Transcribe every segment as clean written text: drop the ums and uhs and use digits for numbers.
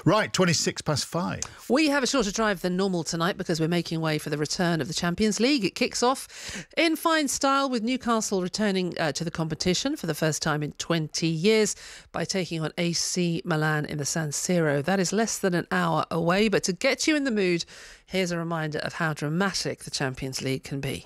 Right, 5:26. We have a shorter drive than normal tonight because we're making way for the return of the Champions League. It kicks off in fine style with Newcastle returning to the competition for the first time in 20 years by taking on AC Milan in the San Siro. That is less than an hour away, but to get you in the mood, here's a reminder of how dramatic the Champions League can be.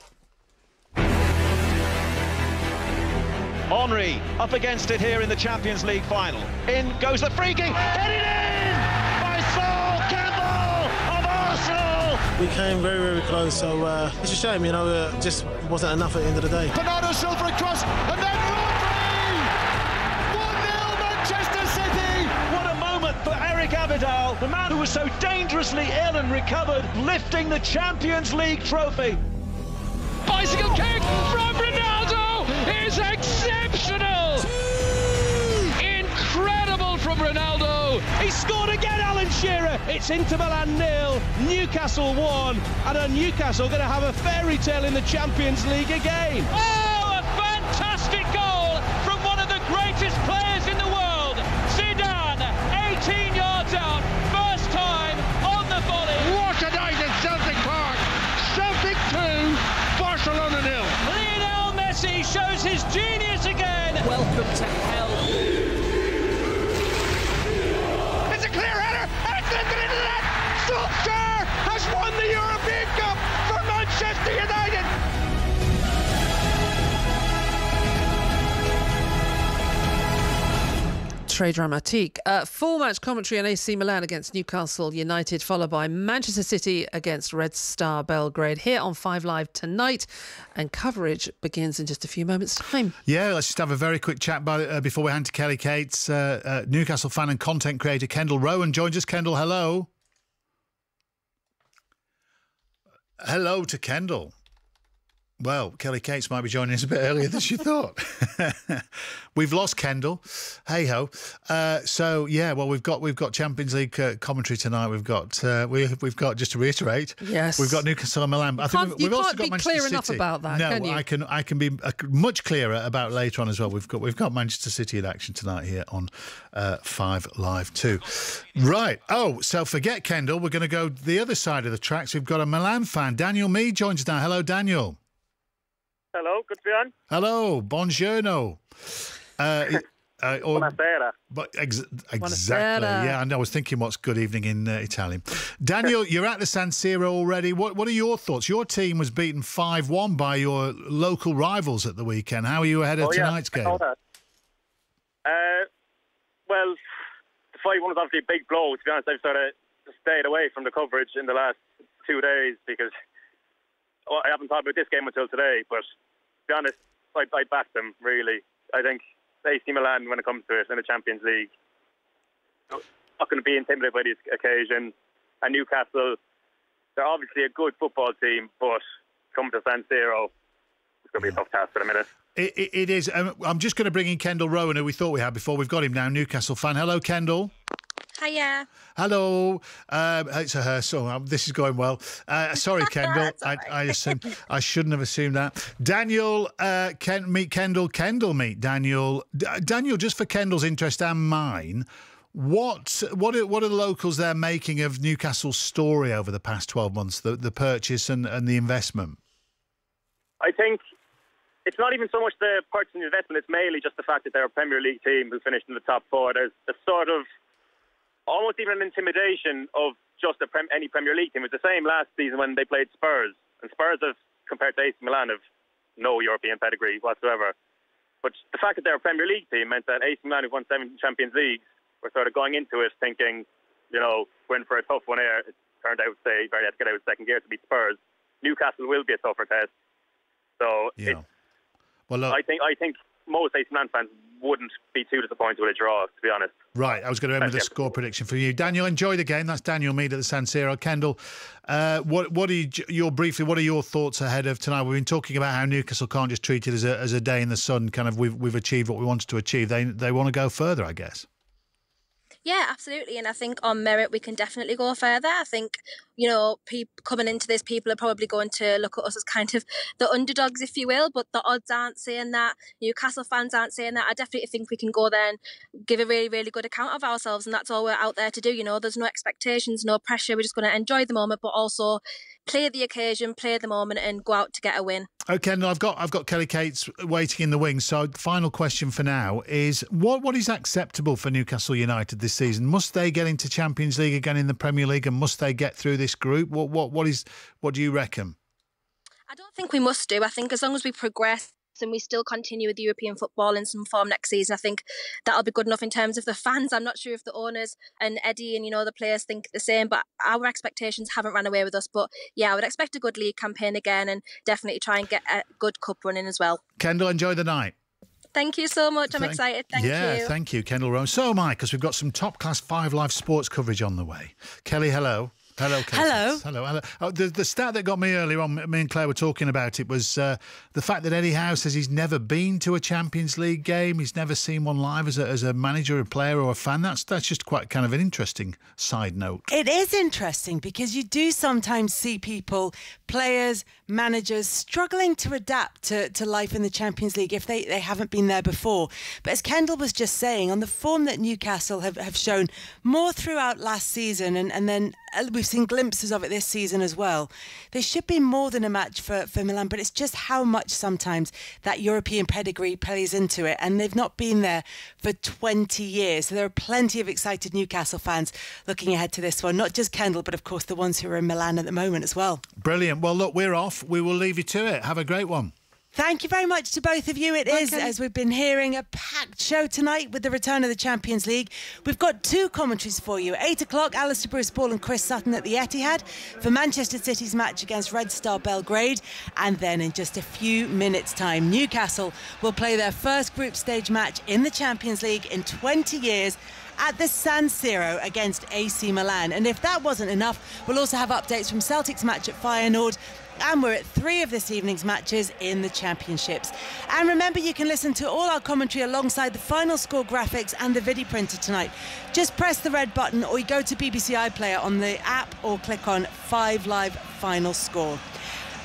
Henry up against it here in the Champions League final. In goes the free kick, headed in by Sol Campbell of Arsenal. We came very, very close, so it's a shame, it just wasn't enough at the end of the day. Bernardo Silva across, and then Rodri! 1-0 Manchester City! What a moment for Eric Abidal, the man who was so dangerously ill and recovered, lifting the Champions League trophy. Bicycle kick from Ronaldo is exceptional! Incredible from Ronaldo! He scored again, Alan Shearer. It's Inter Milan 0, Newcastle 1, and are Newcastle going to have a fairy tale in the Champions League again? Oh, a fantastic goal from one of the greatest players in the world, Zidane, 18 yards out, first time on the volley. What a night at Celtic Park! Celtic 2, Barcelona 0. Lionel Messi shows his genius again. Welcome to hell. It's a clear header, and it's lifted into the net. Solskjaer has won the European Cup for Manchester United. Très dramatique. Full match commentary on AC Milan against Newcastle United, followed by Manchester City against Red Star Belgrade here on 5 Live tonight, and coverage begins in just a few moments' time. Yeah, let's just have a very quick chat before we hand to Kelly Cates. Newcastle fan and content creator Kendall Rowan joins us. Kendall, hello. Hello to Kendall. Well, Kelly Cates might be joining us a bit earlier than she thought. We've lost Kendall. Hey ho. So yeah, well we've got Champions League commentary tonight. We've got just to reiterate. Yes. We've got Newcastle and Milan. I think we've also got Manchester City. Clear enough about that, no, can you? I can be much clearer about later on as well. We've got Manchester City in action tonight here on 5 Live too. Right. Oh, so forget Kendall. We're going to go the other side of the tracks. We've got a Milan fan. Daniel Mead joins us now. Hello, Daniel. Hello, good to be on. Hello, buongiorno. Buonasera. Exactly, yeah. And I was thinking what's good evening in Italian. Daniel, you're at the San Siro already. What are your thoughts? Your team was beaten 5-1 by your local rivals at the weekend. How are you ahead of tonight's game? Well, the 5-1 was obviously a big blow. To be honest, I've sort of stayed away from the coverage in the last 2 days because I haven't thought about this game until today, but to be honest, I back them, really. I think AC Milan, when it comes to it, in the Champions League, not going to be intimidated by this occasion. And Newcastle, they're obviously a good football team, but come to San Siro, it's going to be a tough task for a minute. It is. I'm just going to bring in Kendall Rowan, who we thought we had before. We've got him now, Newcastle fan. Hello, Kendall. Hiya. Hello. It's a her, so this is going well. Sorry, Kendall. I assumed I shouldn't have assumed that. Daniel, meet Kendall. Kendall, meet Daniel. Daniel, just for Kendall's interest and mine, what are the locals there making of Newcastle's story over the past 12 months, the purchase and the investment? I think it's not even so much the purchase and investment, it's mainly just the fact that they're a Premier League team who finished in the top 4. There's a sort of almost even an intimidation of just any Premier League team. It was the same last season when they played Spurs. And Spurs, have, compared to AC Milan, have no European pedigree whatsoever. But the fact that they're a Premier League team meant that AC Milan, who've won 7 Champions Leagues, were sort of going into it thinking, we're in for a tough one here. It turned out, they had to get out of second gear to beat Spurs. Newcastle will be a tougher test. So yeah. Well, look, I think most AC Milan fans wouldn't be too disappointed with a draw, to be honest. Right, I was going to end with a score prediction for you. Daniel, enjoy the game. That's Daniel Mead at the San Siro. Kendall, what are your thoughts ahead of tonight? We've been talking about how Newcastle can't just treat it as a day in the sun, kind of we've achieved what we wanted to achieve. They want to go further, I guess. Yeah, absolutely. And I think on merit, we can definitely go further. I think, you know, coming into this, people are probably going to look at us as kind of the underdogs, if you will, but the odds aren't saying that. Newcastle fans aren't saying that. I definitely think we can go there and give a really, really good account of ourselves. And that's all we're out there to do. You know, there's no expectations, no pressure. We're just going to enjoy the moment, but also play the occasion, play the moment and go out to get a win. Okay, Kendall, I've got Kelly Cates waiting in the wings. So, final question for now is what is acceptable for Newcastle United this season? Must they get into Champions League again in the Premier League, and must they get through this group? What do you reckon? I don't think we must do. I think as long as we progress and we still continue with European football in some form next season, I think that'll be good enough in terms of the fans. I'm not sure if the owners and Eddie and, you know, the players think the same, but our expectations haven't ran away with us. But yeah, I would expect a good league campaign again and definitely try and get a good cup running as well. Kendall, enjoy the night. Thank you so much. I'm excited. Thank you. Yeah, thank you, Kendall Rome. So am I, because we've got some top-class 5 Live sports coverage on the way. Kelly, hello. Hello, Kate. Hello. Oh, the stat that got me earlier on, me and Claire were talking about it, was the fact that Eddie Howe says he's never been to a Champions League game. He's never seen one live as a manager, a player or a fan. That's just quite kind of an interesting side note. It is interesting because you do sometimes see people, players, managers, struggling to adapt to life in the Champions League if they haven't been there before. But as Kendall was just saying, on the form that Newcastle have shown more throughout last season, and then we've seen glimpses of it this season as well, they should be more than a match for Milan, but it's just how much sometimes that European pedigree plays into it, and they've not been there for 20 years. So there are plenty of excited Newcastle fans looking ahead to this one, not just Kendall, but of course the ones who are in Milan at the moment as well. Brilliant. Well, look, we're off. We will leave you to it. Have a great one. Thank you very much to both of you. It is, as we've been hearing, a packed show tonight with the return of the Champions League. We've got 2 commentaries for you. 8 o'clock, Alistair Bruce-Ball and Chris Sutton at the Etihad for Manchester City's match against Red Star Belgrade. And then in just a few minutes' time, Newcastle will play their first group stage match in the Champions League in 20 years at the San Siro against AC Milan. And if that wasn't enough, we'll also have updates from Celtic's match at Feyenoord. And we're at 3 of this evening's matches in the championships. And remember, you can listen to all our commentary alongside the final score graphics and the video printer tonight. Just press the red button, or you go to BBC iPlayer on the app, or click on 5 Live Final Score.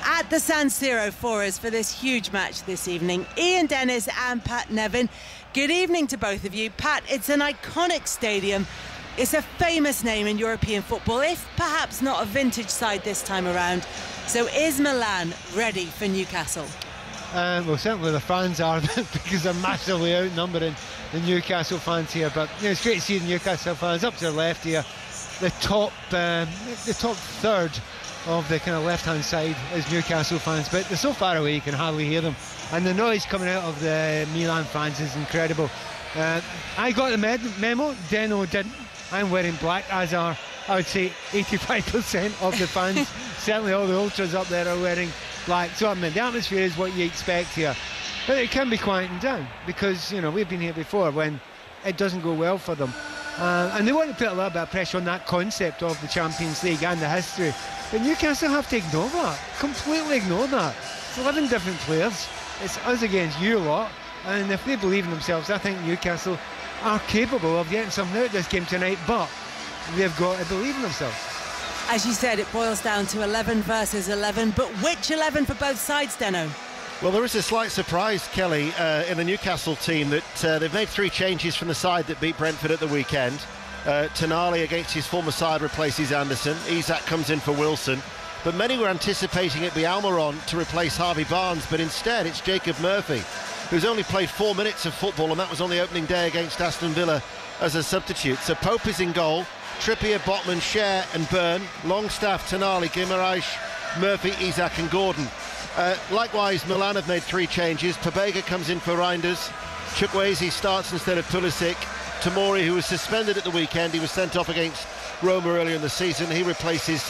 At the San Siro for us for this huge match this evening, Ian Dennis and Pat Nevin. Good evening to both of you. Pat, it's an iconic stadium. It's a famous name in European football, if perhaps not a vintage side this time around. So is Milan ready for Newcastle? Well, certainly the fans are, because they're massively outnumbering the Newcastle fans here. But you know, it's great to see the Newcastle fans up to the left here. The top third of the kind of left-hand side is Newcastle fans, but they're so far away you can hardly hear them. And the noise coming out of the Milan fans is incredible. I got the memo, Deno didn't. I'm wearing black, as are, I would say, 85% of the fans. Certainly all the ultras up there are wearing black. So I mean, the atmosphere is what you expect here. But it can be quieting down, because, you know, we've been here before when it doesn't go well for them. And they want to put a little bit of pressure on that concept of the Champions League and the history. But Newcastle have to ignore that, completely ignore that. It's 11 different players. It's us against you lot. And if they believe in themselves, I think Newcastle are capable of getting something out of this game tonight, but they've got to believe in themselves. As you said, it boils down to 11 versus 11, but which 11 for both sides, Deno? Well, there is a slight surprise, Kelly, in the Newcastle team, that they've made 3 changes from the side that beat Brentford at the weekend. Tonali, against his former side, replaces Anderson. Isak comes in for Wilson. But many were anticipating it be Almiron to replace Harvey Barnes, but instead it's Jacob Murphy, who's only played 4 minutes of football, and that was on the opening day against Aston Villa as a substitute. So Pope is in goal, Trippier, Botman, Schär and Byrne, Longstaff, Tonali, Guimaraes, Murphy, Isak and Gordon. Likewise, Milan have made 3 changes. Pobega comes in for Reinders. Chukwueze starts instead of Pulisic. Tomori, who was suspended at the weekend, he was sent off against Roma earlier in the season. He replaces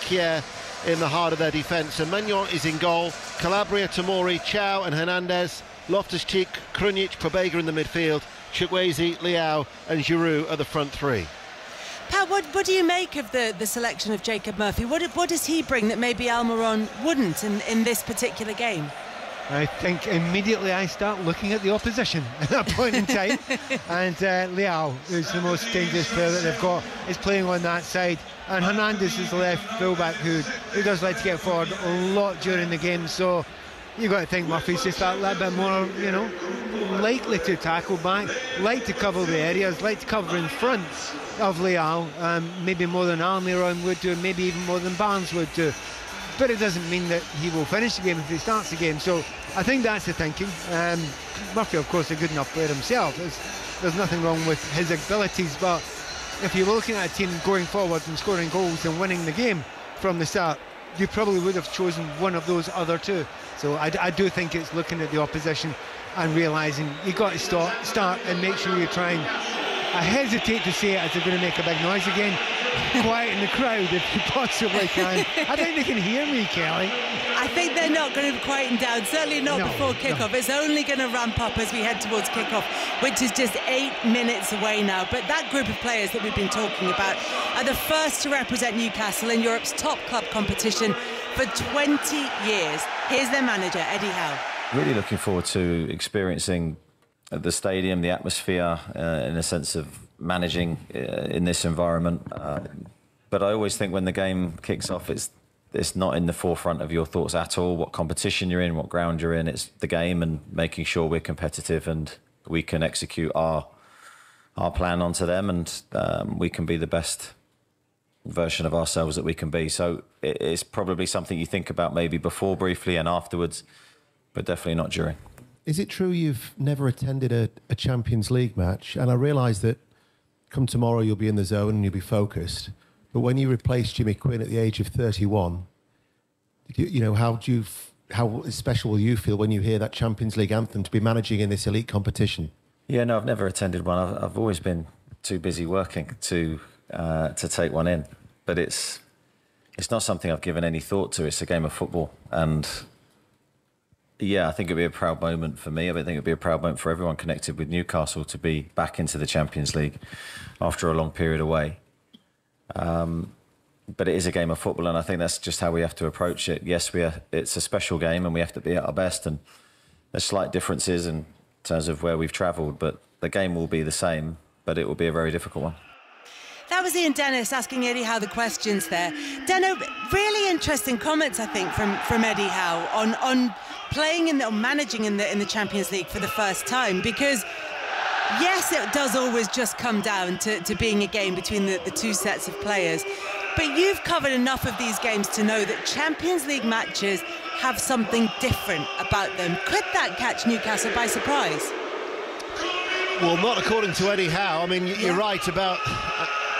Kier in the heart of their defence. And Maignan is in goal. Calabria, Tomori, Chow and Hernandez. Loftus-Cheek, Krunic, Pobega in the midfield. Chukwueze, Leao and Giroud are the front 3. Pat, what do you make of the selection of Jacob Murphy? What does he bring that maybe Almiron wouldn't in this particular game? I think immediately I start looking at the opposition at that point in time. And Leao, who's the most dangerous player that they've got, is playing on that side. And Hernandez is the left fullback who does like to get forward a lot during the game. So you've got to think Murphy's just that little bit more, you know, likely to tackle back, like to cover the areas, like to cover in front of Leao, maybe more than Almiron would do, maybe even more than Barnes would do. But it doesn't mean that he will finish the game if he starts the game. So I think that's the thinking. Murphy, of course, a good enough player himself. There's nothing wrong with his abilities, but if you were looking at a team going forward and scoring goals and winning the game from the start, you probably would have chosen one of those other two. So I do think it's looking at the opposition and realising you've got to start and make sure you try and... I hesitate to say it as they're going to make a big noise again. Quieten the crowd if you possibly can. I think they can hear me, Kelly. I think they're not going to quieten down, certainly not before kick-off. It's only going to ramp up as we head towards kick-off, which is just 8 minutes away now. But that group of players that we've been talking about are the first to represent Newcastle in Europe's top club competition for 20 years. Here's their manager, Eddie Howe. Really looking forward to experiencing the stadium, the atmosphere, in a sense of managing in this environment. But I always think when the game kicks off, it's not in the forefront of your thoughts at all. What competition you're in, what ground you're in, it's the game and making sure we're competitive and we can execute our plan onto them, and we can be the best version of ourselves that we can be. So it's probably something you think about maybe before briefly and afterwards, but definitely not during. Is it true you've never attended a Champions League match? And I realise that come tomorrow you'll be in the zone and you'll be focused. But when you replaced Jimmy Quinn at the age of 31, how special will you feel when you hear that Champions League anthem to be managing in this elite competition? Yeah, no, I've never attended one. I've always been too busy working to take one in. But it's not something I've given any thought to. It's a game of football, and yeah, I think it'd be a proud moment for me. I think it'd be a proud moment for everyone connected with Newcastle to be back into the Champions League after a long period away. But it is a game of football, and I think that's just how we have to approach it. Yes, it's a special game, and we have to be at our best, and there's slight differences in terms of where we've travelled, but the game will be the same, but it will be a very difficult one. That was Ian Dennis asking Eddie Howe the questions there. Deno, really interesting comments, I think, from Eddie Howe on playing or managing in the Champions League for the first time, because yes, it does always just come down to being a game between the two sets of players, but you've covered enough of these games to know that Champions League matches have something different about them. Could that catch Newcastle by surprise? Well, not according to Eddie Howe. I mean, you're right about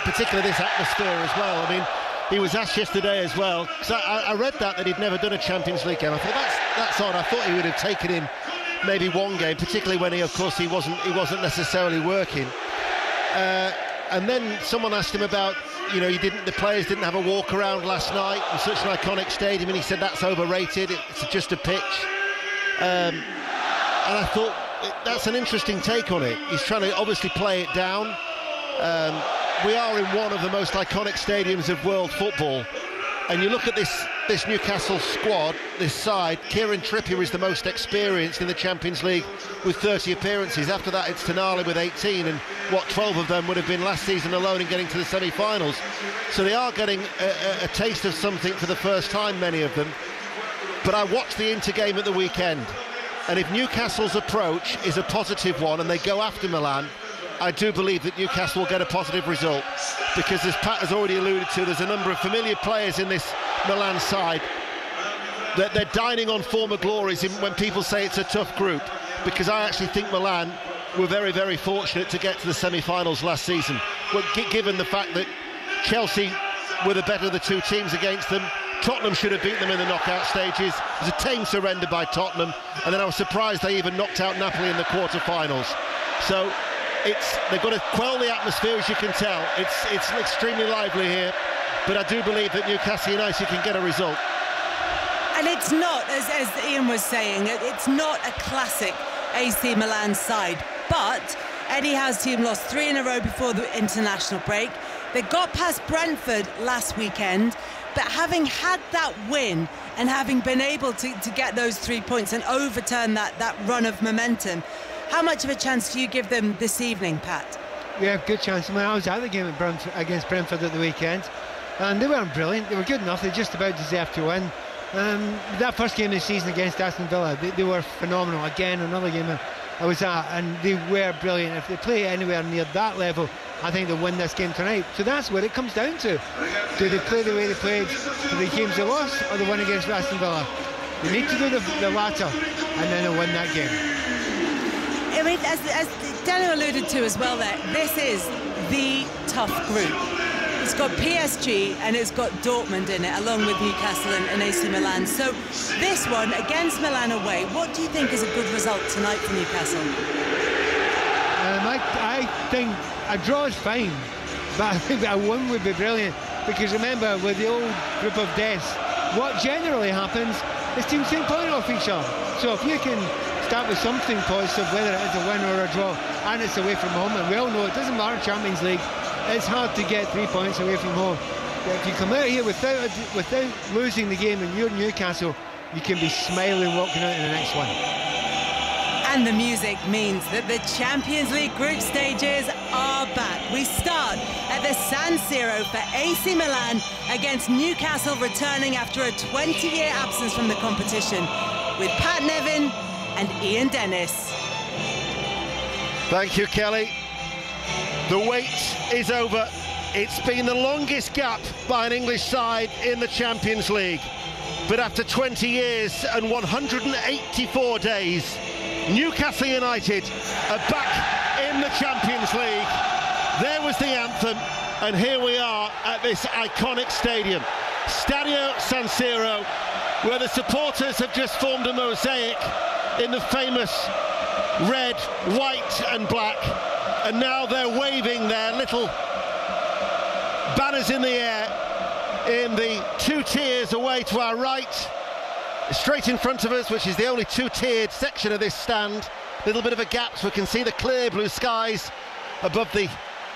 particularly this atmosphere as well. I mean, he was asked yesterday as well, because I read that he'd never done a Champions League game. I thought that's odd. I thought he would have taken in maybe one game, particularly when he wasn't necessarily working. And then someone asked him about, the players didn't have a walk around last night in such an iconic stadium, and he said that's overrated. It's just a pitch. And I thought that's an interesting take on it. He's trying to obviously play it down. We are in one of the most iconic stadiums of world football, and you look at this Newcastle squad, this side. Kieran Trippier is the most experienced in the Champions League with 30 appearances. After that, it's Tonali with 18, and 12 of them would have been last season alone in getting to the semi-finals. So they are getting a taste of something for the first time, many of them. But I watched the Inter game at the weekend, and if Newcastle's approach is a positive one and they go after Milan, I do believe that Newcastle will get a positive result, because as Pat has already alluded to, there's a number of familiar players in this Milan side that they're dining on former glories when people say it's a tough group, because I actually think Milan were very, very fortunate to get to the semi-finals last season. Well, given the fact that Chelsea were the better of the two teams against them, Tottenham should have beaten them in the knockout stages. It was a tame surrender by Tottenham, and then I was surprised they even knocked out Napoli in the quarter-finals. So they've got to quell the atmosphere, as you can tell. It's extremely lively here, but I do believe that Newcastle United can get a result. And it's not, as Ian was saying, it's not a classic AC Milan side, but Eddie Howe's team lost 3 in a row before the international break. They got past Brentford last weekend, But having had that win and having been able to get those 3 points and overturn that run of momentum, how much of a chance do you give them this evening, Pat? Yeah, good chance. I mean, I was at the game against Brentford at the weekend, and they weren't brilliant. They were good enough. They just about deserved to win. That first game of the season against Aston Villa, they were phenomenal. Again, another game I was at, and they were brilliant. If they play anywhere near that level, I think they'll win this game tonight. So that's what it comes down to. Do they play the way they played for the games they lost, or the win against Aston Villa? They need to do the latter, and then they'll win that game. I mean, as Daniel alluded to as well there, this is the tough group. It's got PSG and it's got Dortmund in it, along with Newcastle and AC Milan. So this one, against Milan away, what do you think is a good result tonight for Newcastle? I think a draw is fine, but I think a win would be brilliant, because remember, with the old group of deaths, what generally happens is teams take point off each other. So if you can start with something positive, whether it is a win or a draw, and it's away from home, and we all know it doesn't matter, Champions League, it's hard to get 3 points away from home. But if you come out here without losing the game and you're Newcastle, you can be smiling walking out in the next one. And the music means that the Champions League group stages are back. We start at the San Siro for AC Milan against Newcastle, returning after a 20-year absence from the competition, with Pat Nevin and Ian Dennis. Thank you, Kelly. The wait is over. It's been the longest gap by an English side in the Champions League. But after 20 years and 184 days, Newcastle United are back in the Champions League. There was the anthem, and here we are at this iconic stadium, Stadio San Siro, where the supporters have just formed a mosaic in the famous red, white and black, and now they're waving their little banners in the air in the two tiers away to our right, straight in front of us, which is the only two-tiered section of this stand. A little bit of a gap so we can see the clear blue skies above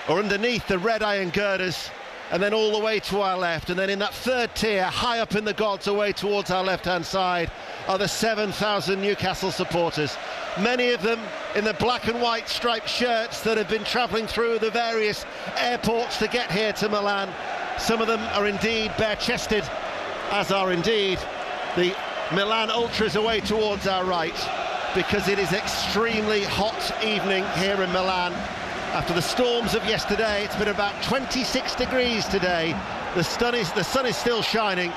or underneath the red iron girders, and then all the way to our left. And then in that third tier, high up in the gods away towards our left-hand side, are the 7,000 Newcastle supporters. Many of them in the black and white striped shirts that have been travelling through the various airports to get here to Milan. Some of them are indeed bare-chested, as are indeed the Milan ultras away towards our right, because it is extremely hot evening here in Milan. After the storms of yesterday, it's been about 26 degrees today. The sun is still shining,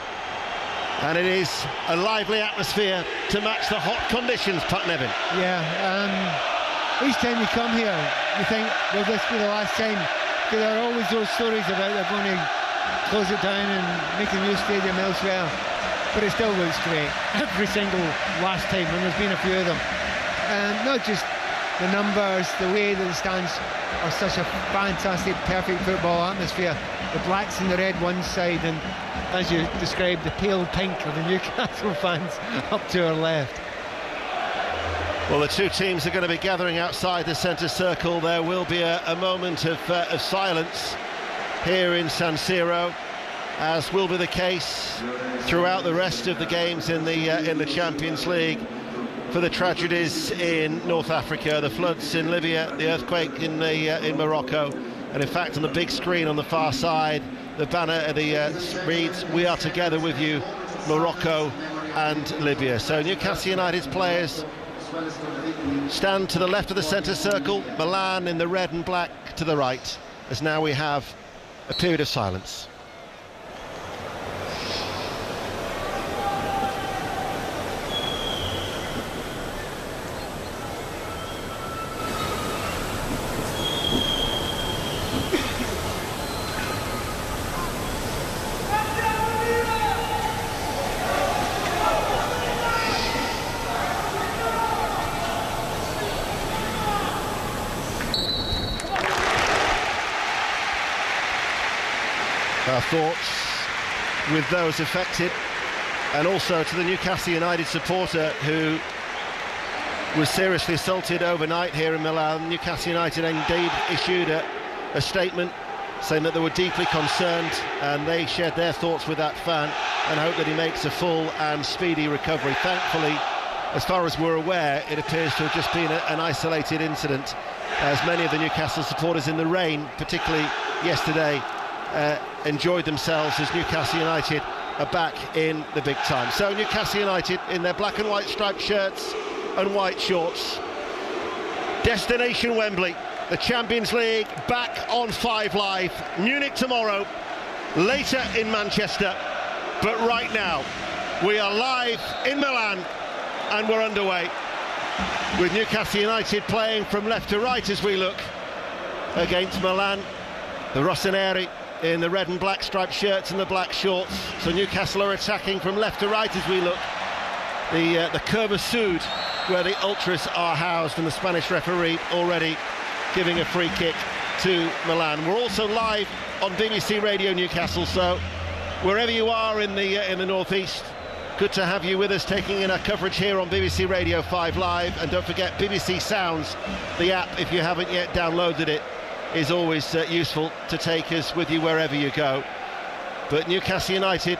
and it is a lively atmosphere to match the hot conditions, Pat Nevin. Yeah, each time you come here, you think, will this be the last time? Because there are always those stories about they're going to close it down and make a new stadium elsewhere. But it still looks great every single last time, and there's been a few of them. Not just the numbers, the way that the stands are such a fantastic, perfect football atmosphere. The blacks and the red one side, and as you described, the pale pink of the Newcastle fans up to our left. Well, the two teams are going to be gathering outside the centre circle. There will be a moment of silence here in San Siro, as will be the case throughout the rest of the games in the Champions League, for the tragedies in North Africa, the floods in Libya, the earthquake in Morocco, and in fact on the big screen on the far side, the banner reads, "We are together with you, Morocco and Libya." So Newcastle United's players stand to the left of the centre circle, Milan in the red and black to the right, as now we have a period of silence. Our thoughts with those affected, and also to the Newcastle United supporter who was seriously assaulted overnight here in Milan. Newcastle United indeed issued a statement saying that they were deeply concerned, and they shared their thoughts with that fan and hope that he makes a full and speedy recovery. Thankfully, as far as we're aware, it appears to have just been an isolated incident, as many of the Newcastle supporters in the rain, particularly yesterday, enjoyed themselves as Newcastle United are back in the big time. So Newcastle United in their black and white striped shirts and white shorts. Destination Wembley, the Champions League back on 5 Live. Munich tomorrow, later in Manchester, but right now we are live in Milan and we're underway with Newcastle United playing from left to right as we look against Milan, the Rossoneri in the red and black striped shirts and the black shorts. So Newcastle are attacking from left to right as we look. The Curva Sud, where the ultras are housed, and the Spanish referee already giving a free kick to Milan. We're also live on BBC Radio Newcastle, so wherever you are in the northeast, good to have you with us, taking in our coverage here on BBC Radio 5 Live. And don't forget, BBC Sounds, the app, if you haven't yet downloaded it, is always useful to take us with you wherever you go. But Newcastle United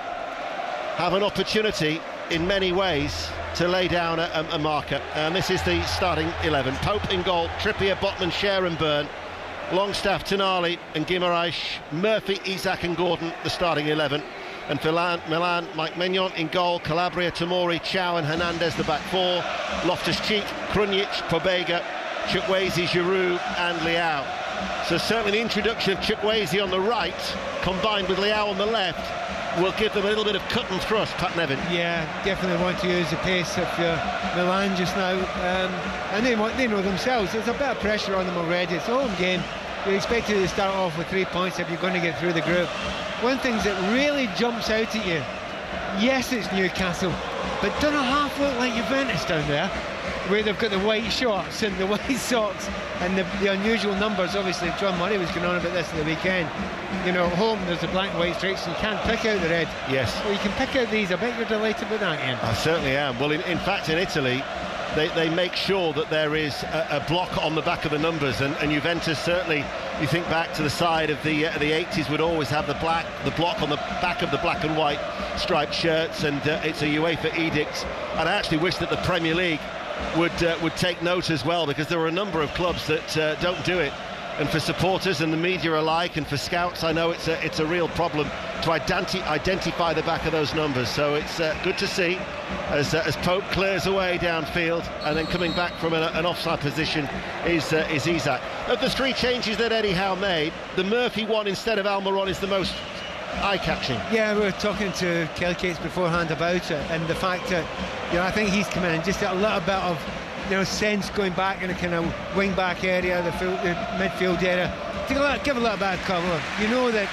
have an opportunity in many ways to lay down a marker, and this is the starting 11. Pope in goal, Trippier, Botman, Schär and Byrne, Longstaff, Tonali and Guimaraes, Murphy, Isak and Gordon, the starting 11. And for Milan, Mike Maignan in goal, Calabria, Tomori, Chow and Hernandez, the back four, Loftus-Cheek, Krunic, Pobega, Chukwueze, Giroud and Leao. So certainly the introduction of Chukwueze on the right, combined with Leao on the left, will give them a little bit of cut and thrust, Pat Nevin. Yeah, definitely want to use the pace of Milan just now. And they know themselves, there's a bit of pressure on them already. It's a home game. You're expected to start off with 3 points if you're going to get through the group. One thing that really jumps out at you, yes, it's Newcastle, but don't a half look like Juventus down there, where they've got the white shorts and the white socks and the unusual numbers. Obviously John Murray was going on about this at the weekend. You know, at home there's the black and white stripes, you can't pick out the red. Yes. Well, you can pick out these. I bet you're delighted with that, Ian. I certainly am. Well, in fact, in Italy, they make sure that there is a block on the back of the numbers, and Juventus certainly, you think back to the side of the 80s, would always have the block on the back of the black and white striped shirts, and it's a UEFA edict. And I actually wish that the Premier League would take note as well, because there are a number of clubs that don't do it. And for supporters and the media alike, and for scouts, I know it's a real problem to identify the back of those numbers. So it's good to see as Pope clears away downfield, and then coming back from an offside position is Isak. Of the 3 changes that Eddie Howe made, the Murphy one instead of Almiron is the most eye-catching. Yeah, we were talking to Kelly Cates beforehand about it, and the fact that, you know, I think he's come in and just a little bit of, you know, sense going back in the kind of wing-back area, the midfield area, give a little bit of cover. You know that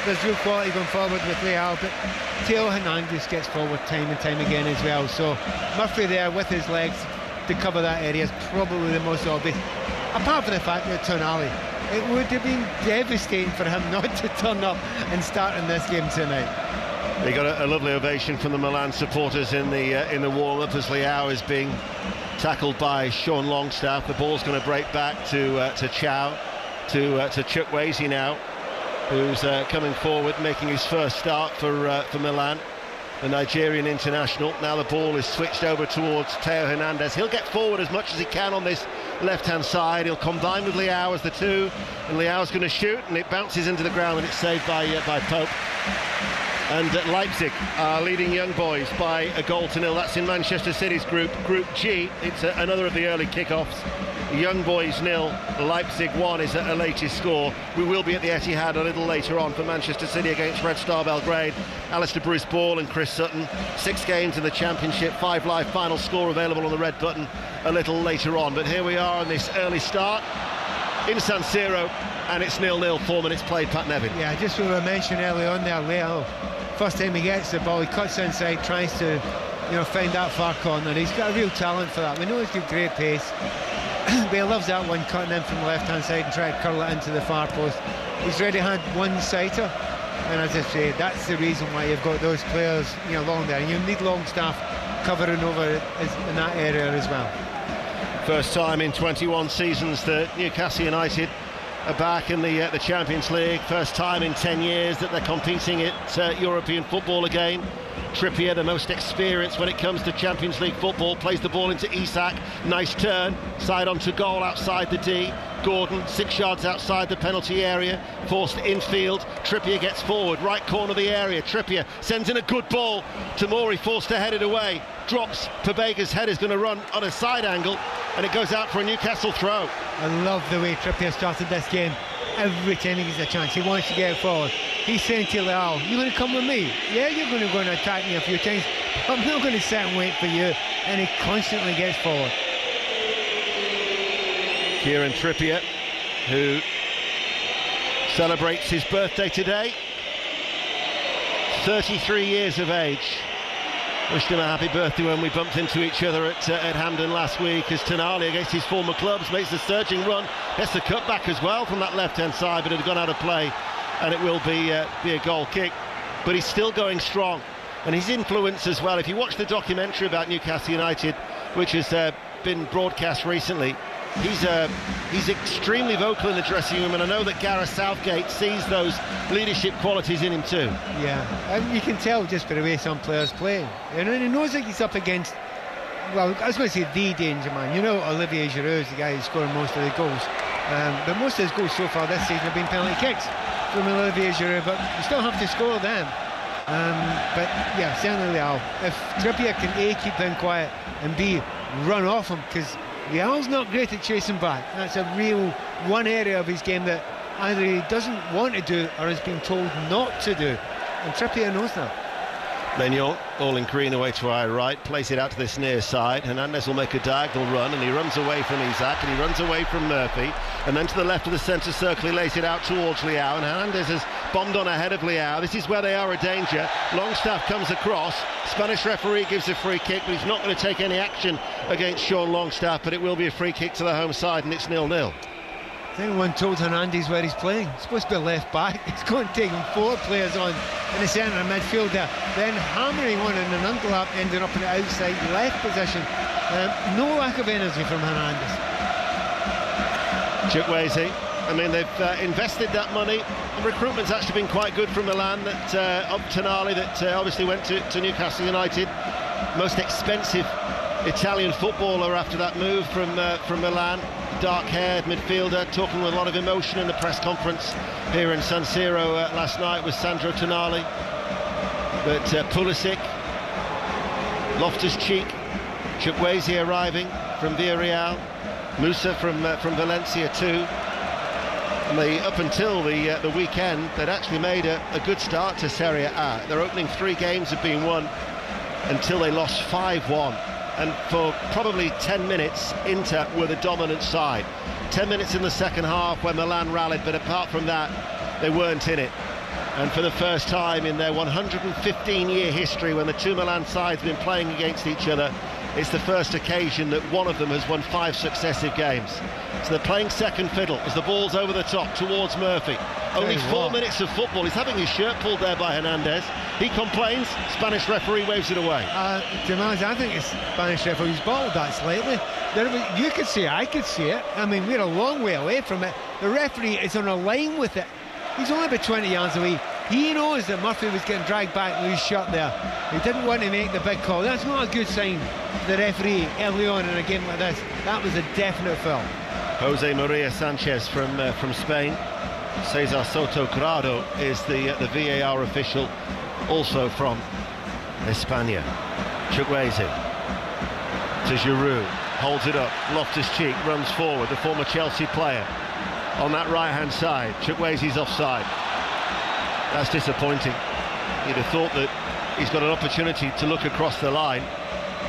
there's real quality going forward with Leao, but Theo Hernandez gets forward time and time again as well. So Murphy there with his legs to cover that area is probably the most obvious. Apart from the fact that Tonali, it would have been devastating for him not to turn up and start in this game tonight. They got a lovely ovation from the Milan supporters in the warm-up as Leao is being tackled by Sean Longstaff. The ball's going to break back to Chow, to Chukwueze now, who's coming forward, making his first start for Milan, the Nigerian international. Now the ball is switched over towards Theo Hernandez. He'll get forward as much as he can on this left-hand side. He'll combine with Leao as the two, and Leao's going to shoot, and it bounces into the ground, and it's saved by Pope. And Leipzig are leading Young Boys by a 1-0. That's in Manchester City's Group G. It's another of the early kickoffs. Young Boys 0, Leipzig 1 is a latest score. We will be at the Etihad a little later on for Manchester City against Red Star Belgrade. Alistair Bruce Ball and Chris Sutton. 6 games in the Championship, 5 Live final score available on the red button a little later on. But here we are on this early start in San Siro, and it's 0-0, 4 minutes played, Pat Nevin. Yeah, just what I mentioned early on there, Leao. First time he gets the ball, he cuts inside, tries to, you know, find that far corner. He's got a real talent for that. We know he's got great pace, but he loves that one, cutting in from the left-hand side and trying to curl it into the far post. He's already had one sighter, and as I say, that's the reason why you've got those players, you know, along there. And you need Longstaff covering over in that area as well. First time in 21 seasons that Newcastle United are back in the Champions League. First time in 10 years that they're competing at European football again. Trippier, the most experienced when it comes to Champions League football, plays the ball into Isak. Nice turn, side onto goal outside the D. Gordon, 6 yards outside the penalty area, forced infield. Trippier gets forward, right corner of the area. Trippier sends in a good ball. Tomori forced to head it away. Drops. Pabega's head is going to run on a side angle, and it goes out for a Newcastle throw. I love the way Trippier started this game. Every time he gets a chance, he wants to get forward. He's saying to Leal, "You going to come with me? Yeah, you're going to go and attack me a few times. I'm not going to sit and wait for you." And he constantly gets forward. Kieran Trippier, who celebrates his birthday today, 33 years of age. Wished him a happy birthday when we bumped into each other at Hampden last week, as Tonali, against his former clubs, makes the surging run, gets the cut back as well from that left-hand side, but it had gone out of play, and it will be a goal kick. But he's still going strong, and his influence as well. If you watch the documentary about Newcastle United, which has been broadcast recently, he's extremely vocal in the dressing room, and I know that Gareth Southgate sees those leadership qualities in him too. Yeah, and you can tell just by the way some players play. You know, and he knows that he's up against, well, I was going to say the danger man. You know, Olivier Giroud is the guy who's scoring most of the goals, but most of his goals so far this season have been penalty kicks from Olivier Giroud, but you still have to score them. But yeah, certainly Leal. If Trippier can A, keep them quiet, and B, run off him, because Leal's not great at chasing back. That's a real one area of his game that either he doesn't want to do or has been told not to do, and Trippier knows that. Maignan, all in green away to our right, plays it out to this near side. Hernandez will make a diagonal run, and he runs away from Isak, and he runs away from Murphy, and then to the left of the centre circle he lays it out towards Leao, and Hernandez has bombed on ahead of Leao. This is where they are a danger. Longstaff comes across, Spanish referee gives a free kick, but he's not going to take any action against Sean Longstaff, but it will be a free kick to the home side, and it's 0-0. Has anyone told Hernandez where he's playing? He's supposed to be left back. It's going to take him 4 players on in the centre of midfield there, then hammering one in an underlap, ending up in the outside left position. No lack of energy from Hernandez. Chukwueze, I mean, they've invested that money. The recruitment's actually been quite good from Milan. That up Tonali, that obviously went to Newcastle United, most expensive Italian footballer after that move from Milan. Dark-haired midfielder, talking with a lot of emotion in the press conference here in San Siro last night with Sandro Tonali. But Pulisic, Loftus-Cheek, Chukwueze arriving from Villarreal, Musa from Valencia too. And up until the weekend, they'd actually made a good start to Serie A. Their opening 3 games had been won until they lost 5-1. And for probably 10 minutes, Inter were the dominant side. 10 minutes in the second half when Milan rallied, but apart from that, they weren't in it. And for the first time in their 115-year history, when the 2 Milan sides have been playing against each other, it's the first occasion that one of them has won 5 successive games. So they're playing second fiddle as the ball's over the top towards Murphy. Only 4 minutes of football. He's having his shirt pulled there by Hernandez. He complains. Spanish referee waves it away. I think it's Spanish referee's bottled that slightly. You could see it, I could see it. I mean, we're a long way away from it. The referee is on a line with it. He's only about 20 yards away. He knows that Murphy was getting dragged back with his shirt there. He didn't want to make the big call. That's not a good sign for the referee early on in a game like this. That was a definite foul. Jose Maria Sanchez from Spain. Cesar Soto Grado is the VAR official, also from España. Chukwueze to Giroud, holds it up. Loftus-Cheek runs forward, the former Chelsea player on that right-hand side. Chukwueze's offside. That's disappointing. You'd have thought that he's got an opportunity to look across the line,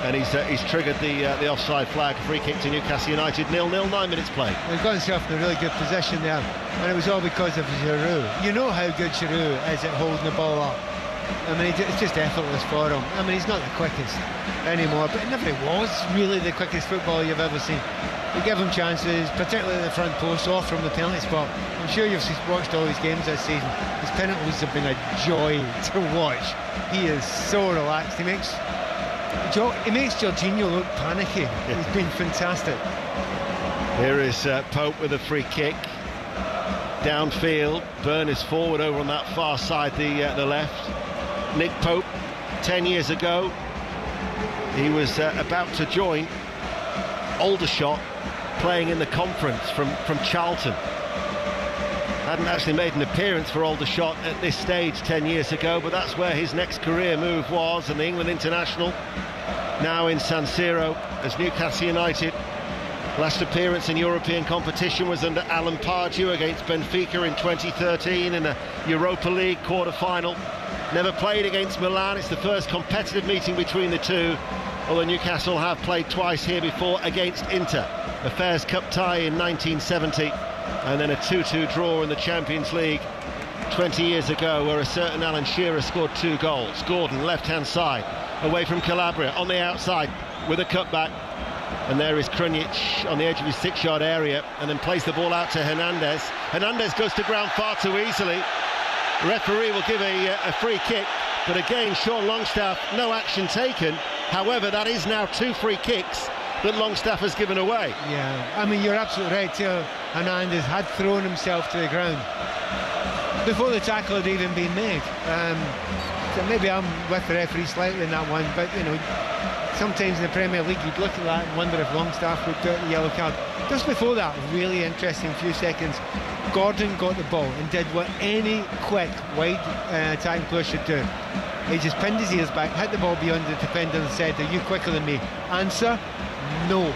and he's triggered the offside flag. Free kick to Newcastle United. 0-0, 9 minutes played. He's got himself in a really good position there, and it was all because of Giroud. You know how good Giroud is at holding the ball up. I mean, it's just effortless for him. I mean, he's not the quickest anymore, but it never was really the quickest footballer you've ever seen. You give him chances, particularly the front post or from the penalty spot. I'm sure you've watched all his games this season. His penalties have been a joy to watch. He is so relaxed. He makes Jorginho look panicky. He's been fantastic. Here is Pope with a free kick. downfield. Byrne is forward over on that far side, the left. Nick Pope, 10 years ago, he was about to join Aldershot, playing in the conference from Charlton. Hadn't actually made an appearance for Aldershot at this stage 10 years ago, but that's where his next career move was, and the England international now in San Siro as Newcastle United. Last appearance in European competition was under Alan Pardew against Benfica in 2013 in a Europa League quarter-final. Never played against Milan. It's the first competitive meeting between the two, although Newcastle have played twice here before against Inter. A Fairs Cup tie in 1970, and then a 2-2 draw in the Champions League 20 years ago, where a certain Alan Shearer scored 2 goals. Gordon, left-hand side, away from Calabria, on the outside with a cutback. And there is Krunic on the edge of his 6-yard area, and then plays the ball out to Hernandez. Hernandez goes to ground far too easily. The referee will give a free kick, but again, Sean Longstaff, no action taken. However, that is now 2 free kicks that Longstaff has given away. Yeah, I mean, you're absolutely right. Hernandez had thrown himself to the ground before the tackle had even been made. So maybe I'm with the referee slightly in that one, but you know, sometimes in the Premier League you'd look at that and wonder if Longstaff would get the yellow card. Just before that, really interesting few seconds, Gordon got the ball and did what any quick wide attacking player should do. He just pinned his ears back, hit the ball beyond the defender and said, "Are you quicker than me?" Answer, no.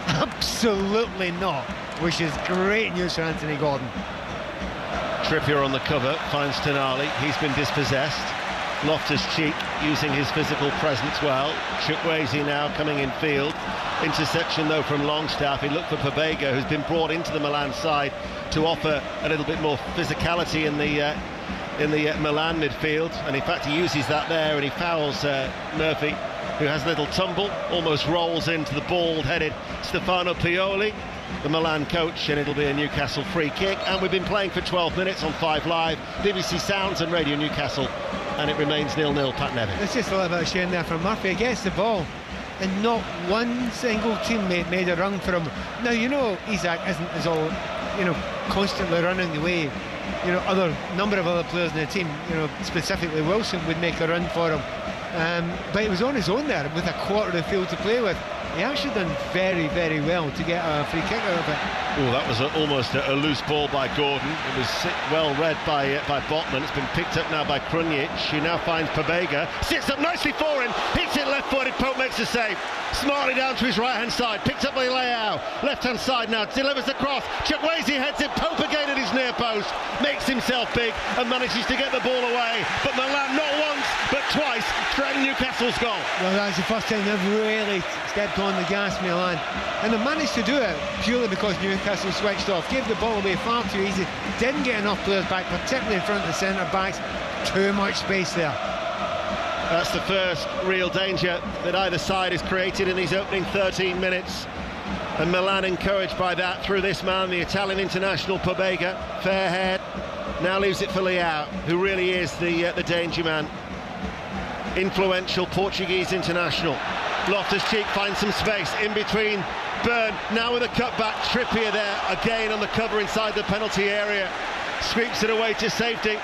Absolutely not. Which is great news for Anthony Gordon. Trippier on the cover, finds Tonali. He's been dispossessed. Loftus-Cheek using his physical presence well. Chukwueze now coming in field. Interception though from Longstaff. He looked for Pobega, who's been brought into the Milan side to offer a little bit more physicality in the Milan midfield, and in fact he uses that there, and he fouls Murphy, who has a little tumble, almost rolls into the bald-headed Stefano Pioli, the Milan coach, and it'll be a Newcastle free kick. And we've been playing for 12 minutes on 5 Live, BBC Sounds and Radio Newcastle, and it remains 0-0. Pat Nevin. It's just a little bit of shame there from Murphy. He gets the ball and not one single teammate made a run for him. Now, you know, Isak isn't as all, you know, constantly running the way, you know, number of other players in the team, you know, specifically Wilson would make a run for him. But he was on his own there with a quarter of the field to play with. He actually done very, very well to get a free kick out of it. Oh, that was almost a loose ball by Gordon. It was well read by Botman. It's been picked up now by Krunic, who now finds Pobega. Sits up nicely for him. Hits it left-footed. Pope makes the save. Smartly down to his right-hand side. Picked up by Leao. Left-hand side now. Delivers the cross. Chukwueze heads it. Pope again at his near post. Makes himself big and manages to get the ball away. But Milan not once, but twice threatened Newcastle's goal. Well, that's the first time they've really stepped on the gas, Milan. And they managed to do it purely because Newcastle switched off. Gave the ball away far too easy. Didn't get enough players back, particularly in front of the centre-backs. Too much space there. That's the first real danger that either side has created in these opening 13 minutes. And Milan encouraged by that through this man, the Italian international Pobega. Fair head. Now leaves it for Leao, who really is the danger man. Influential Portuguese international. Loftus-Cheek finds some space in between. Byrne now with a cutback. Trippier there again on the cover inside the penalty area. Sweeps it away to safety.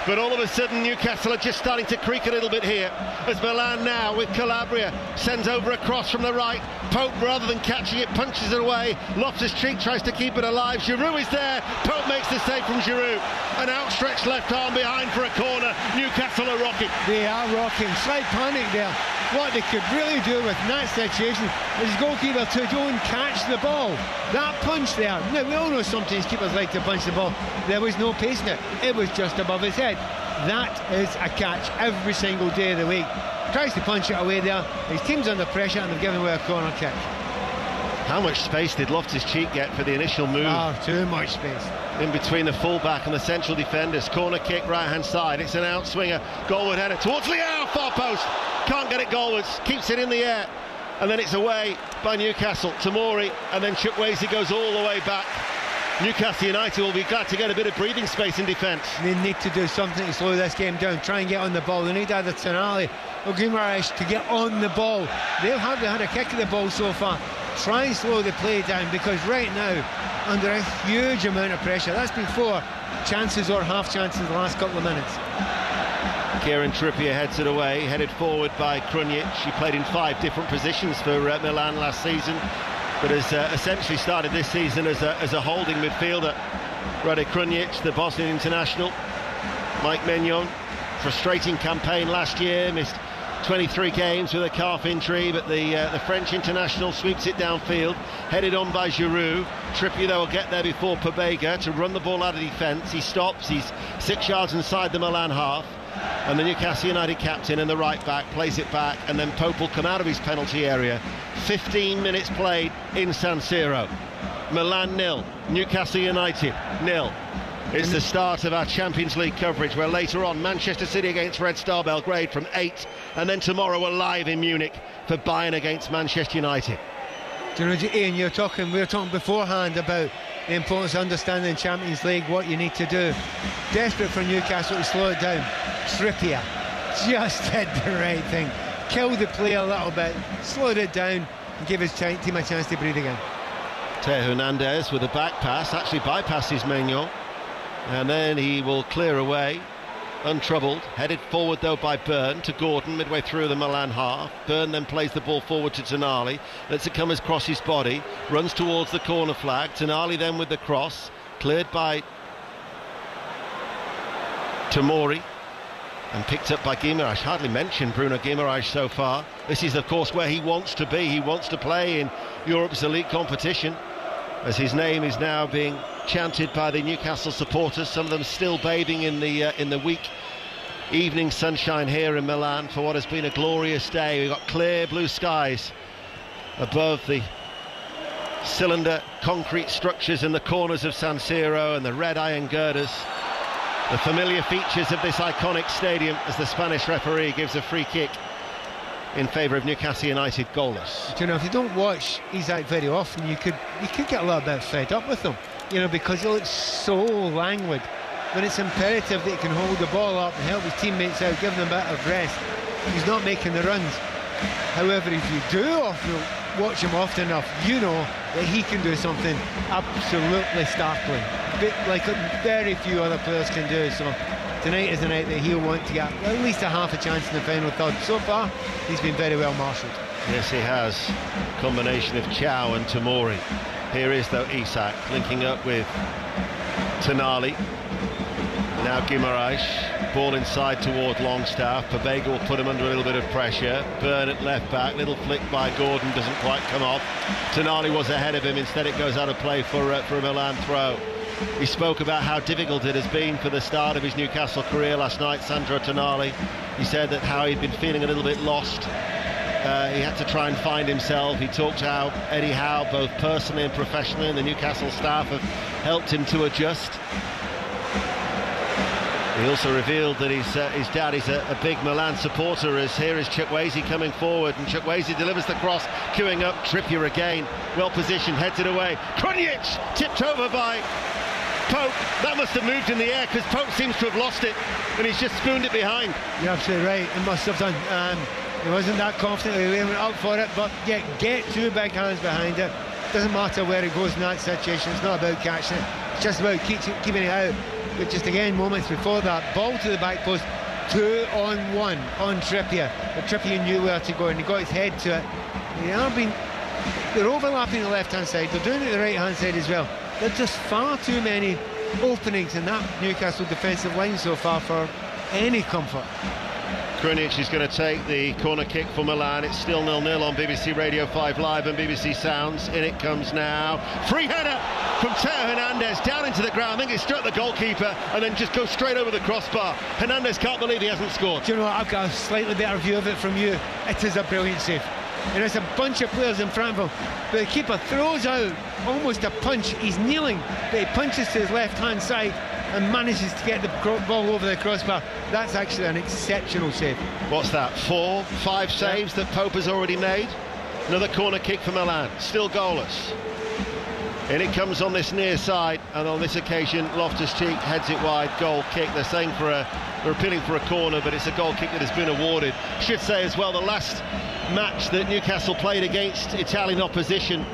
But all of a sudden Newcastle are just starting to creak a little bit here as Milan now with Calabria sends over a cross from the right. Pope, rather than catching it, punches it away. Loftus-Cheek tries to keep it alive. Giroud is there. Pope makes the save from Giroud. An outstretched left arm behind for a corner. Newcastle are rocking. They are rocking. Slight panic there. What they could really do with that situation is goalkeeper to go and catch the ball. That punch there. Now, we all know sometimes keepers like to punch the ball. There was no pace in it. It was just above his head. That is a catch every single day of the week. Tries to punch it away there. His team's under pressure and they've given away a corner kick. How much space did Loftus-Cheek get for the initial move? Oh, too much space. In between the fullback and the central defenders. Corner kick, right-hand side. It's an outswinger. Goalward header towards Leao, far post. Can't get it goalwards. Keeps it in the air. And then it's away by Newcastle. Tomori, and then Chukwueze goes all the way back. Newcastle United will be glad to get a bit of breathing space in defence. They need to do something to slow this game down. Try and get on the ball. They need either Tonali or Guimaraes to get on the ball. They've hardly had a kick of the ball so far. Try and slow the play down, because right now, under a huge amount of pressure, that's been 4 chances or half chances the last couple of minutes. Kieran Trippier heads it away, headed forward by Krunic. He played in 5 different positions for Milan last season, but has essentially started this season as a holding midfielder. Rade Krunic, the Bosnian international. Mike Maignan, frustrating campaign last year, missed 23 games with a calf injury, but the French international sweeps it downfield, headed on by Giroud. Trippier, though, will get there before Pobega to run the ball out of defence. He stops, he's 6 yards inside the Milan half, and the Newcastle United captain and the right back plays it back, and then Pope will come out of his penalty area. 15 minutes played in San Siro. Milan 0, Newcastle United 0. It's the start of our Champions League coverage, where later on Manchester City against Red Star Belgrade from 8, and then tomorrow we're live in Munich for Bayern against Manchester United. Do you know, Ian, we were talking beforehand about the importance of understanding Champions League, what you need to do. Desperate for Newcastle to slow it down. Trippier just did the right thing. Killed the play a little bit, slowed it down, and gave his team a chance to breathe again. Teo Hernandez with a back pass, actually bypasses Maignan, and then he will clear away, untroubled. Headed forward though by Byrne to Gordon midway through the Milan half. Byrne then plays the ball forward to Tonali, lets it come across his body, runs towards the corner flag. Tonali then with the cross, cleared by Tomori and picked up by Guimaraes. Hardly mentioned Bruno Guimaraes so far. This is of course where he wants to be. He wants to play in Europe's elite competition, as his name is now being chanted by the Newcastle supporters, some of them still bathing in the weak evening sunshine here in Milan for what has been a glorious day. We've got clear blue skies above the cylinder concrete structures in the corners of San Siro and the red iron girders, the familiar features of this iconic stadium, as the Spanish referee gives a free kick in favour of Newcastle United, goalless. Do you know, if you don't watch Isak very often, you could get a little bit fed up with him, you know, because he looks so languid. When it's imperative that he can hold the ball up and help his teammates out, give them a bit of rest, he's not making the runs. However, if you do watch him often enough, you know that he can do something absolutely startling, like very few other players can do. So tonight is the night that he'll want to get at least a half a chance in the final third. So far, he's been very well marshalled. Yes, he has. Combination of Chow and Tomori. Here is, though, Isak linking up with Tonali. Now Guimaraes, ball inside toward Longstaff. Pobega will put him under a little bit of pressure. Byrne at left back, little flick by Gordon, doesn't quite come off. Tonali was ahead of him, instead it goes out of play for a Milan throw. He spoke about how difficult it has been for the start of his Newcastle career last night, Sandro Tonali. He said that how he'd been feeling a little bit lost. He had to try and find himself. He talked how Eddie Howe, both personally and professionally, and the Newcastle staff have helped him to adjust. He also revealed that his dad is a big Milan supporter, as here is Chukwueze coming forward, and Chukwueze delivers the cross, queuing up. Trippier again, well positioned, heads it away. Krunic tipped over by Pope. That must have moved in the air, because Pope seems to have lost it, and he's just spooned it behind. You're absolutely right, he must have done. He wasn't that confident, he went up for it, but get two big hands behind it. Doesn't matter where he goes in that situation, it's not about catching it, it's just about keeping it out. But just again, moments before that, ball to the back post, 2-on-1 on Trippier. But Trippier knew where to go, and he got his head to it. They're overlapping the left-hand side, they're doing it the right-hand side as well. There's just far too many openings in that Newcastle defensive line so far for any comfort. Krunic is going to take the corner kick for Milan. It's still 0-0 on BBC Radio 5 Live and BBC Sounds. In it comes now. Free header from Teo Hernandez down into the ground. I think it struck the goalkeeper and then just goes straight over the crossbar. Hernandez can't believe he hasn't scored. Do you know what? I've got a slightly better view of it from you. It is a brilliant save. And there's a bunch of players in front of him, but the keeper throws out almost a punch. He's kneeling, but he punches to his left-hand side and manages to get the ball over the crossbar. That's actually an exceptional save. What's that, 4, 5 saves that Pope has already made? Another corner kick for Milan, still goalless. And it comes on this near side, and on this occasion Loftus-Cheek heads it wide. Goal kick. They're saying they're appealing for a corner, but it's a goal kick that has been awarded. Should say as well, the last match that Newcastle played against Italian opposition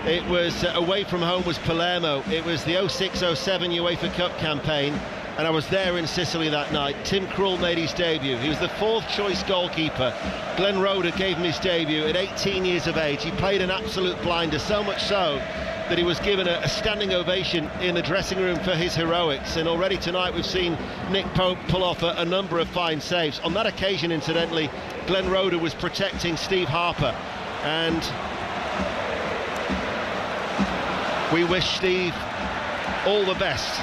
It was away from home was Palermo. It was the 06-07 UEFA Cup campaign, and I was there in Sicily that night. Tim Krul made his debut. He was the 4th choice goalkeeper. Glenn Roeder gave him his debut at 18 years of age. He played an absolute blinder, so much so that he was given a standing ovation in the dressing room for his heroics. And already tonight we've seen Nick Pope pull off a number of fine saves. On that occasion, incidentally, Glenn Roeder was protecting Steve Harper, and we wish Steve all the best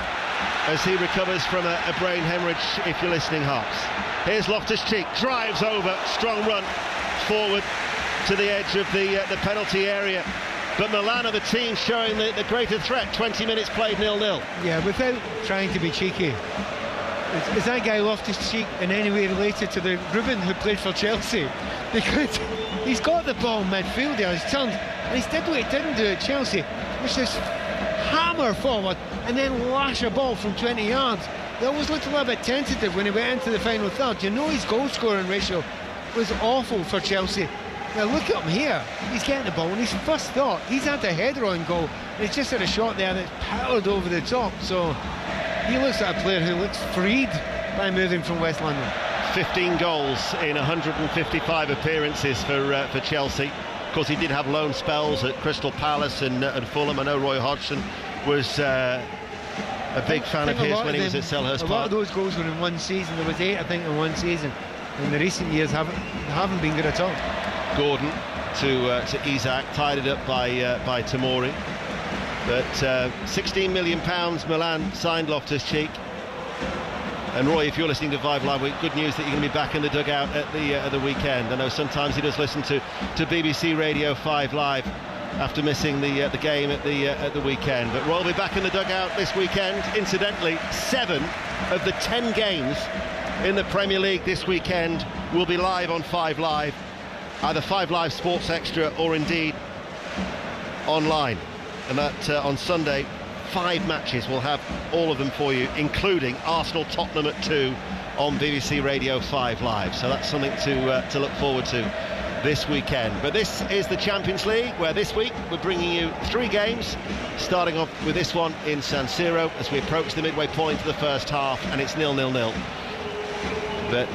as he recovers from a brain hemorrhage, if you're listening, Harps. Here's Loftus-Cheek, drives over, strong run forward to the edge of the penalty area. But Milan are the team showing the greater threat. 20 minutes played 0-0. Yeah, without trying to be cheeky. Is that guy Loftus-Cheek in any way related to the Ruben who played for Chelsea? Because he's got the ball in midfield there, he's turned, and he did what he didn't do at Chelsea, which is hammer forward and then lash a ball from 20 yards. They always looked a little bit tentative when he went into the final third. You know his goal scoring ratio was awful for Chelsea. Now look at him here, he's getting the ball and his first thought, he's had a header on goal, and he's just had a shot there that's powered over the top. So he looks like a player who looks freed by moving from West London. 15 goals in 155 appearances for Chelsea. Of course, he did have loan spells at Crystal Palace and Fulham. I know Roy Hodgson was a big fan of his when he was at Selhurst Park. A lot of those goals were in one season. There was 8, I think, in one season. In the recent years, haven't been good at all. Gordon to Isak, tied it up by Tomori. But £16 million Milan signed Loftus-Cheek. And Roy, if you're listening to 5 Live, good news that you're going to be back in the dugout at the weekend. I know sometimes he does listen to BBC Radio 5 Live after missing the game at the weekend. But Roy will be back in the dugout this weekend. Incidentally, 7 of the 10 games in the Premier League this weekend will be live on 5 Live, either 5 Live Sports Extra or indeed online. And that on Sunday, 5 matches. We'll have all of them for you, including Arsenal-Tottenham at 2 on BBC Radio 5 Live. So that's something to look forward to this weekend. But this is the Champions League, where this week we're bringing you 3 games, starting off with this one in San Siro as we approach the midway point of the first half, and it's 0-0. But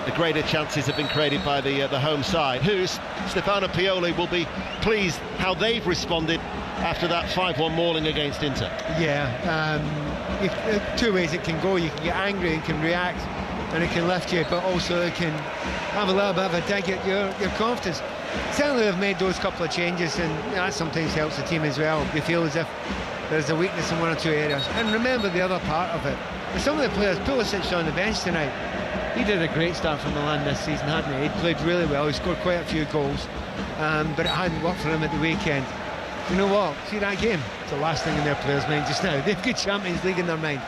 the greater chances have been created by the home side, who Stefano Pioli will be pleased how they've responded after that 5-1 mauling against Inter. Yeah, 2 ways it can go. You can get angry and can react, and it can lift you, but also it can have a little bit of a dig at your confidence. Certainly they've made those couple of changes, and that sometimes helps the team as well. They feel as if there's a weakness in 1 or 2 areas. And remember the other part of it. Some of the players, Pulisic on the bench tonight, he did a great start for Milan this season, hadn't he? He played really well, he scored quite a few goals, but it hadn't worked for him at the weekend. You know what? See that game? It's the last thing in their players' mind just now. They've got Champions League in their mind.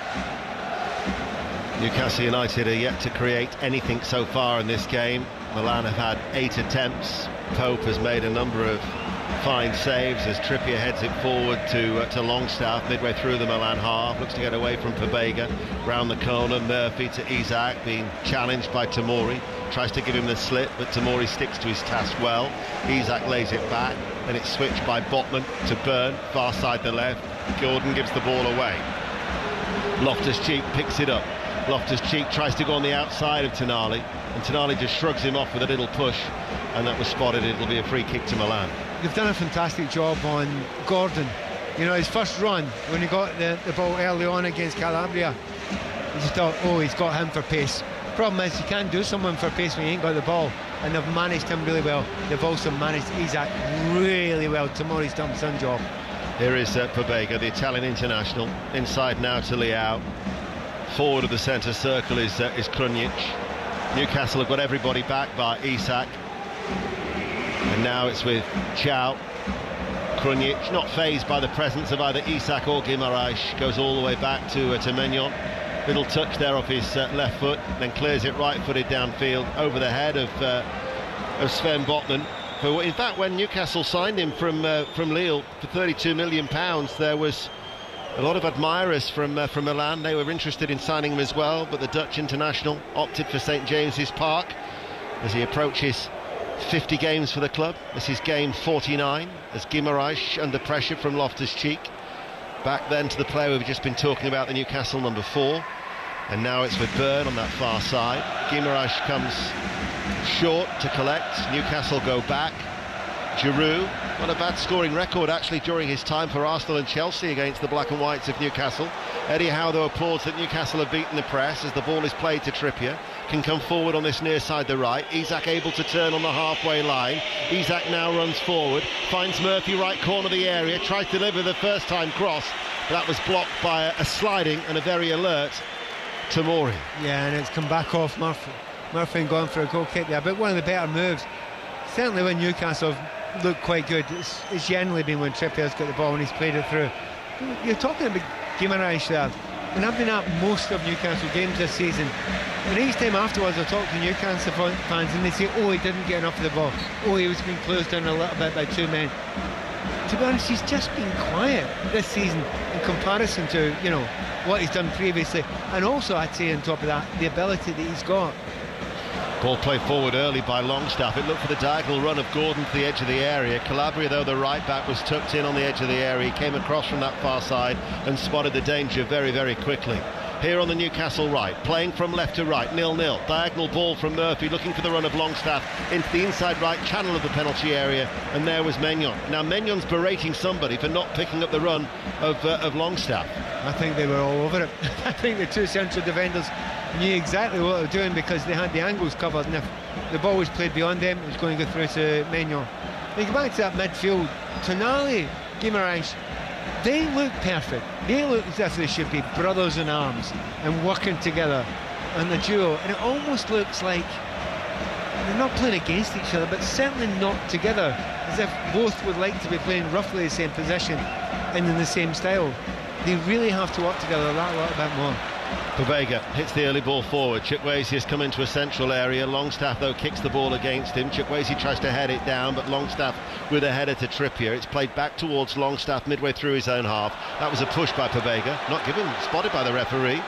Newcastle United are yet to create anything so far in this game. Milan have had 8 attempts. Pope has made a number of fine saves as Trippier heads it forward to Longstaff midway through the Milan half. Looks to get away from Pobega. Round the corner, Murphy to Isak, being challenged by Tomori. Tries to give him the slip, but Tomori sticks to his task well. Isak lays it back, and it's switched by Botman to Byrne, far side the left. Gordon gives the ball away. Loftus-Cheek picks it up. Loftus-Cheek tries to go on the outside of Tonali, and Tonali just shrugs him off with a little push, and that was spotted. It'll be a free kick to Milan. They've done a fantastic job on Gordon. You know, his first run, when he got the ball early on against Calabria, you just thought, oh, he's got him for pace. Problem is, you can't do someone for pace when you ain't got the ball, and they've managed him really well. They've also managed Isak really well. Tomori's done some job. Here is Pobega, the Italian international, inside now to Leao. Forward of the centre circle is Krunic. Newcastle have got everybody back by Isak. And now it's with Chow. Krunic, not fazed by the presence of either Isak or Guimaraes, goes all the way back to Mignon. Little touch there off his left foot, then clears it right-footed downfield over the head of Sven Botman. In fact, when Newcastle signed him from Lille for £32 million, there was a lot of admirers from Milan. They were interested in signing him as well, but the Dutch international opted for St James's Park as he approaches 50 games for the club. This is game 49 as Guimaraes under pressure from Loftus-Cheek. Back then to the player we've just been talking about, the Newcastle number 4. And now it's with Byrne on that far side. Guimaraes comes short to collect. Newcastle go back. Giroud, not a bad scoring record actually during his time for Arsenal and Chelsea against the Black and Whites of Newcastle. Eddie Howe though applauds that Newcastle have beaten the press as the ball is played to Trippier. Can come forward on this near side the right. Isak able to turn on the halfway line. Isak now runs forward, finds Murphy right corner of the area, tries to deliver the first time cross, but that was blocked by a sliding and a very alert Tomori. Yeah, and it's come back off Murphy. Murphy and gone for a goal kick there, but one of the better moves. Certainly when Newcastle have looked quite good, it's generally been when Trippier's got the ball and he's played it through. You're talking about Guimaraes there, and I've been at most of Newcastle games this season, and each time afterwards I talk to Newcastle fans and they say, oh, he didn't get enough of the ball, oh, he was being closed down a little bit by 2 men. To be honest, he's just been quiet this season in comparison to, you know, what he's done previously, and also I'd say on top of that, the ability that he's got. Ball played forward early by Longstaff. It looked for the diagonal run of Gordon to the edge of the area. Calabria, though, the right back, was tucked in on the edge of the area. He came across from that far side and spotted the danger very, very quickly. Here on the Newcastle right, playing from left to right, 0-0. Diagonal ball from Murphy, looking for the run of Longstaff into the inside right channel of the penalty area, and there was Maignan. Now Maignan's berating somebody for not picking up the run of Longstaff. I think they were all over it. I think the 2 central defenders knew exactly what they were doing because they had the angles covered, and if the ball was played beyond them, it was going to go through to Maignan. They go back to that midfield. Tonali, Guimaraes, they look perfect. They look as if they should be brothers in arms and working together in the duo, and it almost looks like they're not playing against each other, but certainly not together, as if both would like to be playing roughly the same position and in the same style. They really have to work together that a little bit more. Pobega hits the early ball forward. Chukwueze has come into a central area. Longstaff, though, kicks the ball against him. Chukwueze tries to head it down, but Longstaff with a header to Trippier. It's played back towards Longstaff midway through his own half. That was a push by Pobega, not given, spotted by the referee.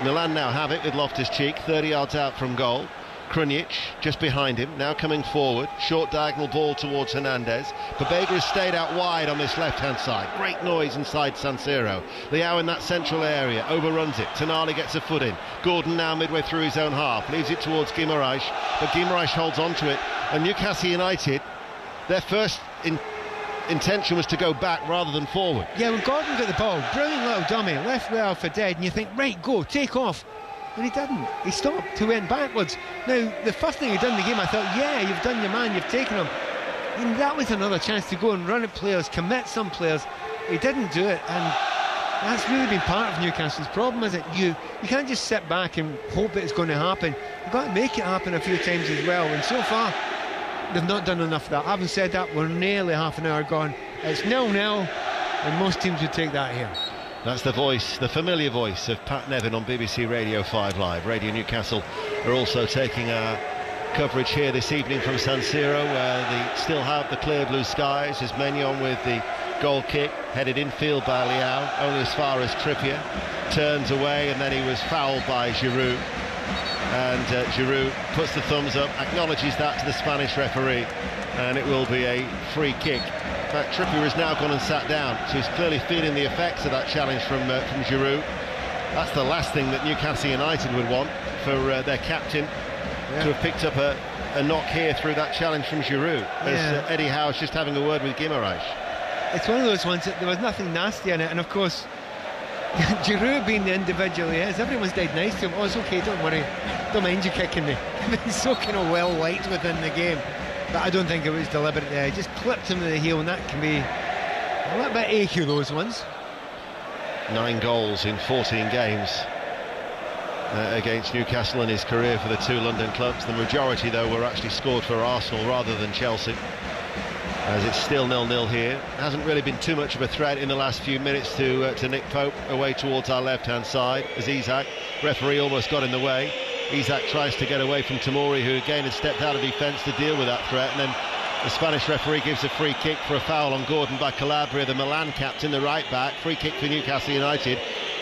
Milan now have it with Loftus-Cheek, 30 yards out from goal. Krunic just behind him, now coming forward. Short diagonal ball towards Hernandez. Pobega has stayed out wide on this left-hand side. Great noise inside San Siro. Leao in that central area, overruns it. Tonali gets a foot in. Gordon now midway through his own half, leaves it towards Guimaraes, but Guimaraes holds on to it. And Newcastle United, their first intention was to go back rather than forward. Yeah, when Gordon got the ball, brilliant little dummy, left Leao for dead, and you think, right, go, take off. And he didn't. He stopped. He went backwards. Now, the first thing he done in the game, I thought, yeah, you've done your man, you've taken him. And that was another chance to go and run at players, commit some players. He didn't do it, and that's really been part of Newcastle's problem, is it? You can't just sit back and hope that it's going to happen. You've got to make it happen a few times as well, and so far, they've not done enough of that. Having said that, we're nearly half an hour gone. It's 0-0, and most teams would take that here. That's the voice, the familiar voice of Pat Nevin on BBC Radio 5 Live. Radio Newcastle are also taking our coverage here this evening from San Siro, where they still have the clear blue skies, as Maignan with the goal kick, headed infield by Leao, only as far as Trippier, turns away, and then he was fouled by Giroud. And Giroud puts the thumbs up, acknowledges that to the Spanish referee, and it will be a free kick. In fact, Trippier has now gone and sat down, so he's clearly feeling the effects of that challenge from Giroud. That's the last thing that Newcastle United would want, for their captain to have picked up a knock here through that challenge from Giroud, as Eddie Howe's just having a word with Guimaraes. It's one of those ones that there was nothing nasty in it, and of course Giroud being the individual he is, everyone's dead nice to him. Oh, it's okay, don't worry, don't mind you kicking me. He's so kind of well liked within the game, but I don't think it was deliberate there. He just clipped him in the heel, and that can be a little bit achy, those ones. 9 goals in 14 games against Newcastle in his career for the 2 London clubs. The majority, though, were actually scored for Arsenal rather than Chelsea, as it's still 0-0 here. Hasn't really been too much of a threat in the last few minutes to Nick Pope, away towards our left-hand side, as Isak, referee, almost got in the way. Isak tries to get away from Tomori, who again had stepped out of defence to deal with that threat, and then the Spanish referee gives a free kick for a foul on Gordon by Calabria, the Milan captain, the right back. Free kick for Newcastle United,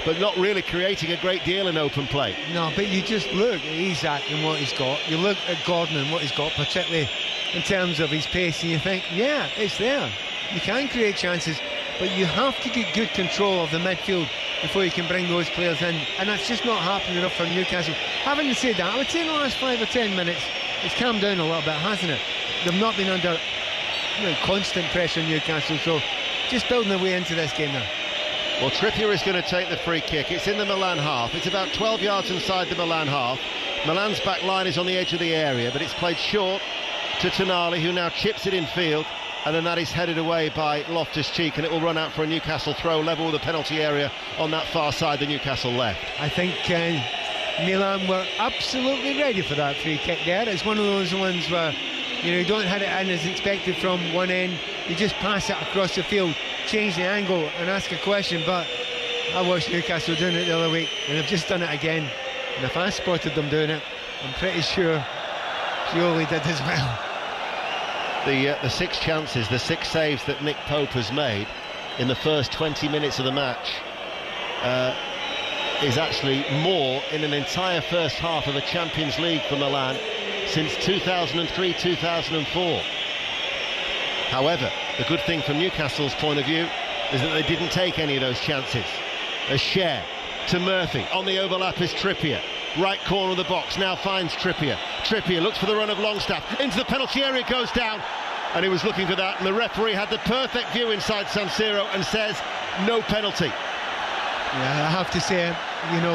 but not really creating a great deal in open play. No, but you just look at Isak and what he's got. You look at Gordon and what he's got, particularly in terms of his pace, and you think, yeah, it's there. You can create chances, but you have to get good control of the midfield before you can bring those players in, and that's just not happening enough for Newcastle. Having said that, I would say in the last 5 or 10 minutes it's calmed down a little bit, hasn't it? They've not been under constant pressure in Newcastle, so just building their way into this game now. Well, Trippier is going to take the free kick. It's in the Milan half. It's about 12 yards inside the Milan half. Milan's back line is on the edge of the area, but it's played short to Tonali, who now chips it in field, and then that is headed away by Loftus-Cheek, and it will run out for a Newcastle throw, level with the penalty area on that far side, the Newcastle left. I think Milan were absolutely ready for that free kick there. It's one of those ones where you don't hit it in as expected from one end, you just pass it across the field, change the angle and ask a question. But I watched Newcastle doing it the other week, and they've just done it again, and if I spotted them doing it, I'm pretty sure Pioli did as well. The 6 chances, the 6 saves that Nick Pope has made in the first 20 minutes of the match is actually more in an entire first half of a Champions League for Milan since 2003-2004. However, the good thing from Newcastle's point of view is that they didn't take any of those chances. A share to Murphy, on the overlap is Trippier, right corner of the box, now finds Trippier. Trippier looks for the run of Longstaff, into the penalty area, goes down, and he was looking for that, and the referee had the perfect view inside San Siro and says no penalty. Yeah, I have to say,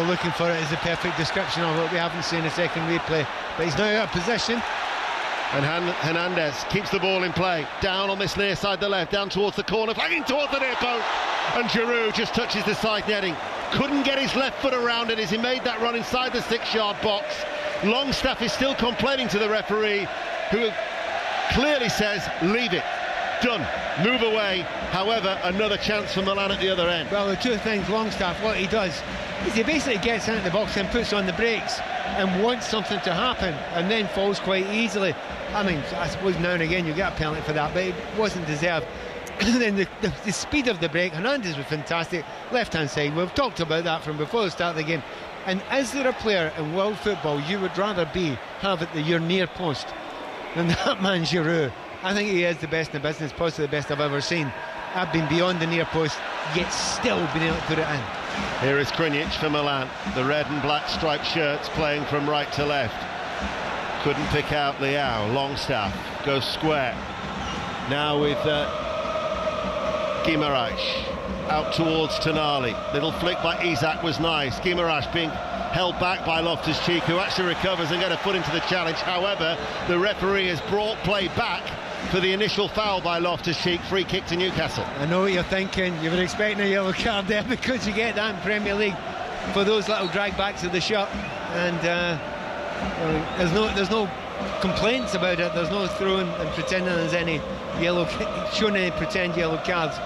looking for it is the perfect description of it. We haven't seen a second replay, but he's now out of position. And Hernandez keeps the ball in play, down on this near side, the left, down towards the corner, flagging towards the near post, and Giroud just touches the side netting. Couldn't get his left foot around it as he made that run inside the 6-yard box. Longstaff is still complaining to the referee, who clearly says, leave it, done, move away. However, another chance for Milan at the other end. Well, the two things, Longstaff, what he does is he basically gets into the box and puts on the brakes and wants something to happen, and then falls quite easily. I mean, I suppose now and again you get a penalty for that, but it wasn't deserved. And then the speed of the break, Hernandez was fantastic, left-hand side. We've talked about that from before the start of the game. And is there a player in world football you would rather have at your near post than that man Giroud? I think he is the best in the business, possibly the best I've ever seen. I've been beyond the near post, yet still been able to put it in. Here is Krunic for Milan, the red and black striped shirts, playing from right to left. Couldn't pick out Leao. Longstaff goes square. Now with Guimaraes out towards Tonali. Little flick by Isak was nice. Guimaraes being held back by Loftus-Cheek, who actually recovers and get a foot into the challenge. However, the referee has brought play back for the initial foul by Loftus-Cheek. Free kick to Newcastle. I know what you're thinking. You were expecting a yellow card there, because you get that in Premier League for those little drag backs of the shot. And there's no complaints about it. There's no throwing and pretending there's any showing any pretend yellow cards.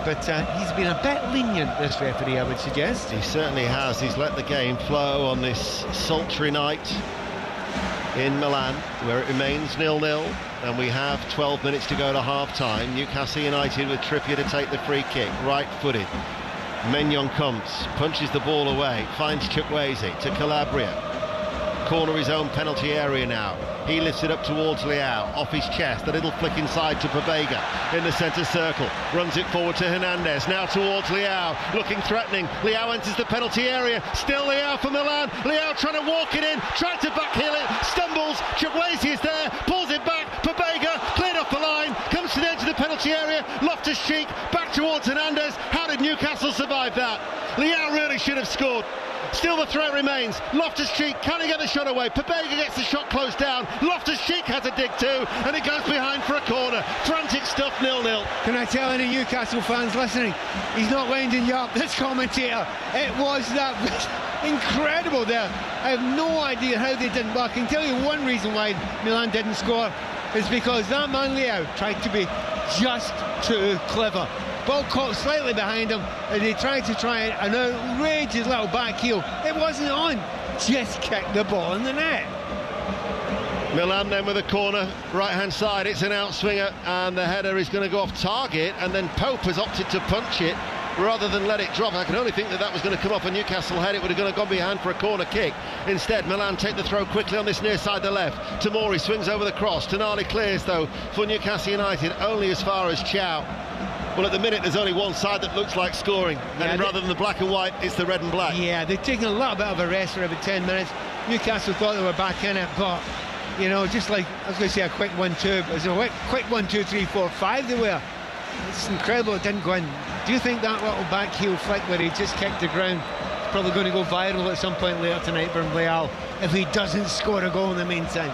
But he's been a bit lenient, this referee, I would suggest. He certainly has. He's let the game flow on this sultry night in Milan, where it remains 0-0, and we have 12 minutes to go to half-time. Newcastle United with Trippier to take the free kick, right-footed. Maignan comes, punches the ball away, finds Chukwueze to Calabria. Corner his own penalty area now. He lifts it up towards Leao, off his chest, a little flick inside to Pobega in the centre circle, runs it forward to Hernandez, now towards Leao, looking threatening. Leao enters the penalty area, still Leao for Milan. Leao trying to walk it in, tried to backheel it, stumbles, Chukwueze is there, pulls it back, Pobega cleared off the line, comes to the edge of the penalty area, Loftus-Cheek back towards Hernandez. How did Newcastle survive that? Leao really should have scored. Still the threat remains. Loftus-Cheek, can he get the shot away? Pobega gets the shot closed down. Loftus-Cheek has a dig too, and it goes behind for a corner. Frantic stuff, 0-0. Can I tell any Newcastle fans listening, he's not winding you up, this commentator. It was that incredible there. I have no idea how they didn't. But I can tell you one reason why Milan didn't score is because that man Leao tried to be just too clever. Ball caught slightly behind him, and he tried an outrageous little back heel. It wasn't on, just kicked the ball in the net. Milan then with a corner, right-hand side, it's an outswinger, and the header is going to go off target, and then Pope has opted to punch it rather than let it drop. I can only think that was going to come off a Newcastle head. It would have gone behind for a corner kick. Instead, Milan take the throw quickly on this near side, the left. Tomori swings over the cross. Tonali clears, though, for Newcastle United, only as far as Chow. Well, at the minute, there's only one side that looks like scoring, and rather than the black and white, it's the red and black. Yeah, they've taken a little bit of a rest for about 10 minutes. Newcastle thought they were back in it, but, you know, just like, I was going to say a quick 1-2, but it was a quick 1, 2, 3, 4, 5 they were. It's incredible it didn't go in. Do you think that little back heel flick where he just kicked the ground is probably going to go viral at some point later tonight from Leal if he doesn't score a goal in the meantime?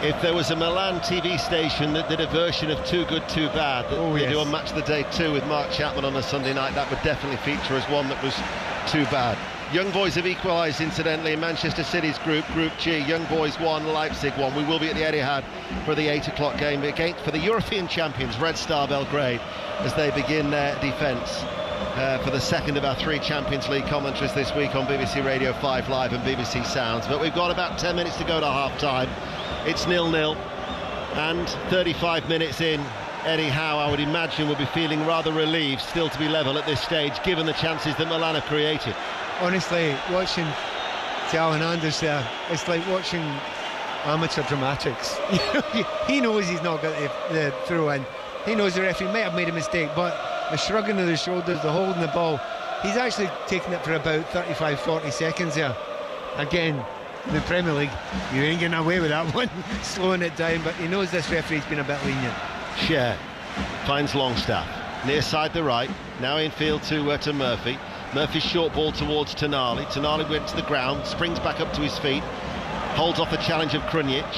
If there was a Milan TV station that did a version of Too Good, Too Bad that they do on Match of the Day 2 with Mark Chapman on a Sunday night, that would definitely feature as one that was too bad. Young Boys have equalised, incidentally, in Manchester City's Group G. Young Boys 1, Leipzig 1. We will be at the Etihad for the 8 o'clock game for the European champions, Red Star Belgrade, as they begin their defence for the second of our 3 Champions League commentaries this week on BBC Radio 5 Live and BBC Sounds. But we've got about 10 minutes to go to half-time. It's 0-0, and 35 minutes in, Eddie Howe, I would imagine, will be feeling rather relieved still to be level at this stage, given the chances that Milan have created. Honestly, watching Thiago Hernandez there, it's like watching amateur dramatics. He knows he's not got the throw in. He knows the referee may have made a mistake, but the shrugging of the shoulders, the holding the ball, he's actually taken it for about 35-40 seconds there. Again, the Premier League, you ain't getting away with that one, slowing it down, but he knows this referee's been a bit lenient. Cher finds Longstaff, near side the right, now infield to Murphy. Murphy's short ball towards Tonali. Tonali went to the ground, springs back up to his feet, holds off the challenge of Krunic.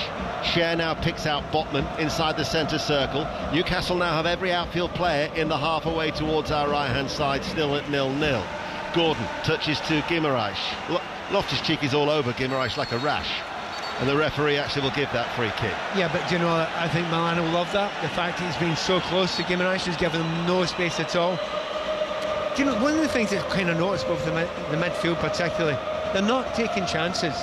Cher now picks out Botman inside the centre circle. Newcastle now have every outfield player in the half away towards our right-hand side, still at 0-0. Gordon touches to Guimaraes. Loftus-Cheek is all over Guimaraes like a rash, and the referee actually will give that free kick. Yeah, but do you know, I think Milan will love that. The fact he's been so close to Guimaraes has given them no space at all. Do you know, one of the things that's kind of noticeable for the midfield particularly, they're not taking chances.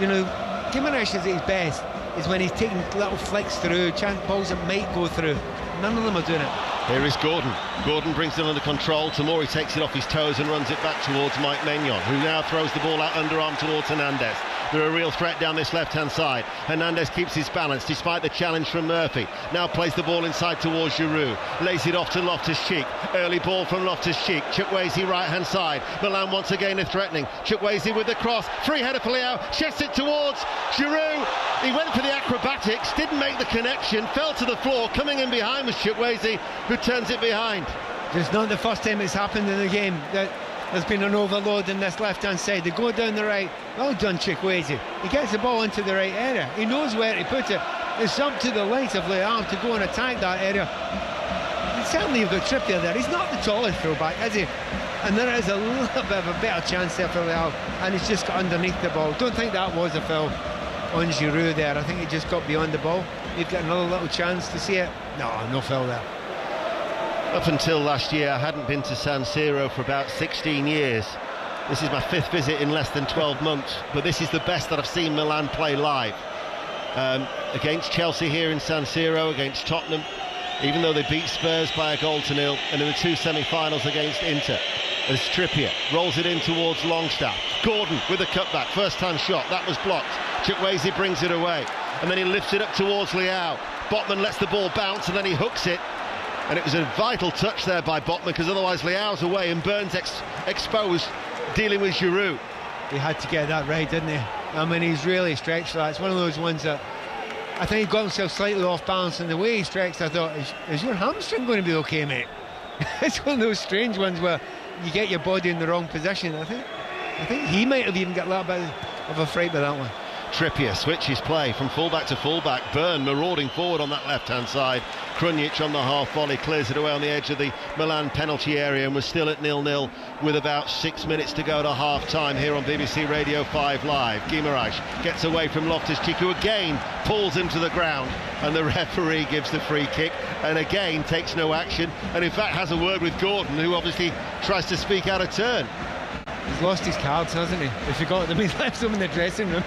You know, Guimaraes is at his best is when he's taking little flicks through, balls that might go through. None of them are doing it. Here is Gordon. Gordon brings it under control. Tomori takes it off his toes and runs it back towards Mike Maignan, who now throws the ball out underarm towards Hernandez. They're a real threat down this left-hand side. Hernandez keeps his balance despite the challenge from Murphy. Now plays the ball inside towards Giroud. Lays it off to Loftus-Cheek. Early ball from Loftus-Cheek. Chukwueze right-hand side. Milan once again are threatening. Chukwueze with the cross. Free header for Leao. Shifts it towards Giroud. He went for the acrobatics. Didn't make the connection. Fell to the floor. Coming in behind was Chukwueze, who turns it behind. It's not the first time it's happened in the game that there's been an overload in this left-hand side. They go down the right. Well done, Chukwueze. He gets the ball into the right area. He knows where to put it. It's up to the likes of Leao to go and attack that area. And certainly you've got Trippier there. He's not the tallest throwback, is he? And there is a little bit of a better chance there for Leao, and he's just got underneath the ball. Don't think that was a foul on Giroud there. I think he just got beyond the ball. You've got another little chance to see it. No foul there. Up until last year, I hadn't been to San Siro for about 16 years. This is my 5th visit in less than 12 months, but this is the best that I've seen Milan play live. Against Chelsea here in San Siro, against Tottenham, even though they beat Spurs by 1-0, and in the 2 semi-finals against Inter. As Trippier rolls it in towards Longstaff. Gordon with a cutback, first-time shot, that was blocked. Chukwueze brings it away, and then he lifts it up towards Leao. Botman lets the ball bounce, and then he hooks it. And it was a vital touch there by Botman, because otherwise Leao's away and Burns exposed, dealing with Giroud. He had to get that right, didn't he? I mean, he's really stretched that. It's one of those ones that I think he got himself slightly off balance, and the way he stretched, I thought, is your hamstring going to be okay, mate? It's one of those strange ones where you get your body in the wrong position. I think he might have even got a little bit of a fright by that one. Trippier switches play from fullback to fullback. Byrne marauding forward on that left-hand side. Krunic on the half volley clears it away on the edge of the Milan penalty area, and we're still at 0-0 with about 6 minutes to go to half-time here on BBC Radio 5 Live. Guimaraes gets away from Loftus-Cheek, who again pulls him to the ground, and the referee gives the free kick and again takes no action, and in fact has a word with Gordon, who obviously tries to speak out of turn. He's lost his cards, hasn't he? He forgot them. He's left them in the dressing room.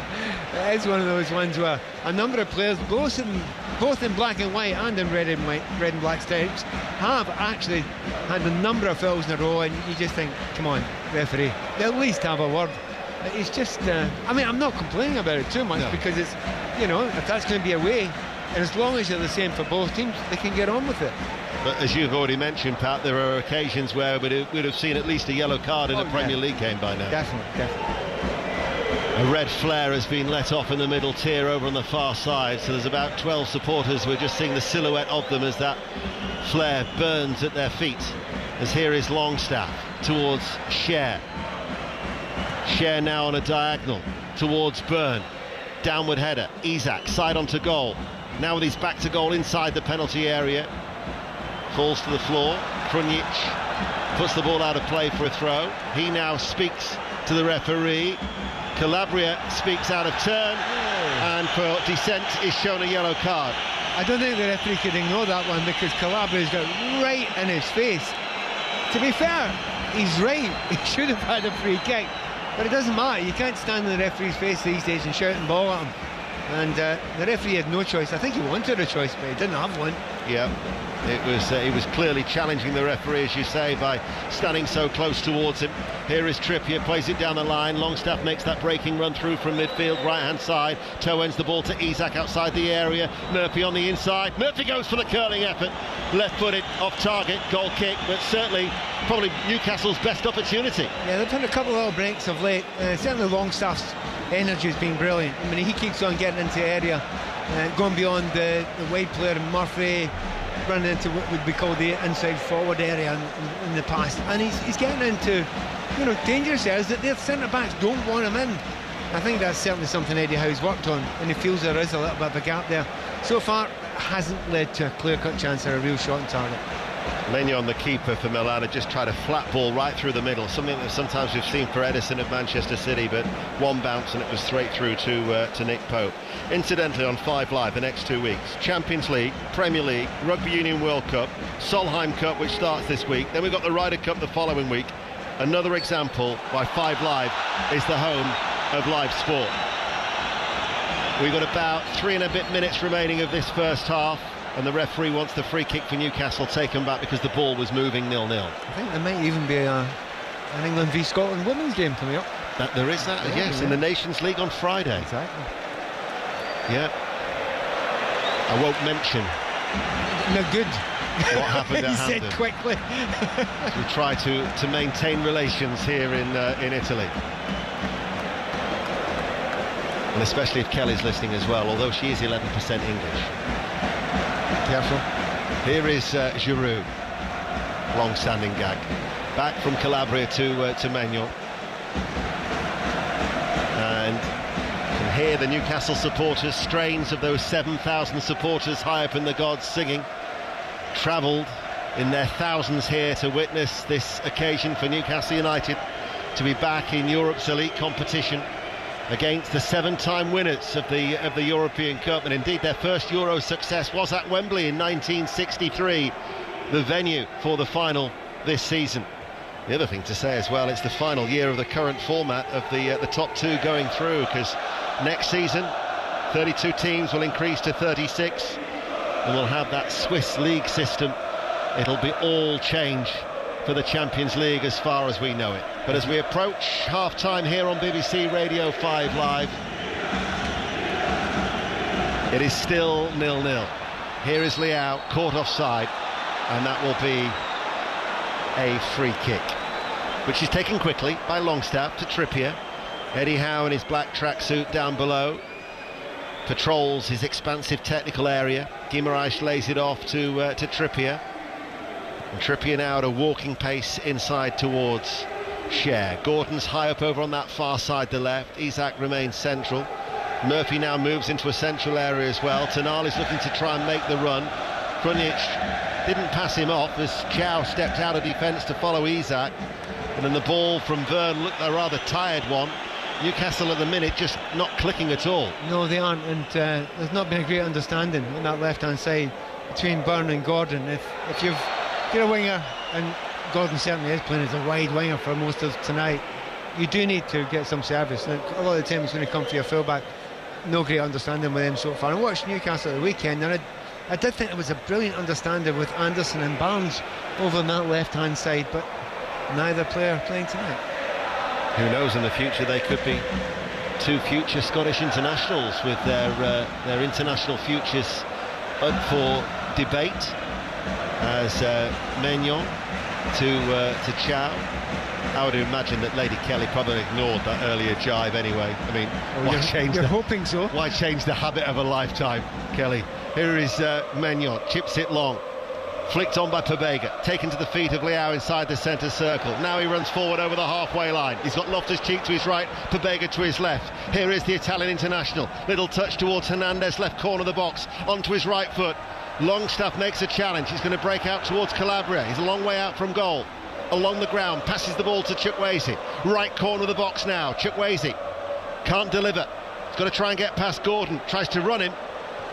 It is one of those ones where a number of players, both in black and white and in red and black stripes, have actually had a number of fouls in a row, and you just think, come on, referee, at least have a word. It's just, I mean, I'm not complaining about it too much, because it's, you know, if that's going to be a way, and as long as they're the same for both teams, they can get on with it. But as you've already mentioned, Pat, there are occasions where we'd have seen at least a yellow card in a Premier League game by now. Definitely. A red flare has been let off in the middle tier over on the far side, so there's about 12 supporters. We're just seeing the silhouette of them as that flare burns at their feet. As here is Longstaff towards Cher. Cher now on a diagonal towards Byrne. Downward header. Isak side onto goal. Now with his back to goal inside the penalty area. Falls to the floor. Krunic puts the ball out of play for a throw. He now speaks to the referee. Calabria speaks out of turn, and for dissent is shown a yellow card. I don't think the referee could ignore that one, because Calabria's got right in his face. To be fair, he's right. He should have had a free kick, but it doesn't matter. You can't stand in the referee's face these days and shout and ball at him. And the referee had no choice. I think he wanted a choice, but he didn't have one. Yeah, he was clearly challenging the referee, as you say, by standing so close towards him. Here is Trippier, plays it down the line. Longstaff makes that breaking run through from midfield, right-hand side. Toe ends the ball to Isak outside the area. Murphy on the inside. Murphy goes for the curling effort. Left-footed, off target, goal kick, but certainly probably Newcastle's best opportunity. Yeah, they've had a couple of little breaks of late. Certainly Longstaff's energy has been brilliant. I mean, he keeps on getting into the area, going beyond the wide player Murphy, running into what would be called the inside forward area in the past, and he's getting into, you know, dangerous areas that their centre backs don't want him in. I think that's certainly something Eddie Howe's worked on, and he feels there is a little bit of a gap there. So far, it hasn't led to a clear-cut chance or a real shot on target. Maignan, the keeper for Milan, had just tried a flat ball right through the middle, something that sometimes we've seen for Edison at Manchester City, but one bounce and it was straight through to Nick Pope. Incidentally, on 5 Live the next 2 weeks, Champions League, Premier League, Rugby Union World Cup, Solheim Cup, which starts this week, then we've got the Ryder Cup the following week. Another example why 5 Live is the home of live sport. We've got about 3 and a bit minutes remaining of this first half, and the referee wants the free kick for Newcastle taken back because the ball was moving 0-0. I think there might even be an England v Scotland women's game coming up. There is that, yes, in the Nations League on Friday. Exactly. Yeah. I won't mention. No good. What happened at He Hampden. said quickly. We try to maintain relations here in Italy. And especially if Kelly's listening as well, although she is 11% English. Careful. Here is Giroud. Long-standing gag. Back from Calabria to Maignan. And you can hear the Newcastle supporters, strains of those 7,000 supporters high up in the gods singing. Travelled in their thousands here to witness this occasion for Newcastle United to be back in Europe's elite competition against the 7-time winners of the European Cup, and indeed their first Euro success was at Wembley in 1963, the venue for the final this season. The other thing to say as well, it's the final year of the current format of the top 2 going through, because next season 32 teams will increase to 36, and we'll have that Swiss league system. It'll be all change for the Champions League as far as we know it. But as we approach half-time here on BBC Radio 5 Live, it is still 0-0. Here is Leao, caught offside, and that will be a free kick, which is taken quickly by Longstaff to Trippier. Eddie Howe in his black tracksuit down below patrols his expansive technical area. Guimaraes lays it off to Trippier. And Trippier now at a walking pace inside towards Cher. Gordon's high up over on that far side, the left. Isak remains central. Murphy now moves into a central area as well. Tonali's looking to try and make the run. Krunic didn't pass him off as Chow stepped out of defence to follow Isak. And then the ball from Verne looked a rather tired one. Newcastle at the minute just not clicking at all. No, they aren't, and there's not been a great understanding on that left-hand side between Byrne and Gordon. If you're a winger, and Gordon certainly is playing as a wide winger for most of tonight, you do need to get some service. And a lot of the time it's going to come for your fullback. no great understanding with them so far. I watched Newcastle at the weekend, and I did think it was a brilliant understanding with Anderson and Barnes over on that left-hand side, but neither player playing tonight. Who knows, in the future they could be two future Scottish internationals with their international futures up for debate, as Maignan to Chow. I would imagine that Lady Kelly probably ignored that earlier jibe anyway. I mean, you're hoping so. Why change the habit of a lifetime, Kelly? Here is Maignan, chips it long. Flicked on by Pobega, taken to the feet of Leao inside the centre circle. Now he runs forward over the halfway line. He's got Loftus-Cheek to his right, Pobega to his left. Here is the Italian international. Little touch towards Hernandez, left corner of the box, onto his right foot. Longstaff makes a challenge. He's going to break out towards Calabria. He's a long way out from goal. Along the ground, passes the ball to Chukwueze. Right corner of the box now. Chukwueze can't deliver. He's got to try and get past Gordon. Tries to run him.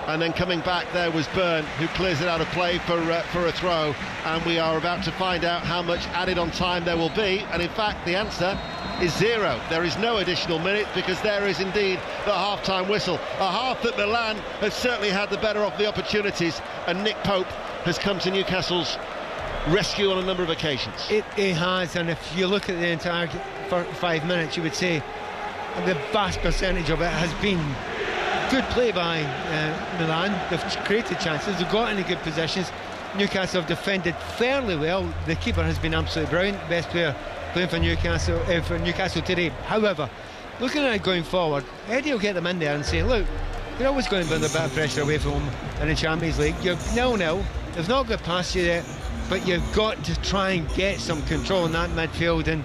And then coming back there was Byrne, who clears it out of play for a throw. And we are about to find out how much added on time there will be. And in fact, the answer is 0. There is no additional minute, because there is indeed the half-time whistle. A half that Milan has certainly had the better of the opportunities. And Nick Pope has come to Newcastle's rescue on a number of occasions. It has, and if you look at the entire 5 minutes, you would say the vast percentage of it has been good play by Milan. They've created chances, they've got into good positions. Newcastle have defended fairly well. The keeper has been absolutely brilliant, best player playing for Newcastle today. However, looking at it going forward, Eddie will get them in there and say, look, you're always going to put a bit of pressure away from them in the Champions League. You're 0-0, they've not got past you there, but you've got to try and get some control in that midfield. And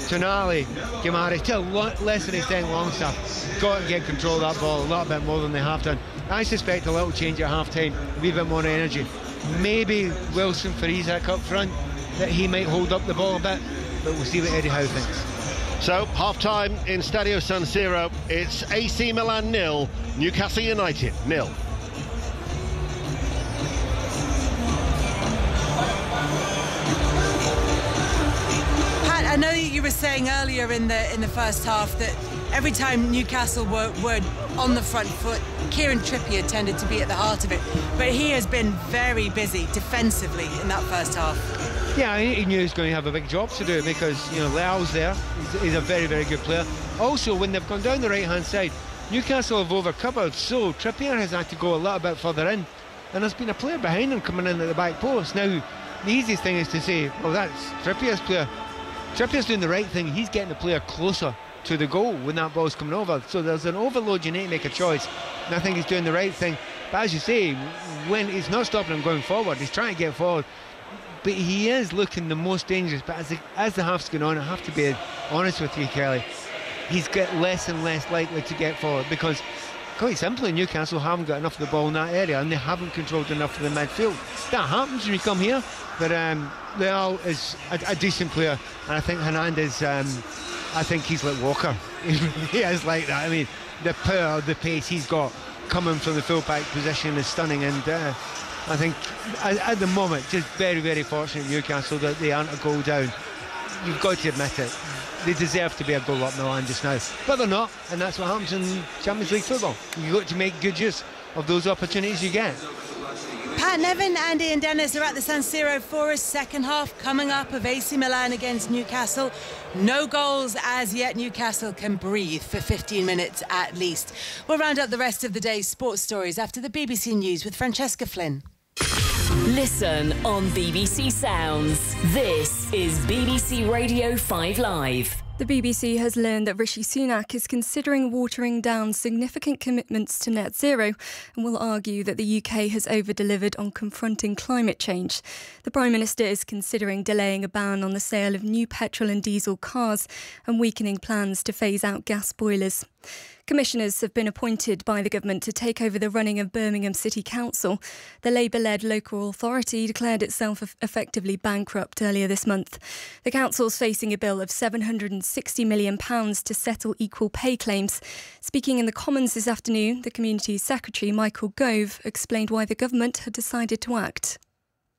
Tonali, Guimaraes, to a lesser extent Longstaff, got to get control of that ball a little bit more than they have done. I suspect a little change at half-time, a wee bit more energy. Maybe Wilson for Isak up front, that he might hold up the ball a bit, but we'll see what Eddie Howe thinks. So, half-time in Stadio San Siro, it's AC Milan 0, Newcastle United 0. I know you were saying earlier in the first half that every time Newcastle were on the front foot, Kieran Trippier tended to be at the heart of it, but he has been very busy defensively in that first half. Yeah, he knew he was going to have a big job to do, because Leao's there. He's a very, very good player. Also, when they've gone down the right-hand side, Newcastle have over-covered, so Trippier has had to go a little bit further in, and there's been a player behind him coming in at the back post. Now, the easiest thing is to say, well, that's Trippier's player. Trippier's doing the right thing. He's getting the player closer to the goal when that ball's coming over. So there's an overload, you need to make a choice. And I think he's doing the right thing. But as you say, when he's not stopping him going forward, he's trying to get forward. But he is looking the most dangerous. But as the half's going on, I have to be honest with you, Kelly, he's get less and less likely to get forward, because quite simply Newcastle haven't got enough of the ball in that area, and they haven't controlled enough of the midfield. That happens when you come here. But Leao is a decent player, and I think Hernandez, I think he's like Walker. He is like that. I mean, the power, the pace he's got coming from the full-back position is stunning, and I think at the moment, just very, very fortunate Newcastle that they aren't a goal down. You've got to admit it. They deserve to be a goal up Milan just now, but they're not, and that's what happens in Champions League football. You've got to make good use of those opportunities you get. Pat Nevin, Andy and Dennis are at the San Siro for a second half coming up of AC Milan against Newcastle. No goals as yet. Newcastle can breathe for 15 minutes at least. We'll round up the rest of the day's sports stories after the BBC News with Francesca Flynn. Listen on BBC Sounds. This is BBC Radio 5 Live. The BBC has learned that Rishi Sunak is considering watering down significant commitments to net zero and will argue that the UK has over-delivered on confronting climate change. The Prime Minister is considering delaying a ban on the sale of new petrol and diesel cars and weakening plans to phase out gas boilers. Commissioners have been appointed by the government to take over the running of Birmingham City Council. The Labour-led local authority declared itself effectively bankrupt earlier this month. The council's facing a bill of £760 million to settle equal pay claims. Speaking in the Commons this afternoon, the Community Secretary Michael Gove explained why the government had decided to act.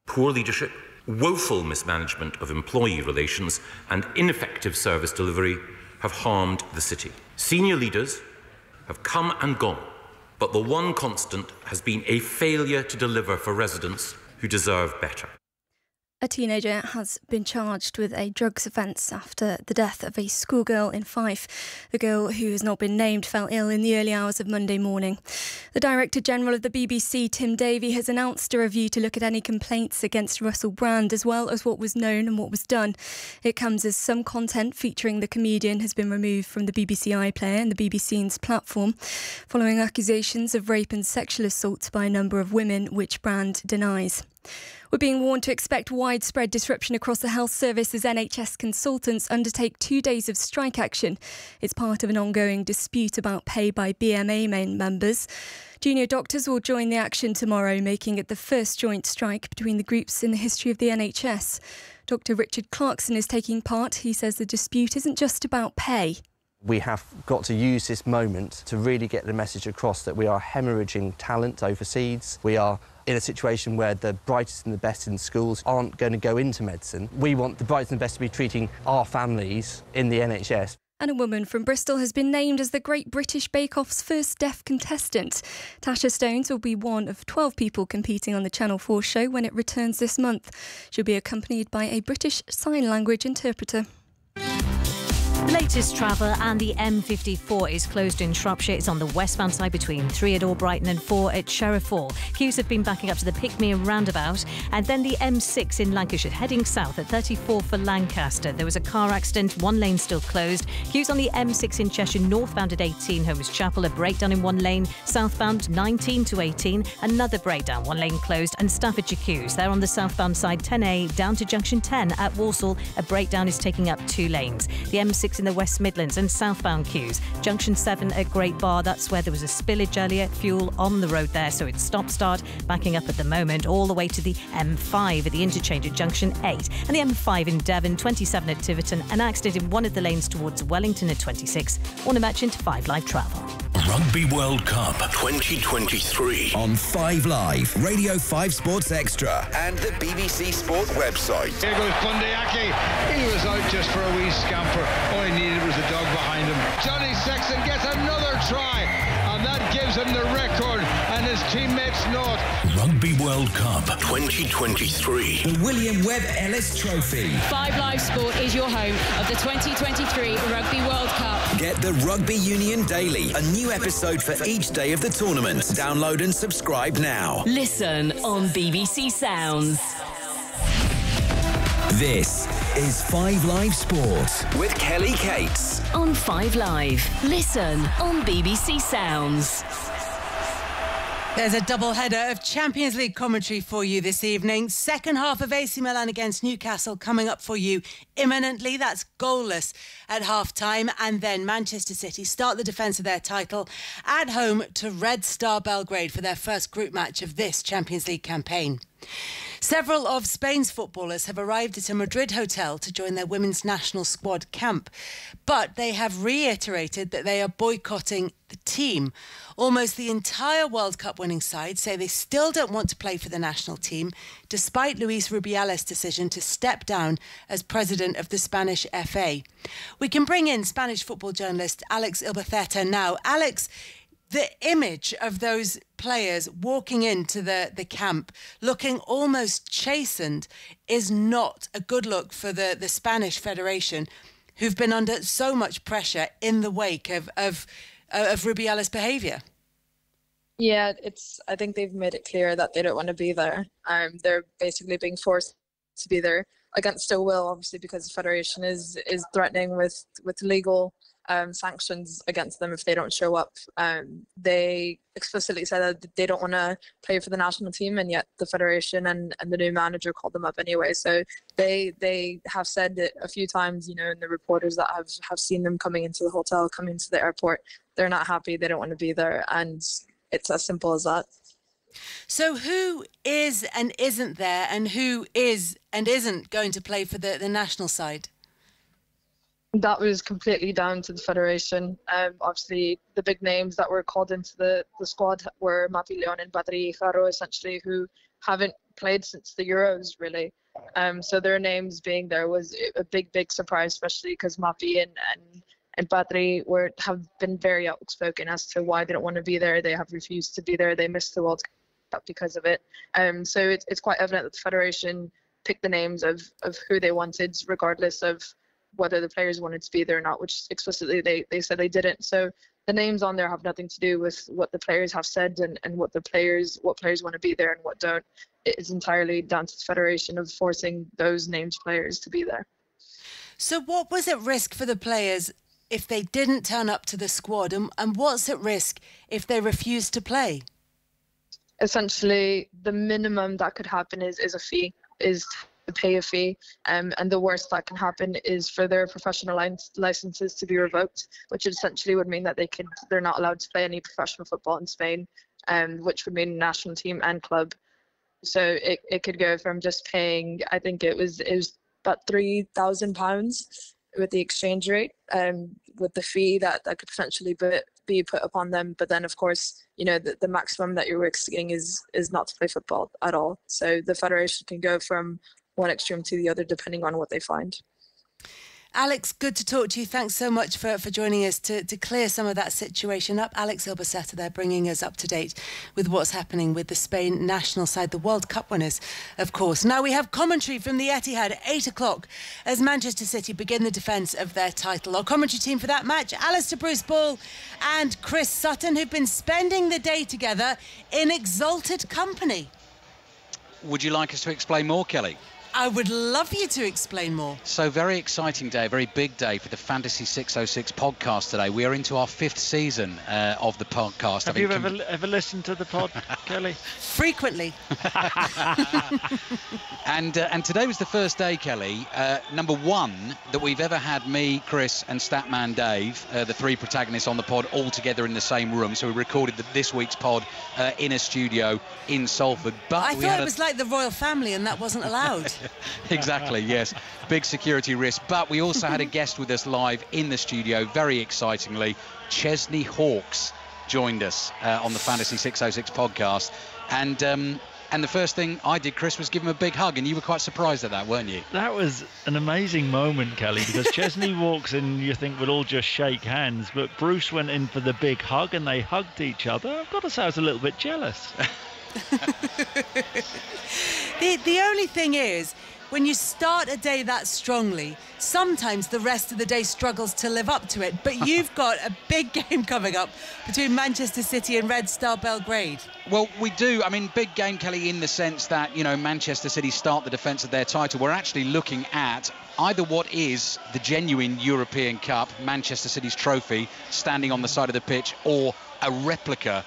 Poor leadership, woeful mismanagement of employee relations and ineffective service delivery have harmed the city. Senior leaders have come and gone but the one constant has been a failure to deliver for residents who deserve better. A teenager has been charged with a drugs offence after the death of a schoolgirl in Fife. The girl, who has not been named, fell ill in the early hours of Monday morning. The Director General of the BBC, Tim Davie, has announced a review to look at any complaints against Russell Brand, as well as what was known and what was done. It comes as some content featuring the comedian has been removed from the BBC iPlayer and the BBC's platform, following accusations of rape and sexual assault by a number of women, which Brand denies. We're being warned to expect widespread disruption across the health service as NHS consultants undertake 2 days of strike action. It's part of an ongoing dispute about pay by BMA members. Junior doctors will join the action tomorrow, making it the first joint strike between the groups in the history of the NHS. Dr. Richard Clarkson is taking part. He says the dispute isn't just about pay. We have got to use this moment to really get the message across that we are hemorrhaging talent overseas. We are in a situation where the brightest and the best in schools aren't going to go into medicine. We want the brightest and the best to be treating our families in the NHS. And a woman from Bristol has been named as the Great British Bake Off's first deaf contestant. Tasha Stones will be one of 12 people competing on the Channel 4 show when it returns this month. She'll be accompanied by a British Sign Language interpreter. Latest travel, and the M54 is closed in Shropshire. It's on the westbound side between 3 at Albrighton and 4 at Sheriff Hall. Queues have been backing up to the Pickmere roundabout, and then the M6 in Lancashire heading south at 34 for Lancaster. There was a car accident, one lane still closed. Queues on the M6 in Cheshire northbound at 18 Holmes Chapel, a breakdown in one lane. Southbound 19 to 18, another breakdown, one lane closed. And Staffordshire queues, they're on the southbound side 10A down to junction 10 at Walsall. A breakdown is taking up 2 lanes. The M6 in the West Midlands and southbound queues. Junction 7 at Great Bar, that's where there was a spillage earlier. Fuel on the road there, so it's stop-start, backing up at the moment, all the way to the M5 at the interchange at Junction 8. And the M5 in Devon, 27 at Tiverton, an accident in one of the lanes towards Wellington at 26. Warner Merchant, 5 Live Travel. Rugby World Cup 2023 on 5 Live, Radio 5 Sports Extra and the BBC Sport website. Here goes Bundyaki. He was out just for a wee scamper. All he needed was a dog behind him. Johnny Sexton gets another try, and that gives him the record, and his teammates know it. Rugby World Cup 2023. The William Webb Ellis Trophy. 5 Live Sport is your home of the 2023 Rugby World Cup. Get the Rugby Union Daily, a new episode for each day of the tournament. Download and subscribe now. Listen on BBC Sounds. This is 5 Live Sport with Kelly Cates. On 5 Live. Listen on BBC Sounds. There's a double header of Champions League commentary for you this evening. Second half of AC Milan against Newcastle coming up for you imminently. That's goalless at half-time. And then Manchester City start the defence of their title at home to Red Star Belgrade for their first group match of this Champions League campaign. Several of Spain's footballers have arrived at a Madrid hotel to join their women's national squad camp, but they have reiterated that they are boycotting the team. Almost the entire World Cup winning side say they still don't want to play for the national team, despite Luis Rubiales' decision to step down as president of the Spanish FA. We can bring in Spanish football journalist Alex Ilbaceta now. Alex, the image of those players walking into the camp looking almost chastened is not a good look for the Spanish Federation, who've been under so much pressure in the wake of Rubiales' behaviour. Yeah, I think they've made it clear that they don't want to be there. They're basically being forced to be there against their will, obviously, because the Federation is threatening with legal sanctions against them if they don't show up. They explicitly said that they don't want to play for the national team, and yet the Federation and the new manager called them up anyway. So they have said it a few times, you know, and the reporters that have seen them coming into the hotel, coming into the airport, they're not happy, they don't want to be there, and it's as simple as that. So who is and isn't there, and who is and isn't going to play for the national side? That was completely down to the Federation. Obviously, the big names that were called into the squad were Mapi Leon and Badri Faro, essentially, who haven't played since the Euros, really. So their names being there was a big surprise, especially because Mapi and Badri have been very outspoken as to why they don't want to be there. They have refused to be there. They missed the World Cup because of it. So it's quite evident that the Federation picked the names of who they wanted, regardless of whether the players wanted to be there or not, which explicitly they said they didn't. So the names on there have nothing to do with what the players have said and what players want to be there and what don't. It is entirely down to the Federation of forcing those named players to be there. So what was at risk for the players if they didn't turn up to the squad, and what's at risk if they refused to play? Essentially, the minimum that could happen is a fee, is to pay a fee, and the worst that can happen is for their professional licenses to be revoked, which essentially would mean that they're not allowed to play any professional football in Spain, which would mean national team and club. So it could go from just paying, I think it was about £3,000 with the exchange rate, with the fee that could potentially be put upon them. But then, of course, the maximum that you're risking is not to play football at all. So the Federation can go from one extreme to the other depending on what they find. Alex, good to talk to you. Thanks so much for joining us to clear some of that situation up. Alex Ilbaceta there, bringing us up to date with what's happening with the Spain national side, the World Cup winners, of course. Now we have commentary from the Etihad at 8 o'clock as Manchester City begin the defence of their title. Our commentary team for that match, Alistair Bruce-Ball and Chris Sutton, who've been spending the day together in exalted company. Would you like us to explain more, Kelly? I would love you to explain more. So, very exciting day, very big day for the Fantasy 606 podcast today. We are into our 5th season of the podcast. Have you ever listened to the pod, Kelly? Frequently. And today was the first day, Kelly, number one, that we've ever had me, Chris and Statman Dave, the three protagonists on the pod, all together in the same room. So we recorded this week's pod in a studio in Salford. But I thought it was like the royal family and that wasn't allowed. Exactly, yes. Big security risk. But we also had a guest with us live in the studio, very excitingly. Chesney Hawkes joined us on the Fantasy 606 podcast. And the first thing I did, Chris, was give him a big hug. And you were quite surprised at that, weren't you? That was an amazing moment, Kelly, because Chesney walks in, you think we'll all just shake hands. But Bruce went in for the big hug and they hugged each other. I've got to say I was a little bit jealous. The only thing is, when you start a day that strongly, sometimes the rest of the day struggles to live up to it. But you've got a big game coming up between Manchester City and Red Star Belgrade. Well, we do. I mean, big game, Kelly, in the sense that, Manchester City start the defence of their title. We're actually looking at either what is the genuine European Cup, Manchester City's trophy, standing on the side of the pitch, or a replica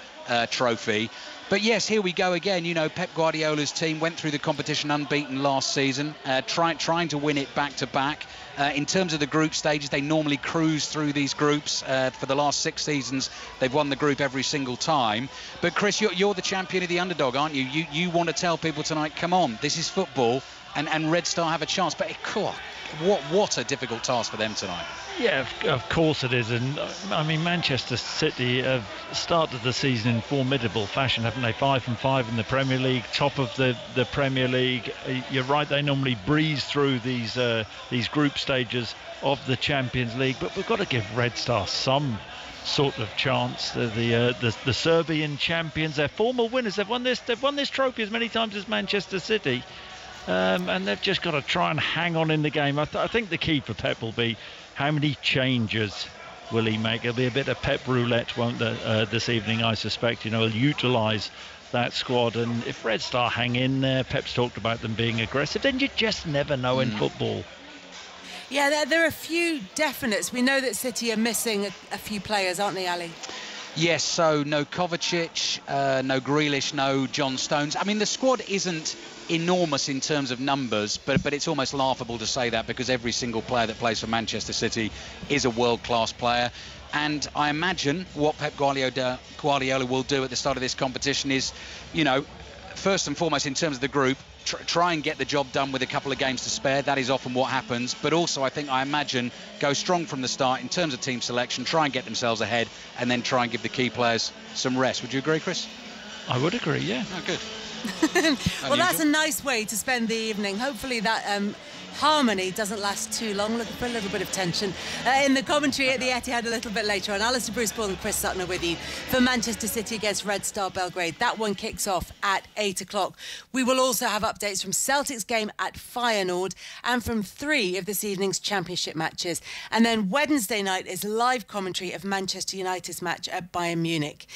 trophy. But yes, here we go again. Pep Guardiola's team went through the competition unbeaten last season, trying to win it back-to-back. In terms of the group stages, they normally cruise through these groups. For the last 6 seasons, they've won the group every single time. But Chris, you're the champion of the underdog, aren't you? You want to tell people tonight, come on, this is football, and Red Star have a chance. But what a difficult task for them tonight. Yeah, of course it is. And I mean, Manchester City have started the season in formidable fashion, haven't they? 5-5 in the Premier League, top of the Premier League. You're right, they normally breeze through these group stages of the Champions League, but we've got to give Red Star some sort of chance. The Serbian champions, they're former winners. They've won this trophy as many times as Manchester City. And they've just got to try and hang on in the game. I think the key for Pep will be how many changes will he make. There'll be a bit of Pep roulette, won't there, this evening, I suspect. He'll utilise that squad. And if Red Star hang in there, Pep's talked about them being aggressive, then you just never know in football. Yeah, there are a few definites. We know that City are missing a few players, aren't they, Ali? Yes, so no Kovacic, no Grealish, no John Stones. I mean, the squad isn't enormous in terms of numbers, but it's almost laughable to say that because every single player that plays for Manchester City is a world-class player. And I imagine what Pep Guardiola will do at the start of this competition is, first and foremost in terms of the group, try and get the job done with a couple of games to spare. That is often what happens. But also, I imagine, go strong from the start in terms of team selection, try and get themselves ahead, and then try and give the key players some rest. Would you agree, Chris? I would agree, yeah. Oh, good. Well, that's a nice way to spend the evening. Hopefully that harmony doesn't last too long. Looking for a little bit of tension in the commentary at the Etihad a little bit later on. Alistair Bruce-Ball and Chris Sutton are with you for Manchester City against Red Star Belgrade. That one kicks off at 8 o'clock. We will also have updates from Celtic's game at Feyenoord and from 3 of this evening's Championship matches. And then Wednesday night is live commentary of Manchester United's match at Bayern Munich.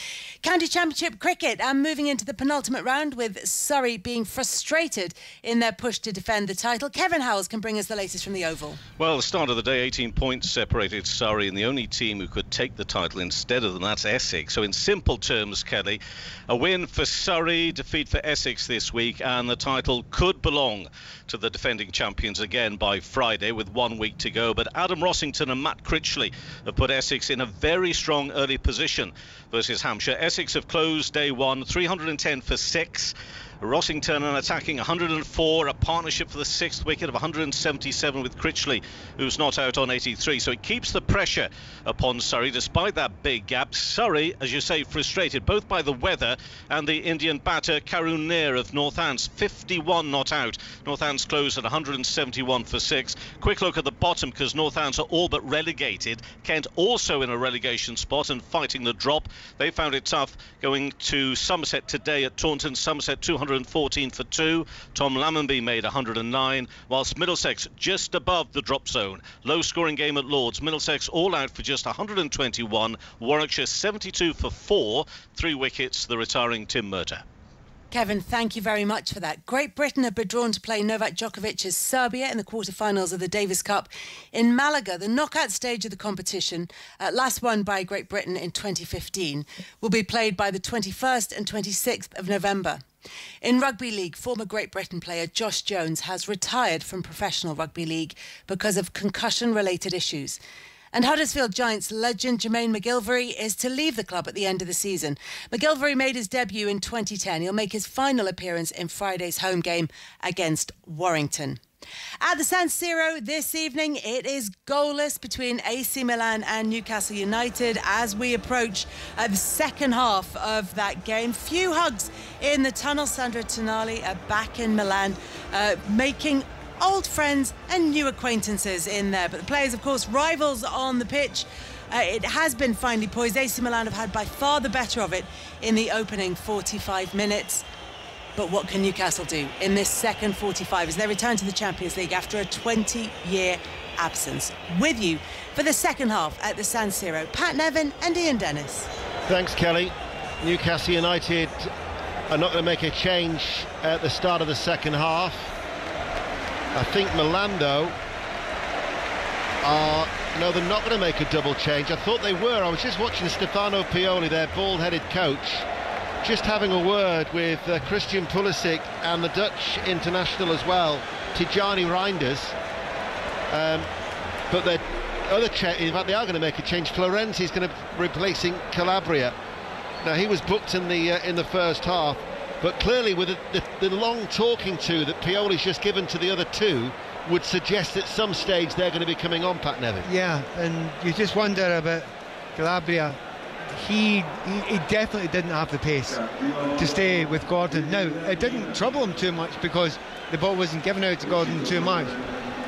County Championship cricket, and moving into the penultimate round with Surrey being frustrated in their push to defend the title. Kevin Howells can bring us the latest from the Oval. Well, the start of the day, 18 points separated Surrey, and the only team who could take the title instead of them, that's Essex. So in simple terms, Kelly, a win for Surrey, defeat for Essex this week, and the title could belong to the defending champions again by Friday with 1 week to go. But Adam Rossington and Matt Critchley have put Essex in a very strong early position versus Hampshire. Essex have closed day one, 310 for 6. Rossington an attacking 104, a partnership for the 6th wicket of 177 with Critchley, who's not out on 83. So it keeps the pressure upon Surrey despite that big gap. Surrey, as you say, frustrated both by the weather and the Indian batter Karun Nair of Northants, 51 not out. Northants closed at 171 for 6. Quick look at the bottom because Northants are all but relegated. Kent also in a relegation spot and fighting the drop. They found it tough going to Somerset today at Taunton. Somerset 214 for 2. Tom Lammonby made 109, whilst Middlesex just above the drop zone. Low scoring game at Lords. Middlesex all out for just 121. Warwickshire 72 for 4. 3 wickets, the retiring Tim Murtagh. Kevin, thank you very much for that. Great Britain have been drawn to play Novak Djokovic's Serbia in the quarterfinals of the Davis Cup in Malaga. The knockout stage of the competition, last won by Great Britain in 2015, will be played by the 21st and 26th of November. In Rugby League, former Great Britain player Josh Jones has retired from professional rugby league because of concussion-related issues. And Huddersfield Giants legend Jermaine McGilvery is to leave the club at the end of the season. McGilvery made his debut in 2010. He'll make his final appearance in Friday's home game against Warrington. At the San Siro this evening, it is goalless between AC Milan and Newcastle United as we approach the second half of that game. Few hugs in the tunnel. Sandro Tonali back in Milan, making old friends and new acquaintances in there. But the players, of course, rivals on the pitch. It has been finely poised. AC Milan have had by far the better of it in the opening 45 minutes. But what can Newcastle do in this second 45 as they return to the Champions League after a 20-year absence? With you for the second half at the San Siro, Pat Nevin and Ian Dennis. Thanks, Kelly. Newcastle United are not going to make a change at the start of the second half. I think Milan, though, no, they're not going to make a double change. I thought they were. I was just watching Stefano Pioli, their bald-headed coach, just having a word with Christian Pulisic and the Dutch international as well, Tijani Reinders. But the other change, in fact, they are going to make a change. Florenzi's going to be replacing Calabria. Now, he was booked in the first half, but clearly with the long talking to that Pioli's just given to the other two would suggest at some stage they're going to be coming on, Pat Nevin. Yeah, and you just wonder about Calabria. He definitely didn't have the pace to stay with Gordon. Now, it didn't trouble him too much because the ball wasn't given out to Gordon too much.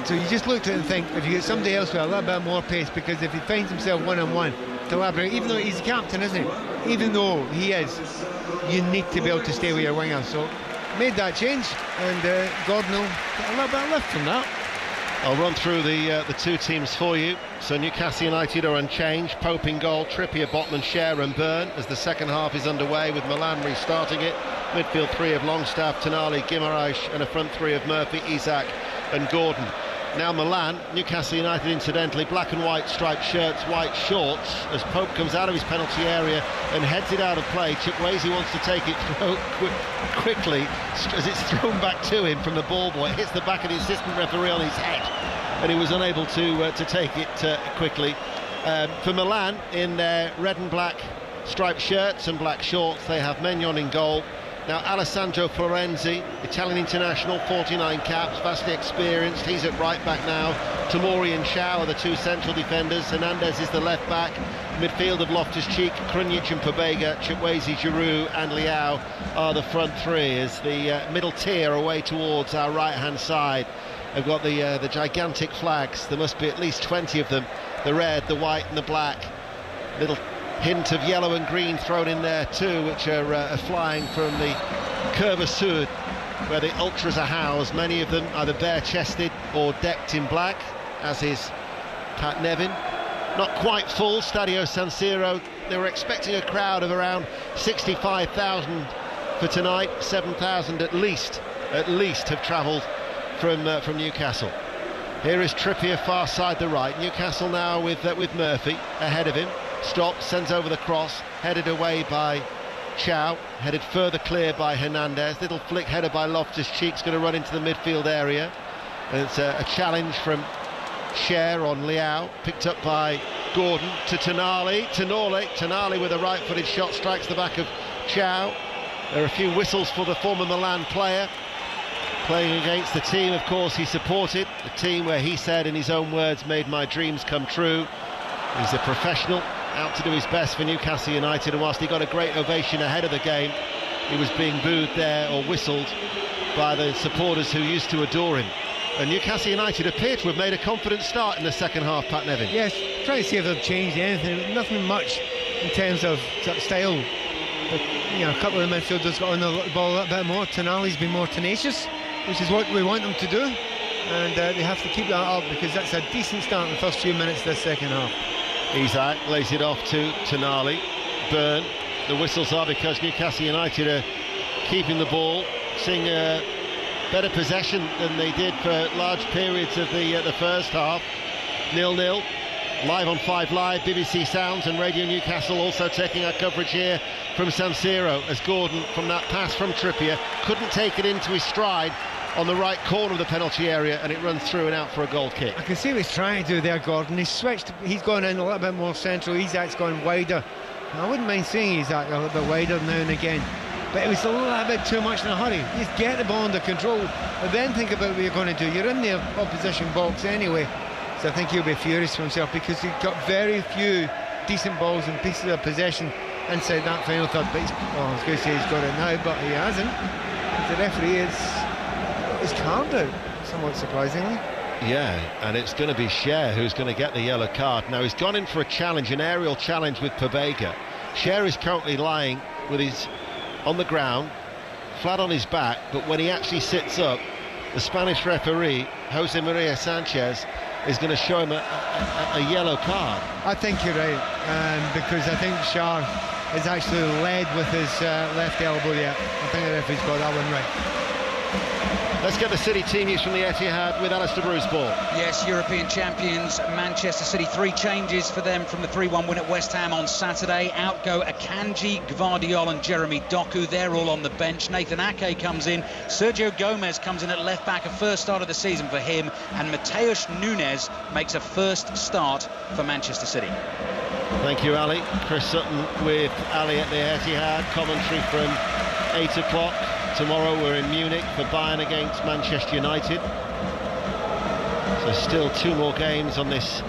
So you just looked at it and think, if you get somebody else with a little bit more pace, because if he finds himself one-on-one, Calabria, even though he's the captain, isn't he? Even though he is, you need to be able to stay with your winger. So made that change, and Gordon will get a little bit of lift from that. I'll run through the two teams for you. So Newcastle United are unchanged. Pope in goal, Trippier, Botman, Scher and Byrne as the second half is underway with Milan restarting it. Midfield three of Longstaff, Tonali, Guimaraes and a front three of Murphy, Isak and Gordon. Now Milan, Newcastle United incidentally, black and white striped shirts, white shorts, as Pope comes out of his penalty area and heads it out of play. Chukwueze wants to take it quickly as it's thrown back to him from the ball boy. It hits the back of the assistant referee on his head and he was unable to take it quickly. For Milan, in their red and black striped shirts and black shorts, they have Maignan in goal. Now Alessandro Florenzi, Italian international, 49 caps, vastly experienced. He's at right back now. Tomori and Shaw are the two central defenders. Hernandez is the left back. Midfield of Loftus-Cheek, Krunic and Pobega, Chukwueze, Giroud and Leao are the front three as the middle tier away towards our right-hand side. They've got the gigantic flags. There must be at least 20 of them. The red, the white and the black. Little hint of yellow and green thrown in there too, which are flying from the Curva Sud, where the ultras are housed, many of them either bare-chested or decked in black, as is Pat Nevin. Not quite full, Stadio San Siro. They were expecting a crowd of around 65,000 for tonight. 7,000 at least have travelled from Newcastle. Here is Trippier, far side the right. Newcastle now with Murphy ahead of him. Stops, sends over the cross, headed away by Chow, headed further clear by Hernandez. Little flick header by Loftus-Cheek's going to run into the midfield area. And it's a challenge from Cher on Liao, picked up by Gordon to Tonali. Tonali with a right-footed shot strikes the back of Chow. There are a few whistles for the former Milan player, playing against the team, of course, he supported, the team where he said, in his own words, made my dreams come true. He's a professional, out to do his best for Newcastle United, and whilst he got a great ovation ahead of the game, he was being booed there or whistled by the supporters who used to adore him. And Newcastle United appear to have made a confident start in the second half, Pat Nevin. Yes, trying to see if they've changed anything. Nothing much in terms of style. But, you know, a couple of the midfielders got on the ball a little bit more. Tonali's been more tenacious, which is what we want them to do. And they have to keep that up, because that's a decent start in the first few minutes of the second half. Isak lays it off to Tonali. Byrne. The whistles are because Newcastle United are keeping the ball, seeing better possession than they did for large periods of the first half. 0-0. Live on 5 Live, BBC Sounds and Radio Newcastle also taking our coverage here from San Siro, as Gordon, from that pass from Trippier, couldn't take it into his stride on the right corner of the penalty area, and it runs through and out for a goal kick. I can see what he's trying to do there, Gordon. He's switched, he's gone in a little bit more central. Isak's gone wider. I wouldn't mind seeing Isak a little bit wider now and again, but it was a little bit too much in a hurry. Just get the ball under control, but then think about what you're going to do. You're in the opposition box anyway, so I think he'll be furious with himself, because he's got very few decent balls and pieces of possession inside that final third. But I was going to say he's got it now, but he hasn't. The referee is calmed out, somewhat surprisingly. Yeah, and it's going to be Cher who's going to get the yellow card. Now, he's gone in for a challenge, an aerial challenge with Pobega. Cher is currently lying with his on the ground, flat on his back, but when he actually sits up, the Spanish referee, Jose Maria Sanchez, is going to show him a yellow card. I think you're right, because I think Cher is actually led with his left elbow. Yeah, I think the referee's got that one right. Let's get the City team news from the Etihad with Alistair Bruce Ball. Yes, European champions Manchester City. 3 changes for them from the 3-1 win at West Ham on Saturday. Out go Akanji, Gvardiol and Jeremy Doku. They're all on the bench. Nathan Ake comes in. Sergio Gomez comes in at left back, a first start of the season for him. And Mateus Nunes makes a first start for Manchester City. Thank you, Ali. Chris Sutton with Ali at the Etihad. Commentary from 8 o'clock. Tomorrow we're in Munich for Bayern against Manchester United. So still 2 more games on this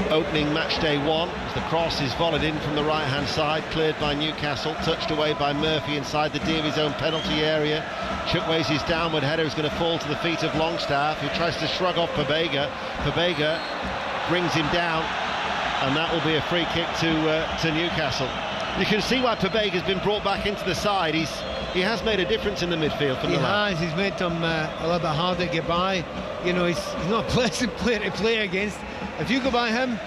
opening match day 1. As the cross is volleyed in from the right-hand side, cleared by Newcastle, touched away by Murphy inside the D of his own penalty area. Chukwueze his downward header is going to fall to the feet of Longstaff, who tries to shrug off Pobega. Pobega brings him down, and that will be a free kick to Newcastle. You can see why Pobega's been brought back into the side. He has made a difference in the midfield for Milan. He's made them a little bit harder to get by. You know, he's not a pleasant player to play against. If you go by him,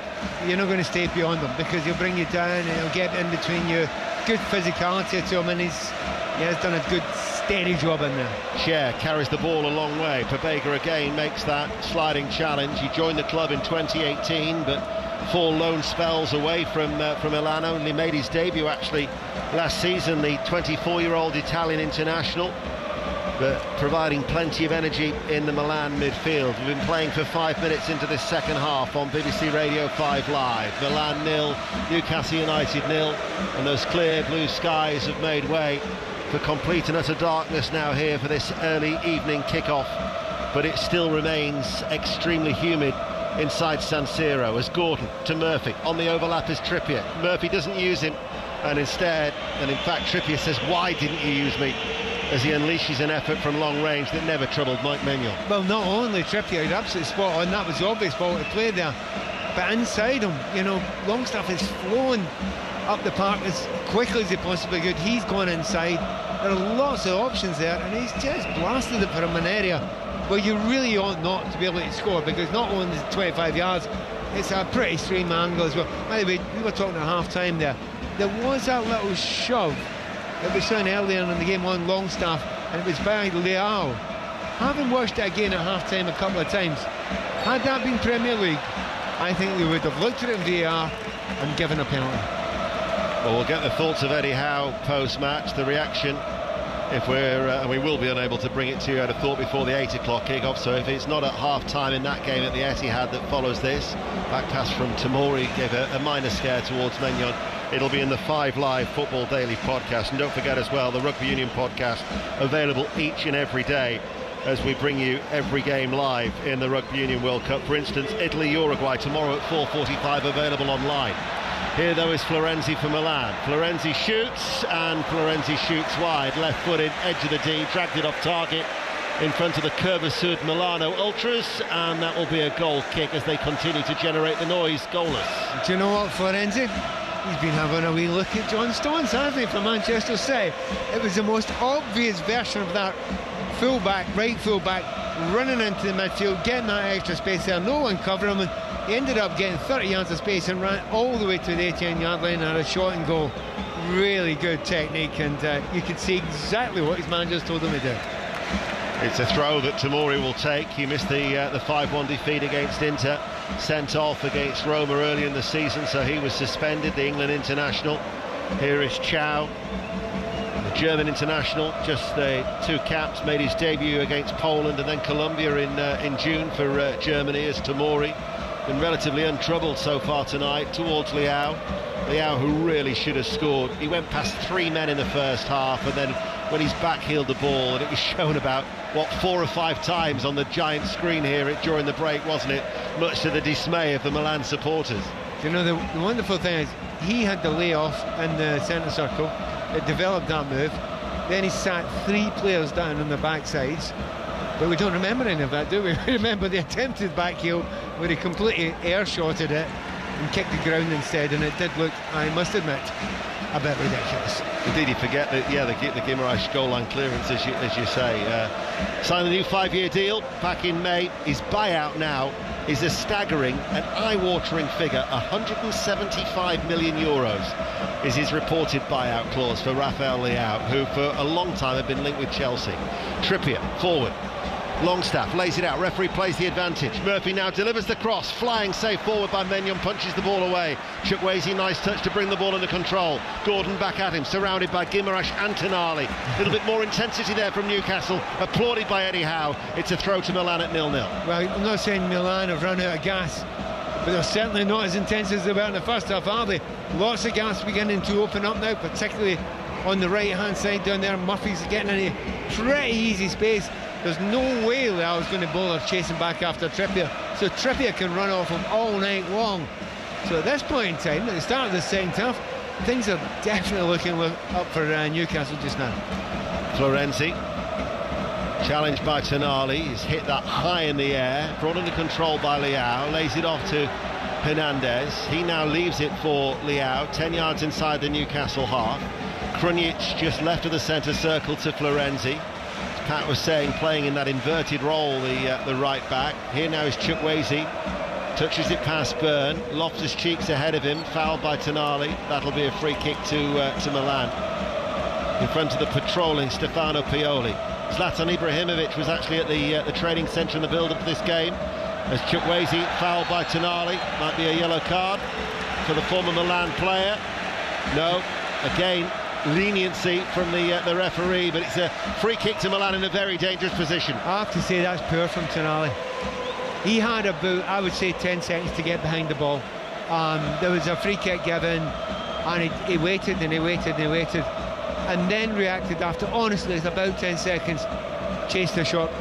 you're not going to stay beyond him, because he'll bring you down and he'll get in between you. Good physicality to him, and he has done a good steady job in there. Cher carries the ball a long way. Pobega again makes that sliding challenge. He joined the club in 2018, but 4 loan spells away from Milan. Only made his debut actually last season, the 24-year-old Italian international, but providing plenty of energy in the Milan midfield. We've been playing for 5 minutes into this second half on BBC Radio 5 Live. Milan 0, Newcastle United 0, and those clear blue skies have made way for complete and utter darkness now here for this early evening kick-off, but it still remains extremely humid inside San Siro, as Gordon to Murphy. On the overlap is Trippier. Murphy doesn't use him, and instead, and in fact Trippier says, why didn't you use me? as he unleashes an effort from long range that never troubled Mike Maignan. Well, not only Trippier, he's absolutely spot on. That was the obvious ball to play there. But inside him, you know, Longstaff is flowing up the park as quickly as he possibly could. He's gone inside. There are lots of options there, and he's just blasted it from an area where you really ought not to be able to score, because not only is it 25 yards, it's a pretty extreme angle as well. By the way, we were talking at half-time there. There was that little shove that we saw earlier in the game on Longstaff, and it was by Leao. Having watched it again at half-time a couple of times, had that been Premier League, I think we would have looked at it in VAR and given a penalty. Well, we'll get the thoughts of Eddie Howe post-match, the reaction, if and we will be unable to bring it to you, I'd have thought, before the 8 o'clock kick-off. So if it's not at half-time in that game at the Etihad that follows this, back pass from Tamori gave a minor scare towards Maignan. It'll be in the 5 Live Football Daily podcast. And don't forget as well, the Rugby Union podcast, available each and every day as we bring you every game live in the Rugby Union World Cup. For instance, Italy-Uruguay tomorrow at 4:45, available online. Here, though, is Florenzi for Milan. Florenzi shoots, and Florenzi shoots wide, left-footed, edge of the D, dragged it off target in front of the Curva Sud Milano Ultras, and that will be a goal kick as they continue to generate the noise, goalless. Do you know what, Florenzi? He's been having a wee look at John Stones, hasn't he, from Manchester City? It was the most obvious version of that full-back, right full-back, running into the midfield, getting that extra space there, no one covering him, and he ended up getting 30 yards of space and ran all the way to the 18-yard line and had a shot and goal. Really good technique, and you could see exactly what his managers told him to do. It's a throw that Tamori will take. He missed the 5-1 defeat against Inter, sent off against Roma early in the season, so he was suspended, the England international. Here is Chow, the German international, just the 2 caps, made his debut against Poland and then Colombia in June for Germany as Tamori. Been relatively untroubled so far tonight towards Leao. Leao, who really should have scored. He went past 3 men in the first half, and then when he's backheeled the ball, and it was shown about, 4 or 5 times on the giant screen here during the break, wasn't it? Much to the dismay of the Milan supporters. You know, the wonderful thing is, he had the layoff in the centre circle. It developed that move. Then he sat 3 players down on the backsides. But we don't remember any of that, do we? We remember the attempted back heel where he completely air-shotted it and kicked the ground instead, and it did look, I must admit, a bit ridiculous. Indeed, you forget that, the Guimaraes goal line clearance, as you say. Signed a new 5-year deal back in May. His buyout now is a staggering and eye-watering figure. 175 million euros is his reported buyout clause for Rafael Leao, who for a long time had been linked with Chelsea. Trippier, forward. Longstaff lays it out, referee plays the advantage. Murphy now delivers the cross, flying safe forward by Maignan, punches the ball away. Chukwueze, nice touch to bring the ball under control. Gordon back at him, surrounded by Guimaraes and Tonali. A little bit more intensity there from Newcastle, applauded by Eddie Howe. It's a throw to Milan at 0-0. Well, I'm not saying Milan have run out of gas, but they're certainly not as intense as they were in the first half, are they? Lots of gas beginning to open up now, particularly on the right-hand side down there. Murphy's getting into pretty easy space. There's no way Leao's going to bother chasing back after Trippier, so Trippier can run off him all night long. So at this point in time, at the start of the second half, things are definitely looking up for Newcastle just now. Florenzi, challenged by Tonali, he's hit that high in the air, brought under control by Leao, lays it off to Hernandez. He now leaves it for Leao, 10 yards inside the Newcastle half. Krunic just left of the centre circle to Florenzi. Pat was saying, playing in that inverted role, the right back. Here now is Chukwueze, touches it past Byrne, Loftus Cheeks ahead of him, fouled by Tonali. That'll be a free kick to Milan. In front of the patrolling Stefano Pioli. Zlatan Ibrahimovic was actually at the training centre in the build-up of this game. As Chukwueze fouled by Tonali, might be a yellow card for the former Milan player. No, again, leniency from the referee, but it's a free kick to Milan in a very dangerous position. I have to say that's poor from Tonali. He had about, I would say, 10 seconds to get behind the ball. There was a free kick given, and he waited and he waited and he waited, and then reacted after, honestly, it's about 10 seconds, chased the short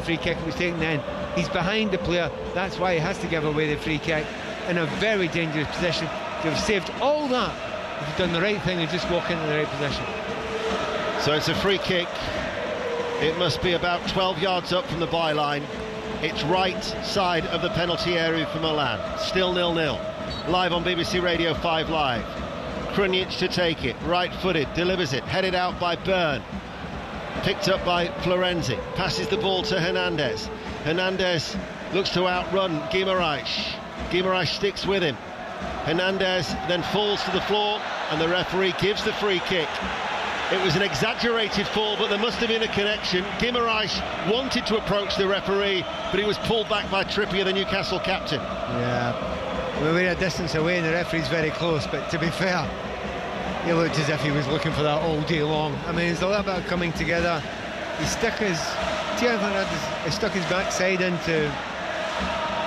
free kick that was taken then. He's behind the player, that's why he has to give away the free kick in a very dangerous position. To have saved all that, if you've done the right thing and just walk into the right position. So it's a free kick It must be about 12 yards up from the byline. It's right side of the penalty area for Milan. Still 0-0. Live on BBC Radio 5 Live. Krunic to take it, right-footed, delivers it, headed out by Byrne. Picked up by Florenzi, passes the ball to Hernandez. Hernandez looks to outrun Guimaraes. Guimaraes sticks with him. Hernandez then falls to the floor, and the referee gives the free kick. It was an exaggerated fall, but there must have been a connection. Guimaraes wanted to approach the referee, but he was pulled back by Trippier, the Newcastle captain. Yeah, we're a distance away and the referee's very close, but to be fair, he looked as if he was looking for that all day long. I mean, there's a little bit of coming together. He stuck his backside into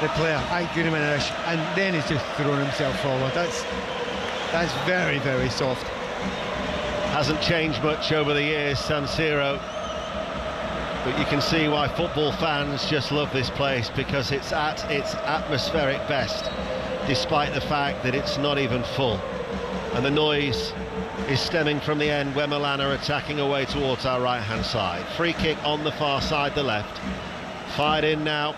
the player, Guimaraes, and then he's just thrown himself forward. That's very, very soft. Hasn't changed much over the years, San Siro, but you can see why football fans just love this place, because it's at its atmospheric best, despite the fact that it's not even full. And the noise is stemming from the end where Milan are attacking away towards our right-hand side. Free kick on the far side, the left. Fired in now.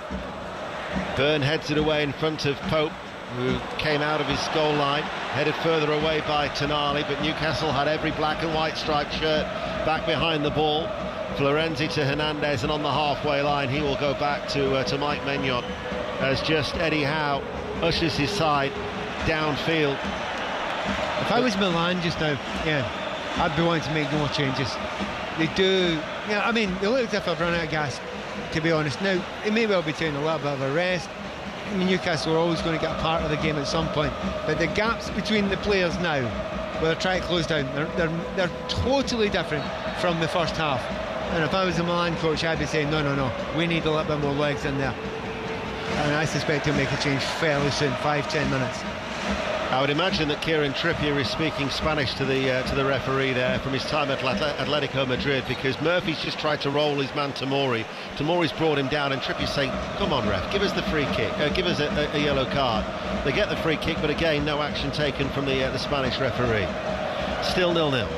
Byrne heads it away in front of Pope, who came out of his goal line, headed further away by Tonali, but Newcastle had every black and white striped shirt back behind the ball. Florenzi to Hernandez, and on the halfway line he will go back to Mike Maignan as just Eddie Howe ushers his side downfield. If I was Milan just now, I'd be wanting to make more changes. They do, I mean, they look as if I've run out of gas, to be honest. Now, it may well be taking a little bit of a rest. I mean, Newcastle are always going to get a part of the game at some point, but the gaps between the players now, where they're trying to close down, they're totally different from the first half. And if I was a Milan coach, I'd be saying, no, we need a little bit more legs in there. And I suspect he'll make a change fairly soon, 5-10 minutes. I would imagine that Kieran Trippier is speaking Spanish to the referee there from his time at Atletico Madrid, because Murphy's just tried to roll his man Tomori. Tomori's brought him down, and Trippier's saying, come on ref, give us the free kick, give us a yellow card. They get the free kick, but again no action taken from the Spanish referee. Still 0-0.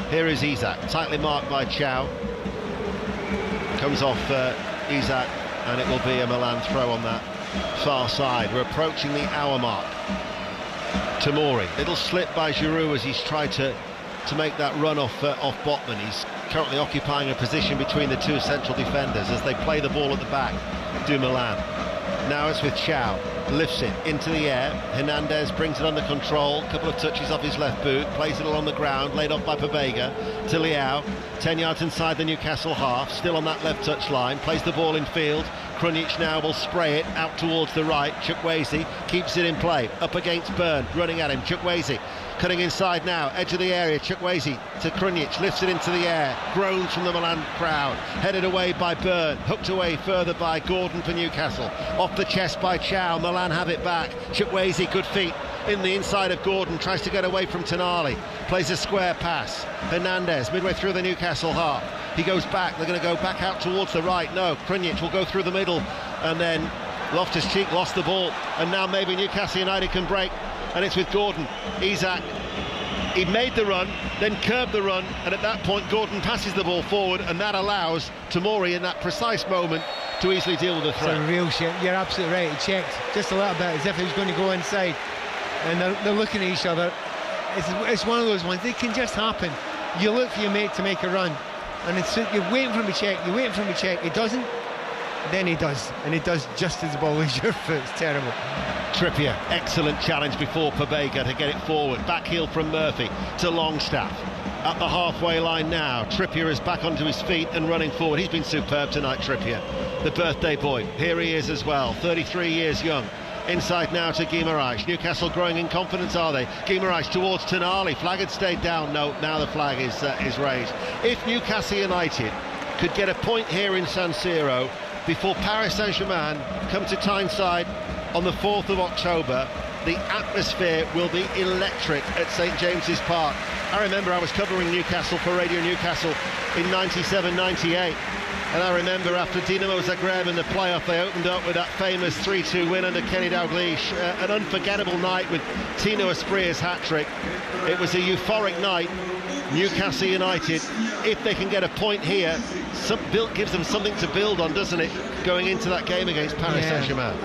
Here is Isak, tightly marked by Chow. Comes off Isak, and it will be a Milan throw on that far side. We're approaching the hour mark. Tomori, little slip by Giroud as he's tried to make that run off Botman. He's currently occupying a position between the two central defenders as they play the ball at the back, do Milan. Now it's with Chow, lifts it into the air. Hernandez brings it under control, couple of touches off his left boot, plays it along the ground, laid off by Pobega to Leao, 10 yards inside the Newcastle half, still on that left touch line, plays the ball in field. Krunic now will spray it out towards the right. Chukwueze keeps it in play, up against Byrne, running at him. Chukwueze cutting inside now, edge of the area. Chukwueze to Krunic, lifts it into the air. Groans from the Milan crowd, headed away by Byrne, hooked away further by Gordon for Newcastle. Off the chest by Chow, Milan have it back. Chukwueze, good feet in the inside of Gordon, tries to get away from Tonali, plays a square pass. Hernandez midway through the Newcastle half, he goes back, they're going to go back out towards the right. No, Krunic will go through the middle, and then Loftus-Cheek lost the ball, and now maybe Newcastle United can break, and it's with Gordon. Isak, he made the run, then curbed the run, and at that point Gordon passes the ball forward, and that allows Tomori in that precise moment to easily deal with the threat. It's a real shit. You're absolutely right. He checked just a little bit as if he was going to go inside, and they're looking at each other. It's one of those ones, they can just happen. You look for your mate to make a run, and you're waiting for him to check, he doesn't, then he does, and he does just as the ball leaves your foot. It's terrible. Trippier, excellent challenge before Pobega to get it forward. Back heel from Murphy to Longstaff. At the halfway line now, Trippier is back onto his feet and running forward. He's been superb tonight, Trippier. The birthday boy, here he is as well, 33 years young. Inside now to Guimaraes. Newcastle growing in confidence, are they? Guimaraes towards Tonali. Flag had stayed down. No, now the flag is raised. If Newcastle United could get a point here in San Siro before Paris Saint-Germain come to Tyneside on the 4th of October, the atmosphere will be electric at St James's Park. I remember I was covering Newcastle for Radio Newcastle in 97-98. And I remember after Dinamo Zagreb in the playoff, they opened up with that famous 3-2 win under Kenny Dalglish. An unforgettable night with Tino Aspria's hat-trick. It was a euphoric night. Newcastle United if they can get a point here, gives them something to build on, doesn't it, going into that game against Paris Saint-Germain?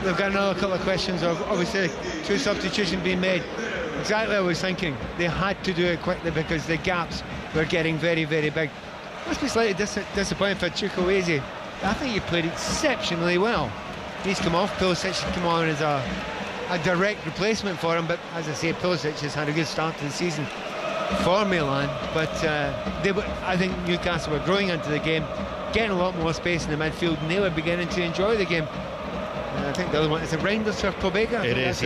They've got another couple of questions. Obviously, 2 substitutions being made. Exactly what I was thinking. They had to do it quickly because the gaps were getting very, very big. Must be slightly disappointing for Chukwueze. I think he played exceptionally well. He's come off. Pulisic has come on as a direct replacement for him, but as I say, Pulisic has had a good start to the season for Milan. But I think Newcastle were growing into the game, getting a lot more space in the midfield, and they were beginning to enjoy the game. I think the other one is a Reinders for Pobega. It is,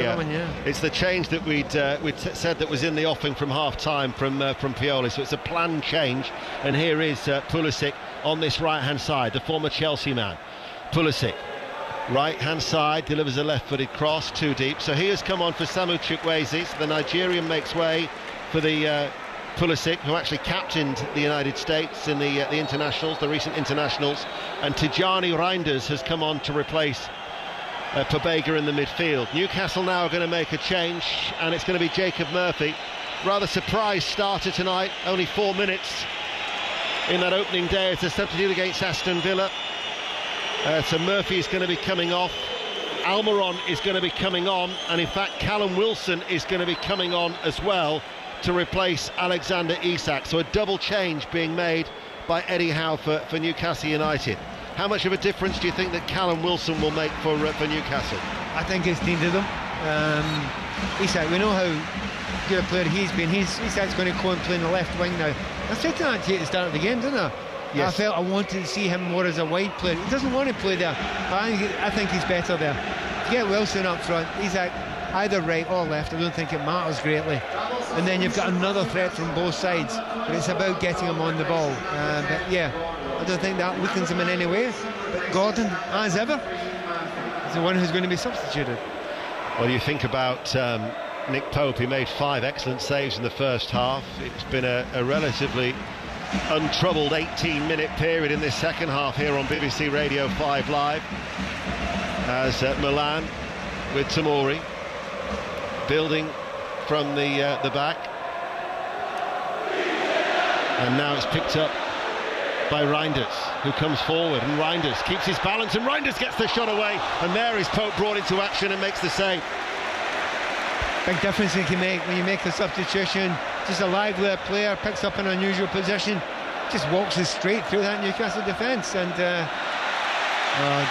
It's the change that we'd said that was in the offing from half-time from Pioli, so it's a planned change. And here is Pulisic on this right-hand side, the former Chelsea man. Pulisic, right-hand side, delivers a left-footed cross, too deep. So he has come on for Samu Chukwueze. So the Nigerian makes way for the Pulisic, who actually captained the United States in the internationals, the recent internationals. And Tijani Reinders has come on to replace Pobega in the midfield. Newcastle now are going to make a change, and it's going to be Jacob Murphy. Rather surprise starter tonight, only 4 minutes in that opening day as a substitute against Aston Villa. So Murphy is going to be coming off, Almiron is going to be coming on, and in fact Callum Wilson is going to be coming on as well to replace Alexander Isak. So a double change being made by Eddie Howe for Newcastle United. How much of a difference do you think that Callum Wilson will make for Newcastle? I think it's needed them. Isak, we know how good a player he's been. Isak's going to go and play in the left wing now. I said to that at the start of the game, didn't I? Yes. I felt I wanted to see him more as a wide player. He doesn't want to play there. I think he's better there. To get Wilson up front, Isak either right or left, I don't think it matters greatly. And then you've got another threat from both sides, but it's about getting him on the ball. But yeah, I don't think that weakens him in any way. But Gordon, as ever, is the one who's going to be substituted. Well, you think about Nick Pope, he made 5 excellent saves in the first half. It's been a relatively untroubled 18-minute period in this second half here on BBC Radio 5 Live, as Milan with Tomori building from the back, and now it's picked up by Reinders, who comes forward, and Reinders keeps his balance, and Reinders gets the shot away, and there is Pope brought into action and makes the save. Big difference you can make when you make a substitution. Just a livelier player, picks up an unusual position, just walks us straight through that Newcastle defence, and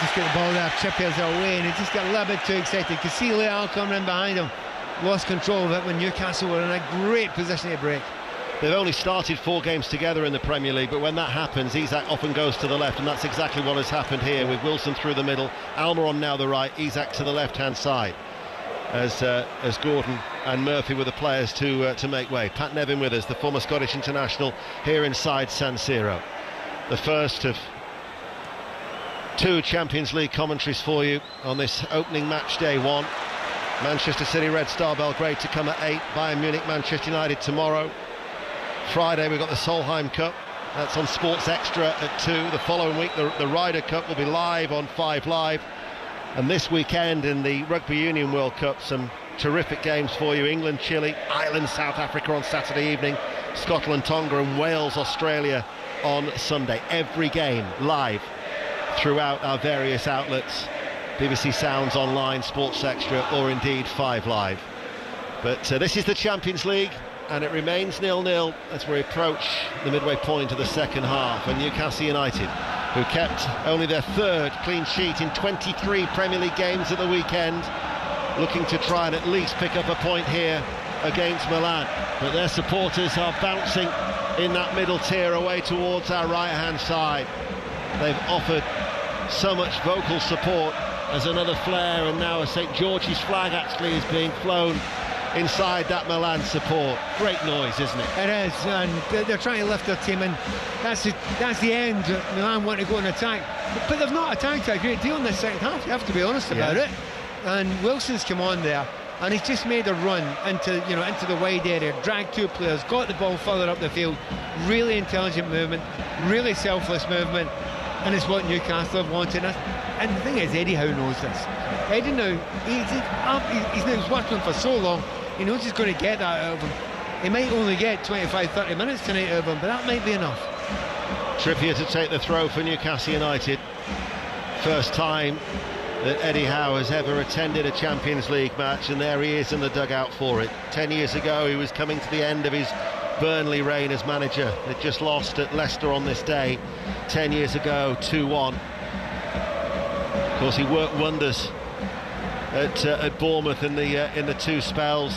just get the ball there, Chippers away, and he just got a little bit too excited. You could see Leal coming in behind him, lost control of it when Newcastle were in a great position to break. They've only started 4 games together in the Premier League, but when that happens, Isak often goes to the left, and that's exactly what has happened here, with Wilson through the middle, Almiron now the right, Isak to the left-hand side, as Gordon and Murphy were the players to make way. Pat Nevin with us, the former Scottish international, here inside San Siro. The first of 2 Champions League commentaries for you on this opening match day 1. Manchester City Red Star Belgrade to come at 8, Bayern Munich Manchester United tomorrow. Friday we've got the Solheim Cup, that's on Sports Extra at 2. The following week the Ryder Cup will be live on 5 Live. And this weekend in the Rugby Union World Cup, some terrific games for you. England, Chile, Ireland, South Africa on Saturday evening, Scotland, Tonga and Wales, Australia on Sunday. Every game live throughout our various outlets, BBC Sounds Online, Sports Extra or indeed 5 Live. But this is the Champions League, and it remains 0-0 as we approach the midway point of the second half. And Newcastle United, who kept only their 3rd clean sheet in 23 Premier League games at the weekend, looking to try and at least pick up a point here against Milan. But their supporters are bouncing in that middle tier away towards our right-hand side. They've offered so much vocal support as another flare, and now a St George's flag actually is being flown inside that Milan support. Great noise, isn't it? It is, and they're trying to lift their team, and that's the end. Milan want to go and attack, but they've not attacked a great deal in the second half, you have to be honest about it. And Wilson's come on there, and he's just made a run into the wide area, dragged 2 players, got the ball further up the field. Really intelligent movement, really selfless movement, and it's what Newcastle have wanted. And the thing is, Eddie Howe knows this. Eddie now, he's worked on him for so long, he knows he's going to get that out of him. He might only get 25-30 minutes tonight out of him, but that might be enough. Trippier to take the throw for Newcastle United. First time that Eddie Howe has ever attended a Champions League match, and there he is in the dugout for it. 10 years ago he was coming to the end of his Burnley reign as manager. They'd just lost at Leicester on this day 10 years ago, 2-1. Of course, he worked wonders at Bournemouth in the two spells.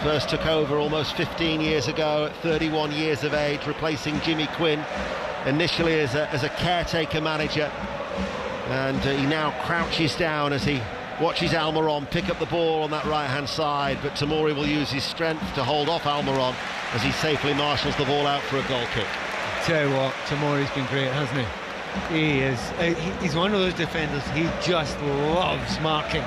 First took over almost 15 years ago at 31 years of age, replacing Jimmy Quinn, initially as a caretaker manager. And he now crouches down as he watches Almiron pick up the ball on that right-hand side, but Tomori will use his strength to hold off Almiron as he safely marshals the ball out for a goal kick. Tell you what, Tomori's been great, hasn't he? He is. He's one of those defenders, he just loves marking.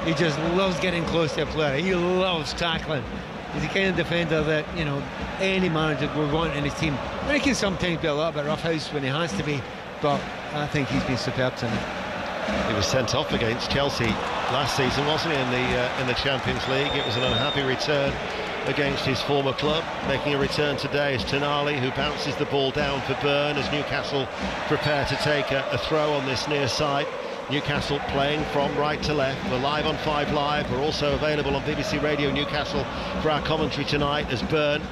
He just loves getting close to a player. He loves tackling. He's the kind of defender that, you know, any manager would want in his team. And he can sometimes be a little bit roughhouse when he has to be, but I think he's been superb tonight. He was sent off against Chelsea last season, wasn't he, in the Champions League? It was an unhappy return against his former club. Making a return today is Tonali, who bounces the ball down for Byrne as Newcastle prepare to take a throw on this near side. Newcastle playing from right to left. We're live on 5 Live. We're also available on BBC Radio Newcastle for our commentary tonight as Byrne,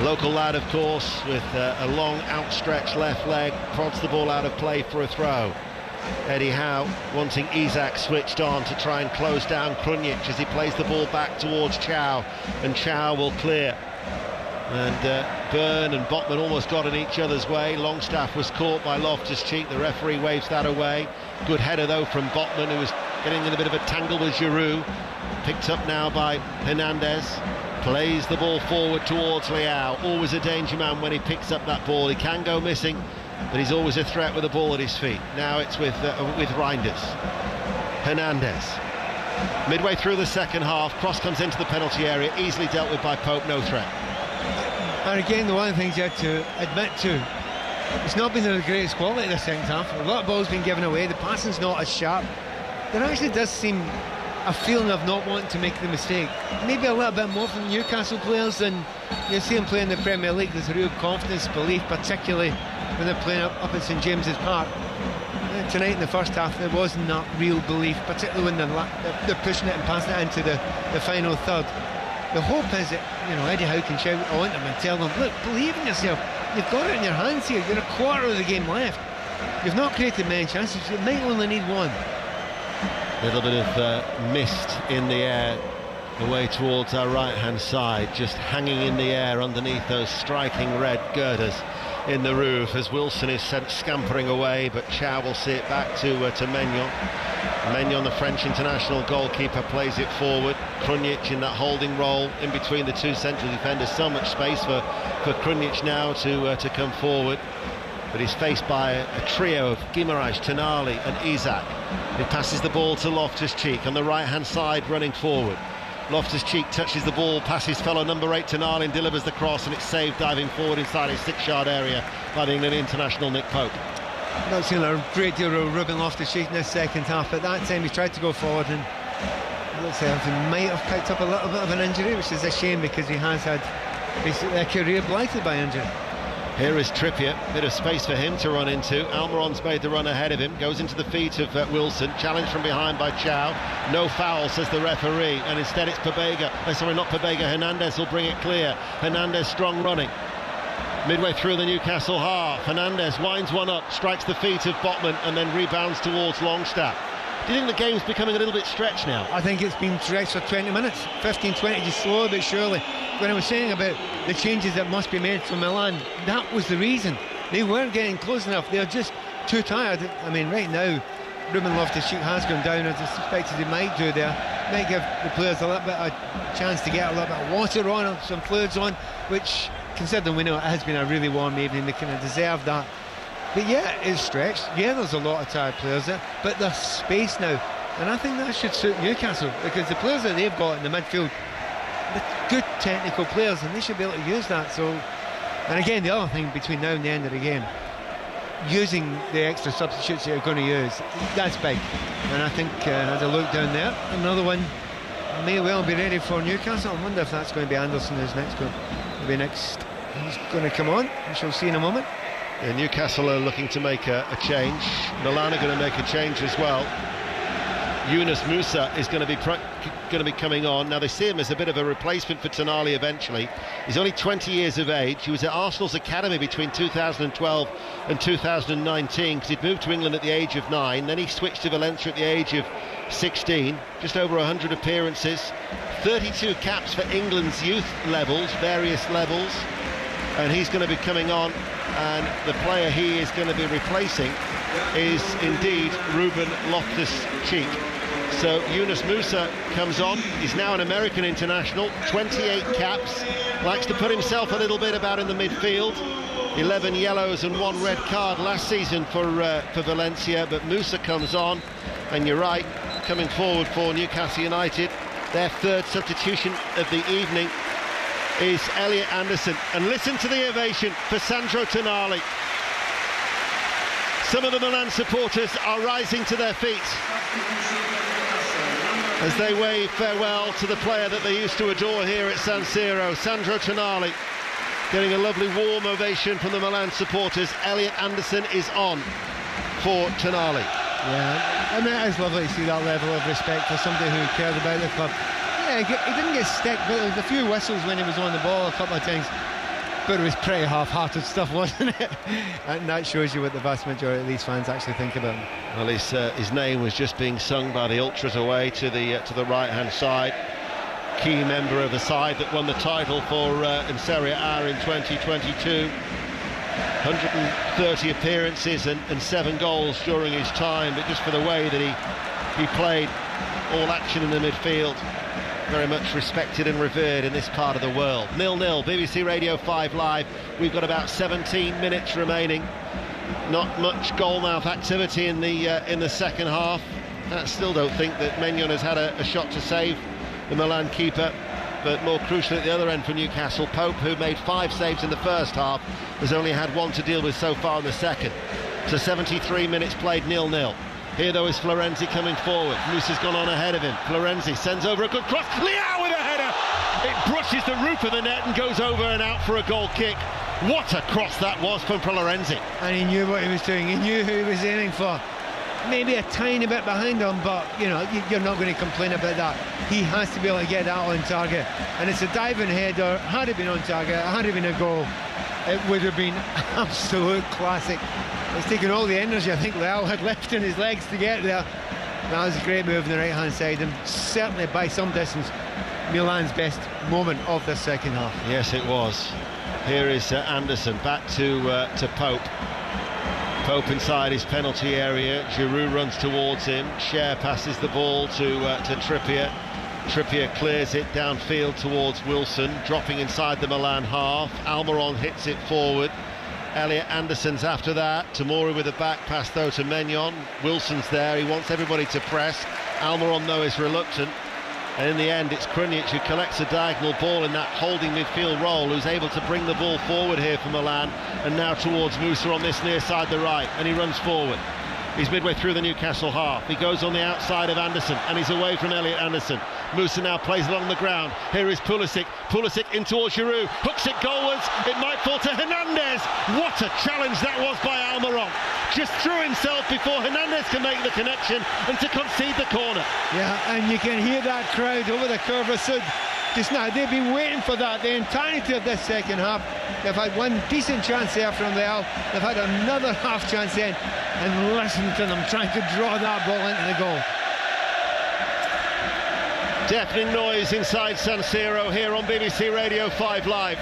local lad of course, with a long outstretched left leg, prods the ball out of play for a throw. Eddie Howe wanting Isak switched on to try and close down Krunic as he plays the ball back towards Chow, and Chow will clear. And Byrne and Botman almost got in each other's way. Longstaff was caught by Loftus-Cheek. The referee waves that away. Good header though from Botman, who was getting in a bit of a tangle with Giroud. Picked up now by Hernandez. Plays the ball forward towards Leao. Always a danger man when he picks up that ball. He can go missing, but he's always a threat with the ball at his feet. Now it's with Reinders. Hernandez. Midway through the second half, cross comes into the penalty area, easily dealt with by Pope, no threat. And again, the one of the things you have to admit to, it's not been the greatest quality the second half. A lot of balls been given away, the passing's not as sharp. There actually does seem a feeling of not wanting to make the mistake. Maybe a little bit more from Newcastle players than you see them playing in the Premier League. There's a real confidence, belief, particularly when they're playing up at St James's Park. Tonight in the first half there wasn't that real belief, particularly when they're pushing it and passing it into the final third. The hope is that, you know, Eddie Howe can shout on them and tell them, look, believe in yourself, you've got it in your hands here, you're a quarter of the game left, you've not created many chances, you might only need one. A little bit of mist in the air away towards our right hand side, just hanging in the air underneath those striking red girders in the roof as Wilson is sent scampering away, but Chow will see it back to Maignan. Maignan, the French international goalkeeper, plays it forward. Krunic in that holding role in between the two central defenders. So much space for Krunic now to come forward, but he's faced by a trio of Guimaraes, Tonali and Isak. He passes the ball to Loftus-Cheek on the right hand side, running forward. Loftus-Cheek touches the ball, passes fellow number 8 Tonali and delivers the cross, and it's saved diving forward inside his 6-yard area by the England international Nick Pope. Not seen a great deal of Ruben Loftus-Cheek in this second half. At that time he tried to go forward and looks like he might have picked up a little bit of an injury, which is a shame because he has had basically a career blighted by injury. Here is Trippier, bit of space for him to run into. Almiron's made the run ahead of him, goes into the feet of Wilson, challenged from behind by Chow. No foul, says the referee, and instead it's Pobega. Sorry, not Pobega, Hernandez will bring it clear. Hernandez strong running. Midway through the Newcastle half, Hernandez winds one up, strikes the feet of Botman and then rebounds towards Longstaff. Do you think the game's becoming a little bit stretched now? I think it's been stretched for 20 minutes, 15-20, just slowly but surely. When I was saying about the changes that must be made for Milan, that was the reason. They weren't getting close enough, they're just too tired. I mean, right now, Ruben Loftus-Cheek has gone down, as I suspected he might do there. Might give the players a little bit of a chance to get a little bit of water on, some fluids on, which, considering we know it has been a really warm evening, they kind of deserve that. But yeah, it is stretched. Yeah, there's a lot of tired players there, but there's space now, and I think that should suit Newcastle, because the players that they've got in the midfield, they're good technical players, and they should be able to use that. So, and again, the other thing between now and the end of the game, using the extra substitutes that you're going to use, that's big. And I think as I look down there, another one may well be ready for Newcastle. I wonder if that's going to be Anderson who's next. He's going to come on. We shall see in a moment. Yeah, Newcastle are looking to make a change. Milan are going to make a change as well. Yunus Musa is going to be coming on. Now they see him as a bit of a replacement for Tonali eventually. He's only 20 years of age. He was at Arsenal's academy between 2012 and 2019 because he'd moved to England at the age of 9. Then he switched to Valencia at the age of 16. Just over 100 appearances, 32 caps for England's youth levels, various levels, and he's going to be coming on. And the player he is going to be replacing is indeed Ruben Loftus-Cheek. So Yunus Musa comes on. He's now an American international, 28 caps, likes to put himself a little bit about in the midfield. 11 yellows and 1 red card last season for Valencia, but Musa comes on, and you're right, coming forward for Newcastle United. Their third substitution of the evening is Elliot Anderson. And listen to the ovation for Sandro Tonali. Some of the Milan supporters are rising to their feet as they wave farewell to the player that they used to adore here at San Siro. Sandro Tonali getting a lovely warm ovation from the Milan supporters. Elliot Anderson is on for Tonali. Yeah, I mean, it is lovely to see that level of respect for somebody who cared about the club. Yeah, he didn't get stick, but there was a few whistles when he was on the ball a couple of times. But it was pretty half-hearted stuff, wasn't it? And that shows you what the vast majority of these fans actually think about him. Well, his name was just being sung by the ultras away to the right-hand side. Key member of the side that won the title for in Serie A in 2022. 130 appearances and 7 goals during his time, but just for the way that he played all action in the midfield. Very much respected and revered in this part of the world. 0-0, BBC Radio 5 Live. We've got about 17 minutes remaining. Not much goalmouth activity in the second half. I still don't think that Maignan has had a shot to save the Milan keeper. But more crucially at the other end for Newcastle, Pope, who made 5 saves in the first half, has only had 1 to deal with so far in the second. So 73 minutes played, 0-0. Here, though, is Florenzi coming forward. Musa's gone on ahead of him. Florenzi sends over a good cross. Leao with a header. It brushes the roof of the net and goes over and out for a goal kick. What a cross that was from Florenzi. And he knew what he was doing. He knew who he was aiming for. Maybe a tiny bit behind him, but, you know, you're not going to complain about that. He has to be able to get that on target. And it's a diving header. Had it been on target, had it been a goal, it would have been absolute classic. It's taken all the energy I think Leao had left in his legs to get there. That was a great move on the right-hand side, and certainly by some distance Milan's best moment of the second half. Yes, it was. Here is Anderson back to Pope. Pope inside his penalty area. Giroud runs towards him. Cher passes the ball to Trippier. Trippier clears it downfield towards Wilson, dropping inside the Milan half. Almiron hits it forward. Elliot Anderson's after that. Tomori with a back pass though to Maignan. Wilson's there, he wants everybody to press. Almiron though is reluctant. And in the end it's Krunic who collects a diagonal ball in that holding midfield role, who's able to bring the ball forward here for Milan. And now towards Musa on this near side the right, and he runs forward. He's midway through the Newcastle half. He goes on the outside of Anderson, and he's away from Elliot Anderson. Musa now plays along the ground. Here is Pulisic. Pulisic in towards Giroud. Hooks it goalwards. It might fall to Hernandez. What a challenge that was by Almiron. Just threw himself before Hernandez can make the connection and to concede the corner. Yeah, and you can hear that crowd over the curve of Sud just now. They've been waiting for that the entirety of this second half. They've had one decent chance there from Leao. They've had another half chance then, and listen to them trying to draw that ball into the goal. Deafening noise inside San Siro here on BBC Radio 5 Live.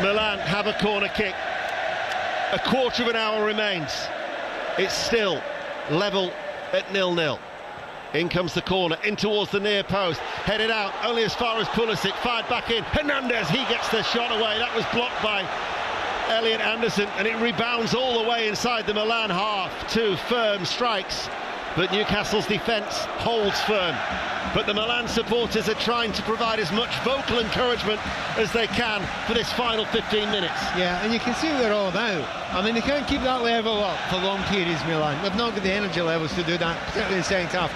Milan have a corner kick. A quarter of an hour remains. It's still level at 0-0. In comes the corner, in towards the near post, headed out only as far as Pulisic, fired back in. Hernandez, he gets the shot away. That was blocked by Elliot Anderson, and it rebounds all the way inside the Milan half. 2 firm strikes, but Newcastle's defence holds firm. But the Milan supporters are trying to provide as much vocal encouragement as they can for this final 15 minutes. Yeah, and you can see what they're all about. I mean, they can't keep that level up for long periods, Milan. They've not got the energy levels to do that, particularly in the second half.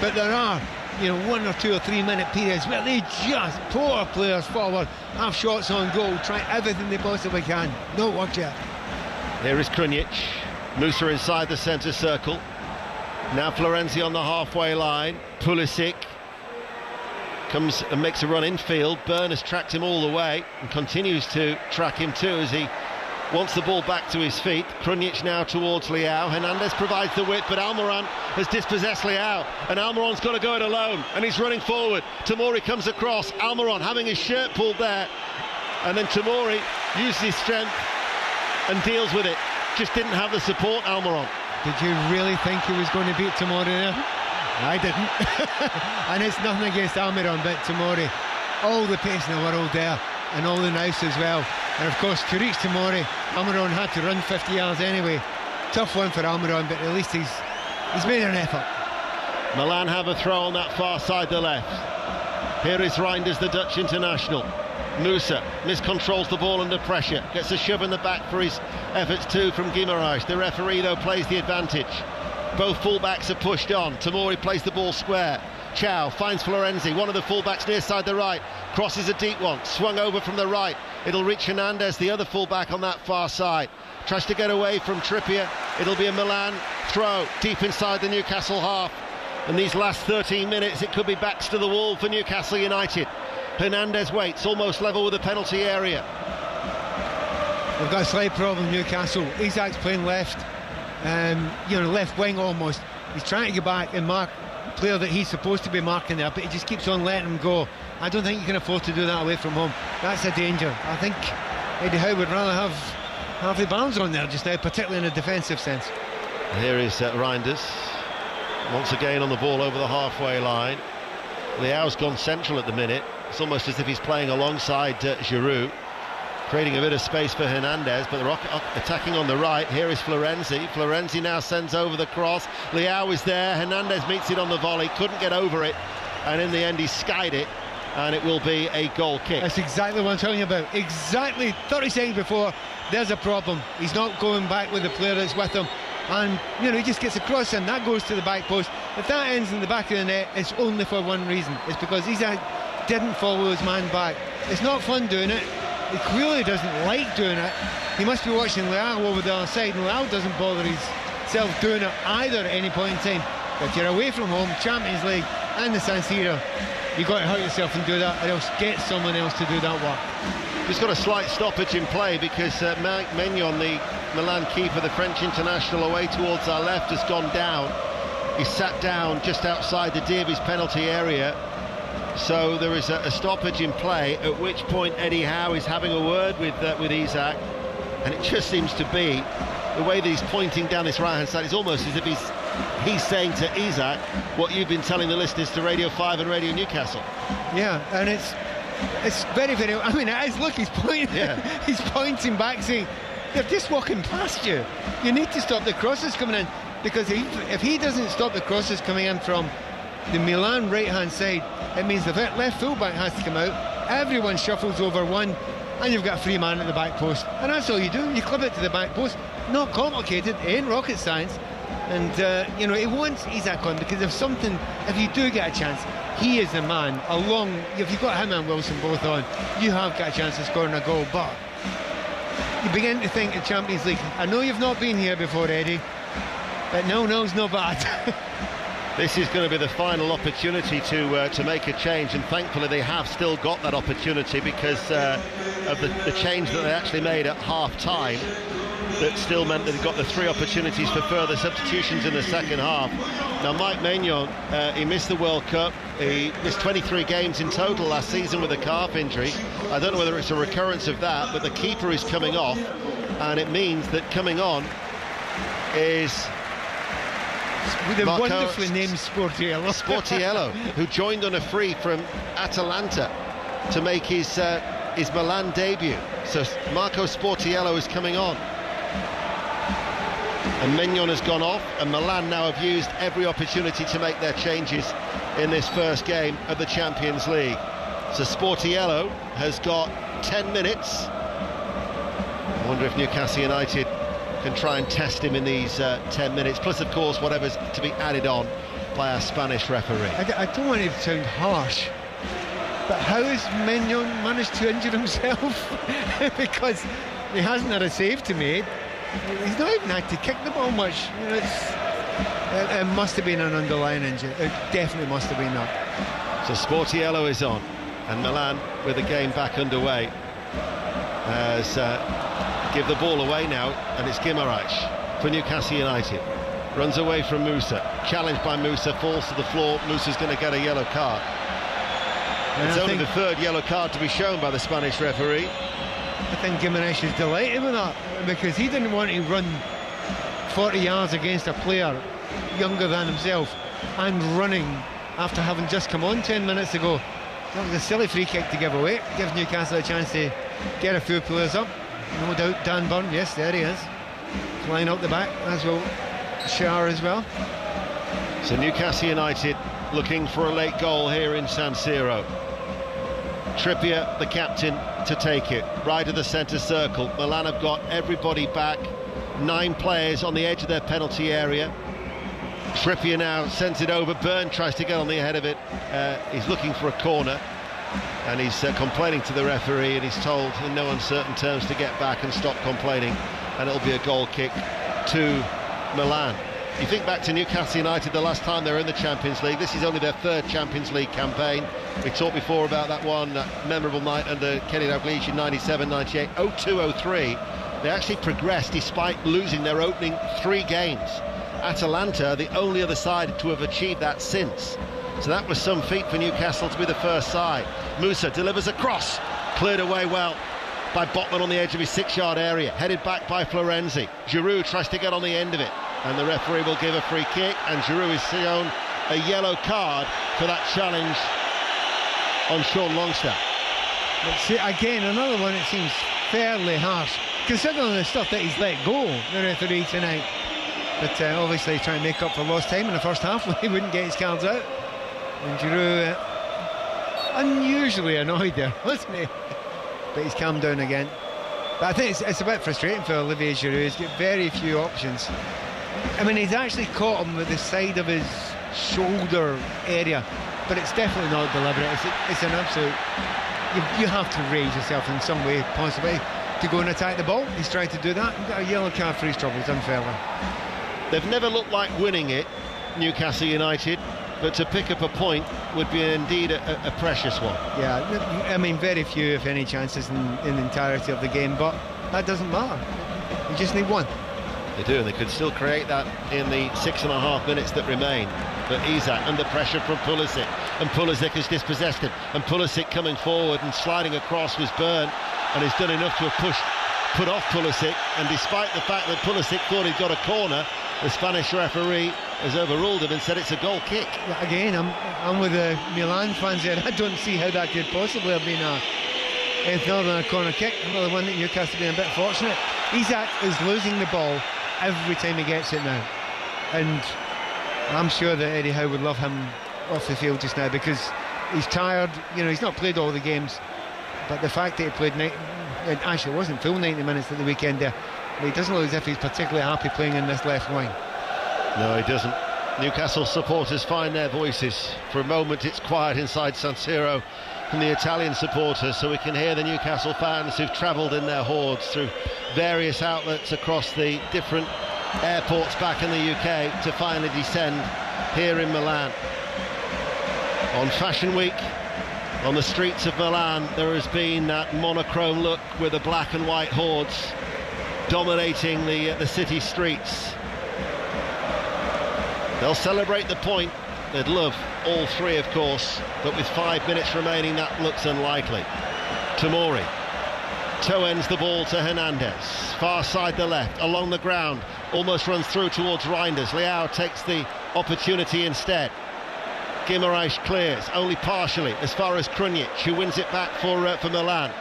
But there are 1 or 2 or 3 minute periods where they just pour players forward, have shots on goal, try everything they possibly can. No work yet. Here is Krunic. Musa inside the centre circle. Now Florenzi on the halfway line. Pulisic comes and makes a run infield. Byrne has tracked him all the way and continues to track him too as he wants the ball back to his feet. Krunic now towards Leao. Hernandez provides the width, but Almiron has dispossessed Leao, and Almiron's got to go it alone, and he's running forward. Tomori comes across. Almiron having his shirt pulled there, and then Tomori uses his strength and deals with it. Just didn't have the support, Almiron. Did you really think he was going to beat Tomori there? I didn't. And it's nothing against Almiron, but Tomori, all the pace in the world there, and all the nous as well. And of course, to reach Tomori, Almiron had to run 50 yards anyway. Tough one for Almiron, but at least he's made an effort. Milan have a throw on that far side, the left. Here is Reinders, the Dutch international. Musa miscontrols the ball under pressure, gets a shove in the back for his efforts too from Guimaraes. The referee though plays the advantage. Both fullbacks are pushed on. Tomori plays the ball square. Chow finds Florenzi, one of the fullbacks near side the right, crosses a deep one, swung over from the right. It'll reach Hernandez, the other fullback on that far side. Tries to get away from Trippier. It'll be a Milan throw deep inside the Newcastle half. And these last 13 minutes, it could be backs to the wall for Newcastle United. Hernandez waits, almost level with the penalty area. They've got a slight problem, Newcastle. Isak's playing left, left wing almost. He's trying to get back and mark a player that he's supposed to be marking there, but he just keeps on letting him go. I don't think you can afford to do that away from home. That's a danger. I think Eddie Howe would rather have Harvey Barnes on there just now, particularly in a defensive sense. Here is Reinders, once again on the ball over the halfway line. Leao's gone central at the minute. It's almost as if he's playing alongside Giroud, creating a bit of space for Hernandez, but they're attacking on the right. Here is Florenzi. Florenzi now sends over the cross. Leao is there. Hernandez meets it on the volley, couldn't get over it, and in the end he skied it, and it will be a goal kick. That's exactly what I'm telling you about. Exactly 30 seconds before, there's a problem. He's not going back with the player that's with him, and he just gets a cross in. That goes to the back post. If that ends in the back of the net, it's only for one reason. It's because Isak didn't follow his man back. It's not fun doing it. He clearly doesn't like doing it. He must be watching Leao over the other side, and Leao doesn't bother himself doing it either at any point in time. But if you're away from home, Champions League and the San Siro, you've got to hurt yourself and do that, or else get someone else to do that work. He's got a slight stoppage in play because Mike Maignan, the Milan keeper, the French international, away towards our left, has gone down. He sat down just outside the Davies penalty area. So there is a stoppage in play, at which point Eddie Howe is having a word with Isak, and it just seems to be the way that he's pointing down this right hand side. It's almost as if he's saying to Isak what you've been telling the listeners to Radio 5 and Radio Newcastle. Yeah, and it's very, very, I mean, it is, look, he's pointing, yeah. He's pointing back saying, they're just walking past you. You need to stop the crosses coming in, because if he doesn't stop the crosses coming in from the Milan right-hand side, it means the left full-back has to come out. Everyone shuffles over one, and you've got a free man at the back post. And that's all you do. You clip it to the back post. Not complicated. It ain't rocket science. And, it wants Isak on, because if you do get a chance, he is the man. If you've got him and Wilson both on, you have got a chance of scoring a goal. But you begin to think of Champions League. I know you've not been here before, Eddie, but no's no bad. This is going to be the final opportunity to make a change, and thankfully they have still got that opportunity because of the change that they actually made at half-time. That still meant that they got the 3 opportunities for further substitutions in the second half. Now, Mike Maignan, he missed the World Cup. He missed 23 games in total last season with a calf injury. I don't know whether it's a recurrence of that, but the keeper is coming off, and it means that coming on is with a wonderfully named Sportiello, who joined on a free from Atalanta to make his Milan debut. So Marco Sportiello is coming on, and Maignan has gone off, and Milan now have used every opportunity to make their changes in this first game of the Champions League. So Sportiello has got 10 minutes. I wonder if Newcastle United can try and test him in these 10 minutes, plus of course whatever's to be added on by our Spanish referee. I don't want to sound harsh, but how has Mignon managed to injure himself? Because he hasn't had a save to make. He's not even had to kick the ball much. You know, it must have been an underlying injury. It definitely must have been that. So Sporty Yellow is on, and Milan, with the game back underway, has give the ball away now, and it's Guimaraes for Newcastle United. Runs away from Musa, challenged by Musa, falls to the floor. Musa's going to get a yellow card. It's only the third yellow card to be shown by the Spanish referee. I think Guimaraes is delighted with that, because he didn't want to run 40 yards against a player younger than himself and running after having just come on 10 minutes ago. That was a silly free kick to give away. It gives Newcastle a chance to get a few players up. No doubt Dan Burn, yes, there he is, flying out the back, as well Shah as well. So Newcastle United looking for a late goal here in San Siro. Trippier, the captain, to take it right of the centre circle. Milan have got everybody back, 9 players on the edge of their penalty area. Trippier now sends it over. Byrne tries to get on the head of it. He's looking for a corner, and he's complaining to the referee, and he's told in no uncertain terms to get back and stop complaining, and it'll be a goal kick to Milan. You think back to Newcastle United, the last time they were in the Champions League. This is only their 3rd Champions League campaign. We talked before about that memorable night under Kenny Dalglish in 97-98, 02-03. They actually progressed despite losing their opening 3 games. Atalanta, the only other side to have achieved that since. So that was some feat for Newcastle to be the first side. Musa delivers a cross, cleared away well by Botman on the edge of his 6-yard area, headed back by Florenzi. Giroud tries to get on the end of it, and the referee will give a free kick, and Giroud is shown a yellow card for that challenge on Sean Longstaff. But see, again, another one that seems fairly harsh, considering the stuff that he's let go, the referee tonight. But obviously trying to make up for lost time in the first half when he wouldn't get his cards out. And Giroud, unusually annoyed there, wasn't he? But he's calmed down again. But I think it's a bit frustrating for Olivier Giroud. He's got very few options. I mean, he's actually caught him with the side of his shoulder area, but it's definitely not deliberate. It's an absolute... You have to raise yourself in some way, possibly, to go and attack the ball. He's tried to do that and got a yellow card for his troubles, unfairly. They've never looked like winning it, Newcastle United, but to pick up a point would be indeed a precious one. Yeah, I mean, very few, if any, chances in the entirety of the game, but that doesn't matter. You just need one. They do, and they could still create that in the 6.5 minutes that remain. But Isak under pressure from Pulisic, and Pulisic has dispossessed him, and Pulisic coming forward and sliding across was Byrne, and he's done enough to have put off Pulisic, and despite the fact that Pulisic thought he'd got a corner, the Spanish referee has overruled him and said it's a goal kick. Again, I'm with the Milan fans here. I don't see how that could possibly have been anything other than a corner kick. Another one that Newcastle have been a bit fortunate. Isak is losing the ball every time he gets it now, and I'm sure that Eddie Howe would love him off the field just now, because he's tired. You know, he's not played all the games, but the fact that he played actually it wasn't full 90 minutes at the weekend there, but he doesn't look as if he's particularly happy playing in this left wing. No, he doesn't. Newcastle supporters find their voices. For a moment it's quiet inside San Siro from the Italian supporters, so we can hear the Newcastle fans who've travelled in their hordes through various outlets across the different airports back in the UK to finally descend here in Milan. On Fashion Week, on the streets of Milan, there has been that monochrome look with the black and white hordes dominating the city streets. They'll celebrate the point. They'd love all 3, of course, but with 5 minutes remaining, that looks unlikely. Tomori toe ends the ball to Hernandez, far side the left, along the ground, almost runs through towards Reinders. Leao takes the opportunity instead. Guimaraes clears, only partially, as far as Krunic, who wins it back for Milan.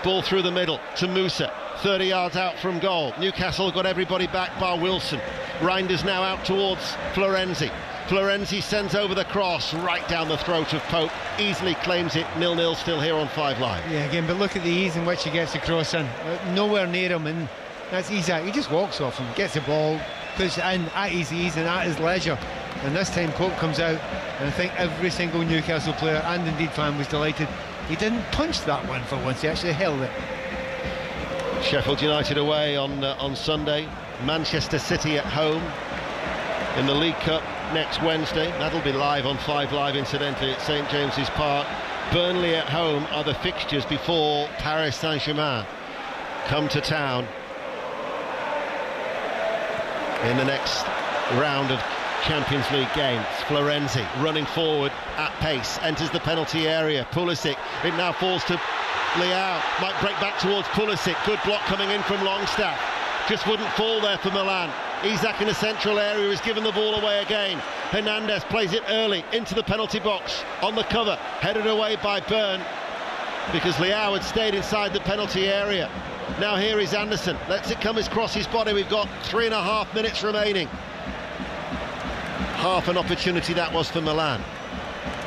Ball through the middle to Musa, 30 yards out from goal. Newcastle got everybody back bar Wilson. Reinders now out towards Florenzi. Florenzi sends over the cross right down the throat of Pope, easily claims it. 0-0 still here on 5 Live. Yeah, again, but look at the ease in which he gets the cross in. Nowhere near him, and that's Isak. He just walks off him, gets the ball, puts it in at his ease and at his leisure. And this time Pope comes out, and I think every single Newcastle player and indeed fan was delighted. He didn't punch that one for once, he actually held it. Sheffield United away on Sunday. Manchester City at home in the League Cup next Wednesday. That'll be live on 5 Live, incidentally, at St James's Park. Burnley at home are the fixtures before Paris Saint-Germain come to town in the next round of Champions League games. Florenzi running forward at pace, enters the penalty area. Pulisic, it now falls to Leao, might break back towards Pulisic. Good block coming in from Longstaff, just wouldn't fall there for Milan. Isak in the central area is given the ball away again. Hernandez plays it early into the penalty box, on the cover, headed away by Byrne because Leao had stayed inside the penalty area. Now here is Anderson, lets it come across his body. We've got 3.5 minutes remaining. Half an opportunity that was for Milan.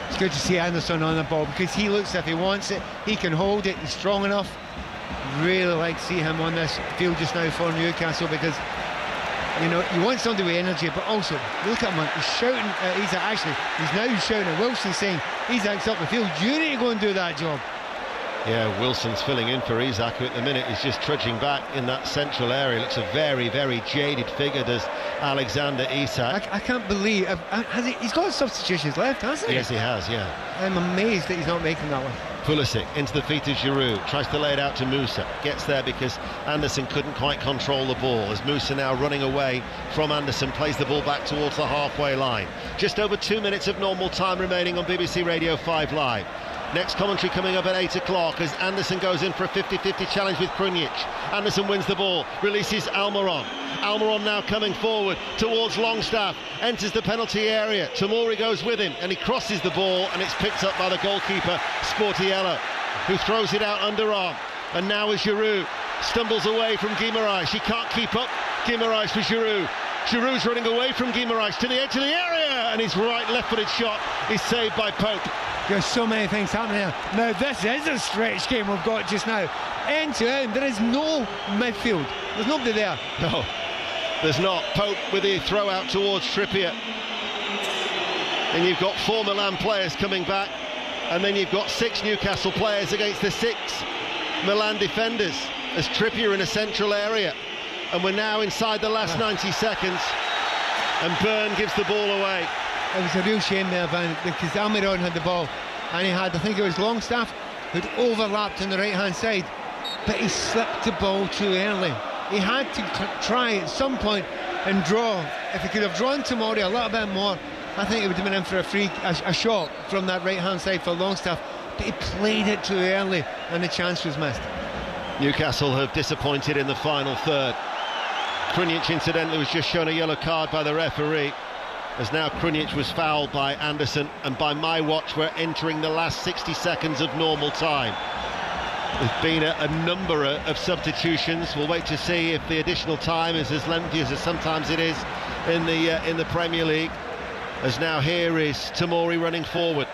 It's good to see Anderson on the ball because he looks, if he wants it, he can hold it, he's strong enough. Really like to see him on this field just now for Newcastle, because you know, you want somebody with energy, but also look at him, he's shouting at Isak. Actually, he's now shouting at Wilson, saying Isak's up the field, you need to go and do that job. Yeah, Wilson's filling in for Isak, who at the minute is just trudging back in that central area. Looks a very, very jaded figure, does Alexander Isak. I can't believe, he's got substitutions left, hasn't he? Yes, he has, yeah. I'm amazed that he's not making that one. Pulisic into the feet of Giroud, tries to lay it out to Musa, gets there because Anderson couldn't quite control the ball, as Musa now running away from Anderson, plays the ball back towards the halfway line. Just over 2 minutes of normal time remaining on BBC Radio 5 Live. Next commentary coming up at 8 o'clock as Anderson goes in for a 50-50 challenge with Krunic. Anderson wins the ball, releases Almiron. Almiron now coming forward towards Longstaff, enters the penalty area. Tomori goes with him and he crosses the ball, and it's picked up by the goalkeeper Sportiello, who throws it out underarm. And now is Giroud, stumbles away from Guimaraes. He can't keep up. Guimaraes for Giroud. Giroud's running away from Guimaraes to the edge of the area, and his right left-footed shot is saved by Pope. There's so many things happening here. Now this is a stretch game we've got just now. End to end, there is no midfield. There's nobody there. No, there's not. Pope with the throw out towards Trippier. And you've got 4 Milan players coming back, and then you've got 6 Newcastle players against the 6 Milan defenders, as Trippier in a central area. And we're now inside the last 90 seconds, and Byrne gives the ball away. It was a real shame there, Van, because Almiron had the ball, and he had, I think it was Longstaff, who'd overlapped on the right-hand side, but he slipped the ball too early. He had to try at some point and draw. If he could have drawn Tomori a little bit more, I think he would have been in for a shot from that right-hand side for Longstaff, but he played it too early, and the chance was missed. Newcastle have disappointed in the final third. Krunic, incidentally, was just shown a yellow card by the referee, as now Krunic was fouled by Anderson, and by my watch we're entering the last 60 seconds of normal time. There's been a number of substitutions. We'll wait to see if the additional time is as lengthy as sometimes it is in the Premier League. As now here is Tomori running forward.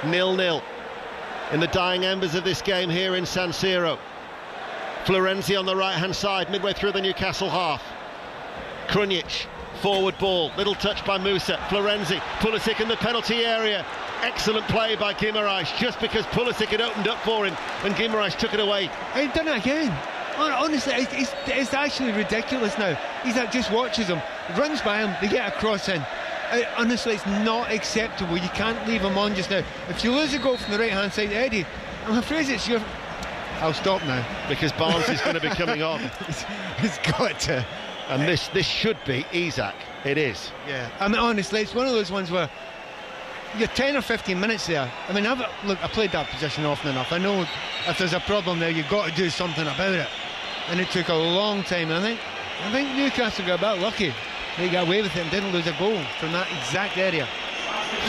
0-0 in the dying embers of this game here in San Siro. Florenzi on the right-hand side, midway through the Newcastle half. Krunic, forward ball, little touch by Musa. Florenzi, Pulisic in the penalty area. Excellent play by Guimaraes, just because Pulisic had opened up for him, and Guimaraes took it away. He's done it again. Honestly, it's actually ridiculous now. He's like, just watches him, runs by him, they get a cross in. Honestly, it's not acceptable. You can't leave him on just now. If you lose a goal from the right-hand side, Eddie, I'm afraid it's your... I'll stop now. Because Barnes is going to be coming on. It's got to. And this should be Isak. It is. Yeah. I mean, honestly, it's one of those ones where you're 10 or 15 minutes there. I mean, I played that position often enough. I know if there's a problem there, you've got to do something about it. And it took a long time. And I think Newcastle got a bit lucky. They got away with it and didn't lose a goal from that exact area.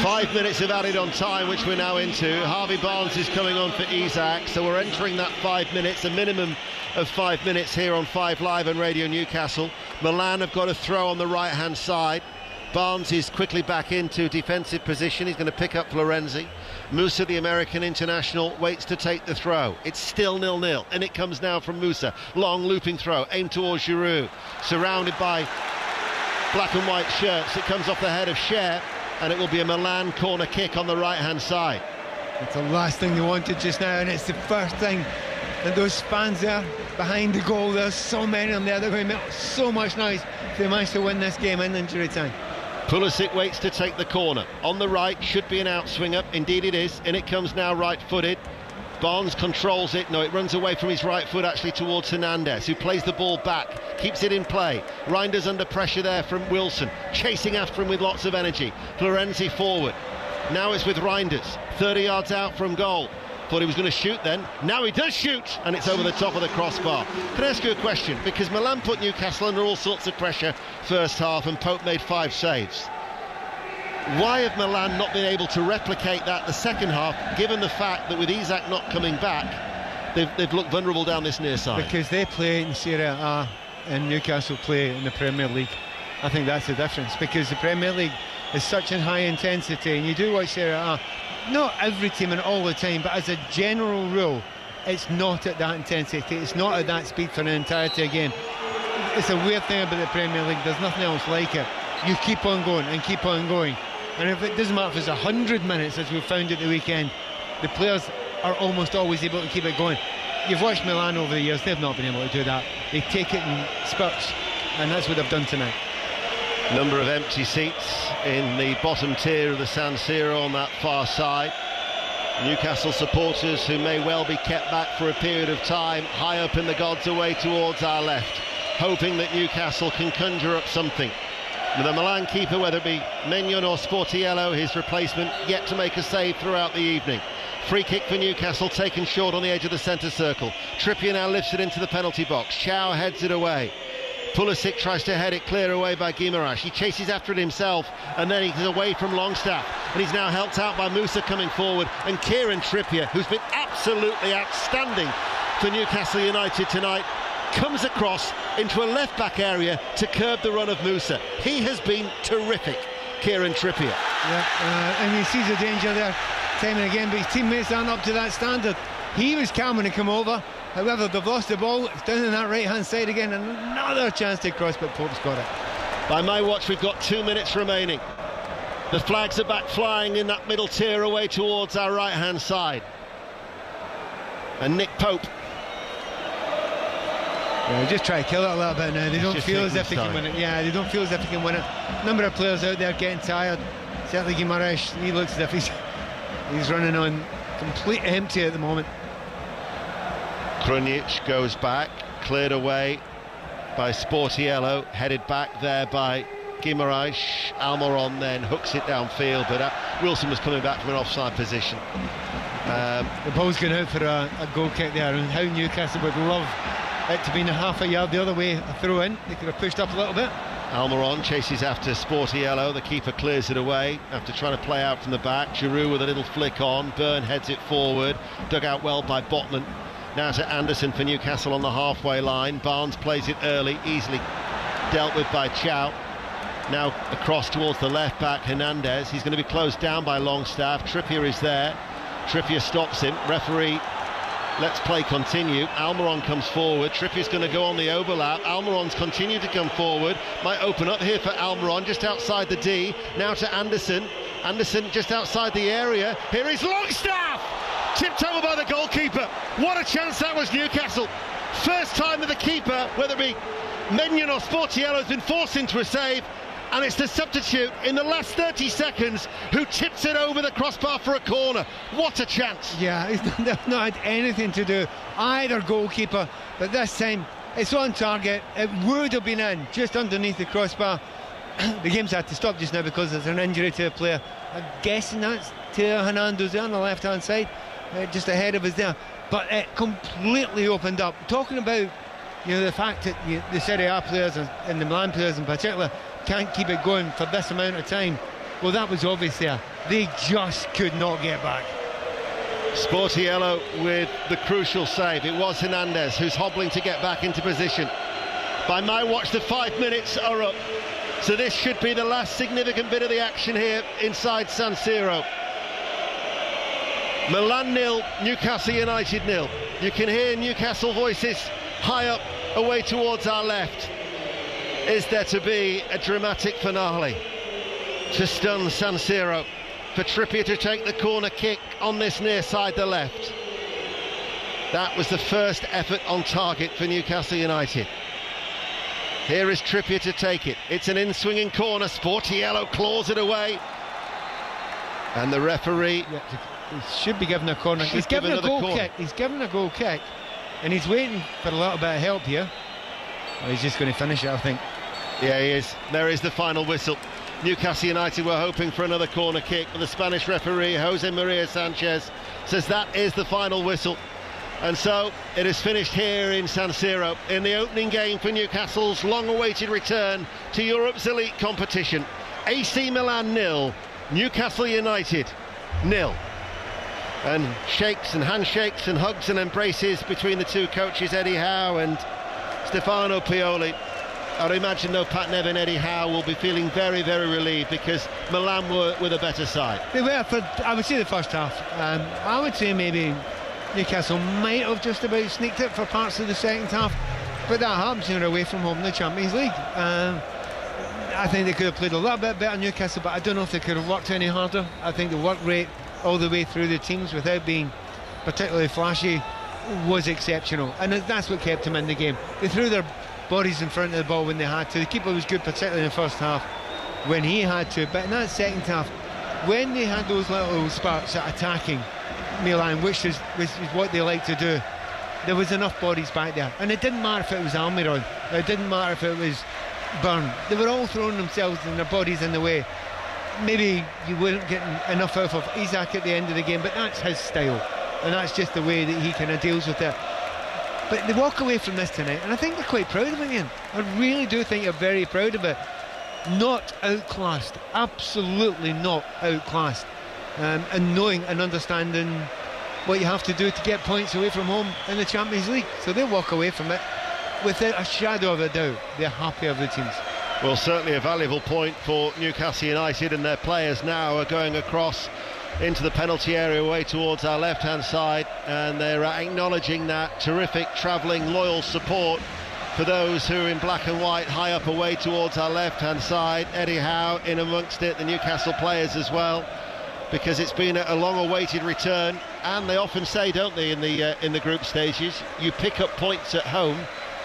5 minutes of added on time, which we're now into. Harvey Barnes is coming on for Isak, so we're entering that 5 minutes, a minimum of 5 minutes here on 5 Live and Radio Newcastle. Milan have got a throw on the right-hand side. Barnes is quickly back into defensive position. He's going to pick up Florenzi. Musa, the American international, waits to take the throw. It's still 0-0, and it comes now from Musa. Long looping throw, aimed towards Giroud. Surrounded by black and white shirts. It comes off the head of Cher, and it will be a Milan corner kick on the right-hand side. It's the last thing they wanted just now, and it's the first thing. And those fans there behind the goal, there's so many of them there, they're going to make so much noise if they manage to win this game in injury time. Pulisic waits to take the corner. On the right, should be an outswinger. Indeed it is, and it comes now right-footed. Barnes controls it. No, it runs away from his right foot actually towards Hernandez, who plays the ball back, keeps it in play. Reinders under pressure there from Wilson, chasing after him with lots of energy. Florenzi forward. Now it's with Reinders, 30 yards out from goal. Thought he was going to shoot then. Now he does shoot, and it's over the top of the crossbar. Can I ask you a question? Because Milan put Newcastle under all sorts of pressure first half, and Pope made 5 saves. Why have Milan not been able to replicate that the second half, given the fact that with Isak not coming back, they've looked vulnerable down this near side? Because they play in Serie A and Newcastle play in the Premier League. I think that's the difference, because the Premier League is such a high intensity, and you do watch Serie A. Not every team and all the time, but as a general rule, it's not at that intensity, it's not at that speed for an entirety of a game. It's a weird thing about the Premier League, there's nothing else like it. You keep on going and keep on going, and if it doesn't matter if it's 100 minutes, as we found at the weekend, the players are almost always able to keep it going. You've watched Milan over the years, they've not been able to do that. They take it in spurts, and that's what they've done tonight. Number of empty seats in the bottom tier of the San Siro on that far side. Newcastle supporters who may well be kept back for a period of time, high up in the gods away towards our left, hoping that Newcastle can conjure up something. With the Milan keeper, whether it be Maignan or Sportiello, his replacement, yet to make a save throughout the evening. Free kick for Newcastle, taken short on the edge of the centre circle. Trippier now lifts it into the penalty box. Chow heads it away. Pulisic tries to head it clear away by Guimaraes. He chases after it himself, and then he's away from Longstaff, and he's now helped out by Musa coming forward, and Kieran Trippier, who's been absolutely outstanding for Newcastle United tonight, comes across into a left-back area to curb the run of Musa. He has been terrific, Kieran Trippier. Yeah, and he sees the danger there time and again, but his teammates aren't up to that standard. He was calm when he come over. However, they've lost the ball. It's down on that right-hand side again. Another chance to cross, but Pope's got it. By my watch, we've got 2 minutes remaining. The flags are back flying in that middle tier away towards our right-hand side. And Nick Pope. Yeah, just try to kill it a little bit now. They don't feel as if they can win it. Yeah, they don't feel as if they can win it. A number of players out there getting tired. Certainly Guimaraes, he looks as if he's running on complete empty at the moment. Krunic goes back, cleared away by Sportiello, headed back there by Guimaraes. Almiron then hooks it downfield, but Wilson was coming back from an offside position. The ball's going out for a goal kick there, and how Newcastle would love it to be in half a yard the other way, a throw in. They could have pushed up a little bit. Almiron chases after Sportiello, the keeper clears it away after trying to play out from the back. Giroud with a little flick on, Byrne heads it forward, dug out well by Botman. Now to Anderson for Newcastle on the halfway line. Barnes plays it early, easily dealt with by Chow. Now across towards the left back, Hernandez. He's going to be closed down by Longstaff. Trippier is there. Trippier stops him. Referee lets play continue. Almiron comes forward. Trippier's going to go on the overlap. Almiron's continued to come forward. Might open up here for Almiron just outside the D. Now to Anderson. Anderson just outside the area. Here is Longstaff! Tipped over by the goalkeeper. What a chance that was, Newcastle. First time that the keeper, whether it be Maignan or Sportiello, has been forced into a save, and it's the substitute in the last 30 seconds who tips it over the crossbar for a corner. What a chance. Yeah, they've not had anything to do, either goalkeeper, but this time it's on target. It would have been in just underneath the crossbar. The game's had to stop just now because there's an injury to a player. I'm guessing that's Teo Hernandez there on the left hand side, just ahead of us there, but it completely opened up. Talking about, you know, the fact that the Serie A players and the Milan players in particular can't keep it going for this amount of time. Well, that was obvious there. They just could not get back. Sportiello with the crucial save. It was Hernandez who's hobbling to get back into position. By my watch, the 5 minutes are up, so this should be the last significant bit of the action here inside San Siro. Milan 0, Newcastle United 0. You can hear Newcastle voices high up away towards our left. is there to be a dramatic finale to stun San Siro, for Trippier to take the corner kick on this near side, the left. That was the first effort on target for Newcastle United. Here is Trippier to take it. It's an in-swinging corner. Sportiello claws it away. And the referee... He should be given a corner. He's given a goal kick. He's given a goal kick. And he's waiting for a little bit of help here. Well, he's just going to finish it, I think. Yeah, he is. There is the final whistle. Newcastle United were hoping for another corner kick, but the Spanish referee, Jose Maria Sanchez, says that is the final whistle. And so it is finished here in San Siro in the opening game for Newcastle's long-awaited return to Europe's elite competition. AC Milan 0, Newcastle United 0. And shakes and handshakes and hugs and embraces between the two coaches, Eddie Howe and Stefano Pioli. I'd imagine, though, Pat Nevin, Eddie Howe will be feeling very, very relieved because Milan were with a better side. They were, I would say, the first half. I would say maybe Newcastle might have just about sneaked it for parts of the second half, but that happens when you're away from home in the Champions League. I think they could have played a little bit better, Newcastle, but I don't know if they could have worked any harder. I think the work rate all the way through the teams without being particularly flashy was exceptional, and that's what kept them in the game. They threw their bodies in front of the ball when they had to. The keeper was good, particularly in the first half when he had to, but in that second half, when they had those little sparks at attacking Milan, which is what they like to do, there was enough bodies back there, and it didn't matter if it was Almiron, it didn't matter if it was Byrne. They were all throwing themselves and their bodies in the way. Maybe you weren't getting enough out of Isak at the end of the game, but that's his style, and that's just the way that he kind of deals with it. But they walk away from this tonight, and I think they're quite proud of it, Ian. I really do think they're very proud of it. Not outclassed, absolutely not outclassed. And knowing and understanding what you have to do to get points away from home in the Champions League. So they'll walk away from it without a shadow of a doubt. They're happy of the teams. Well, certainly a valuable point for Newcastle United, and their players now are going across into the penalty area away towards our left-hand side, and they're acknowledging that terrific travelling loyal support for those who are in black and white high up away towards our left-hand side. Eddie Howe in amongst it, the Newcastle players as well, because it's been a long-awaited return, and they often say, don't they, in the group stages, you pick up points at home,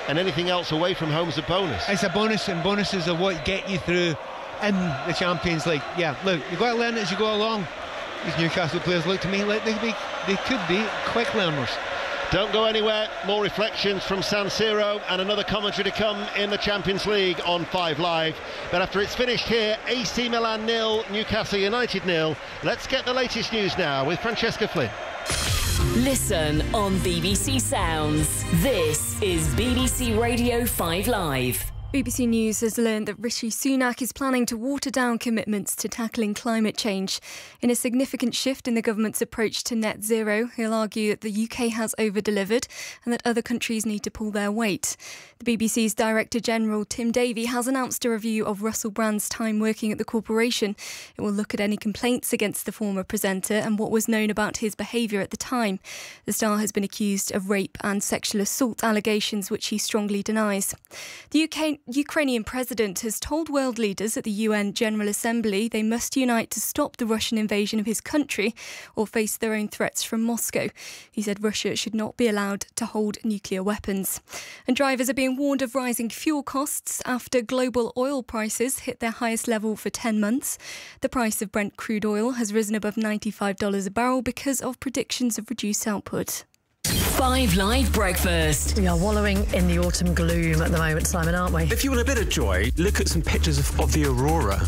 and anything else away from home is a bonus. It's a bonus, and bonuses are what get you through in the Champions League. Yeah, look, you've got to learn it as you go along. These Newcastle players look to me like they could be quick learners. Don't go anywhere. More reflections from San Siro and another commentary to come in the Champions League on 5 Live. But after it's finished here, AC Milan 0, Newcastle United 0. Let's get the latest news now with Francesca Flynn. Listen on BBC Sounds. This is BBC Radio 5 Live. BBC News has learned that Rishi Sunak is planning to water down commitments to tackling climate change. In a significant shift in the government's approach to net zero, he'll argue that the UK has over-delivered and that other countries need to pull their weight. The BBC's Director General, Tim Davie, has announced a review of Russell Brand's time working at the corporation. It will look at any complaints against the former presenter and what was known about his behaviour at the time. The star has been accused of rape and sexual assault allegations, which he strongly denies. The Ukrainian president has told world leaders at the UN General Assembly they must unite to stop the Russian invasion of his country or face their own threats from Moscow. He said Russia should not be allowed to hold nuclear weapons. And drivers are being warned of rising fuel costs after global oil prices hit their highest level for 10 months. The price of Brent crude oil has risen above $95 a barrel because of predictions of reduced output. 5 Live Breakfast. We are wallowing in the autumn gloom at the moment, Simon, aren't we? If you want a bit of joy, look at some pictures of the aurora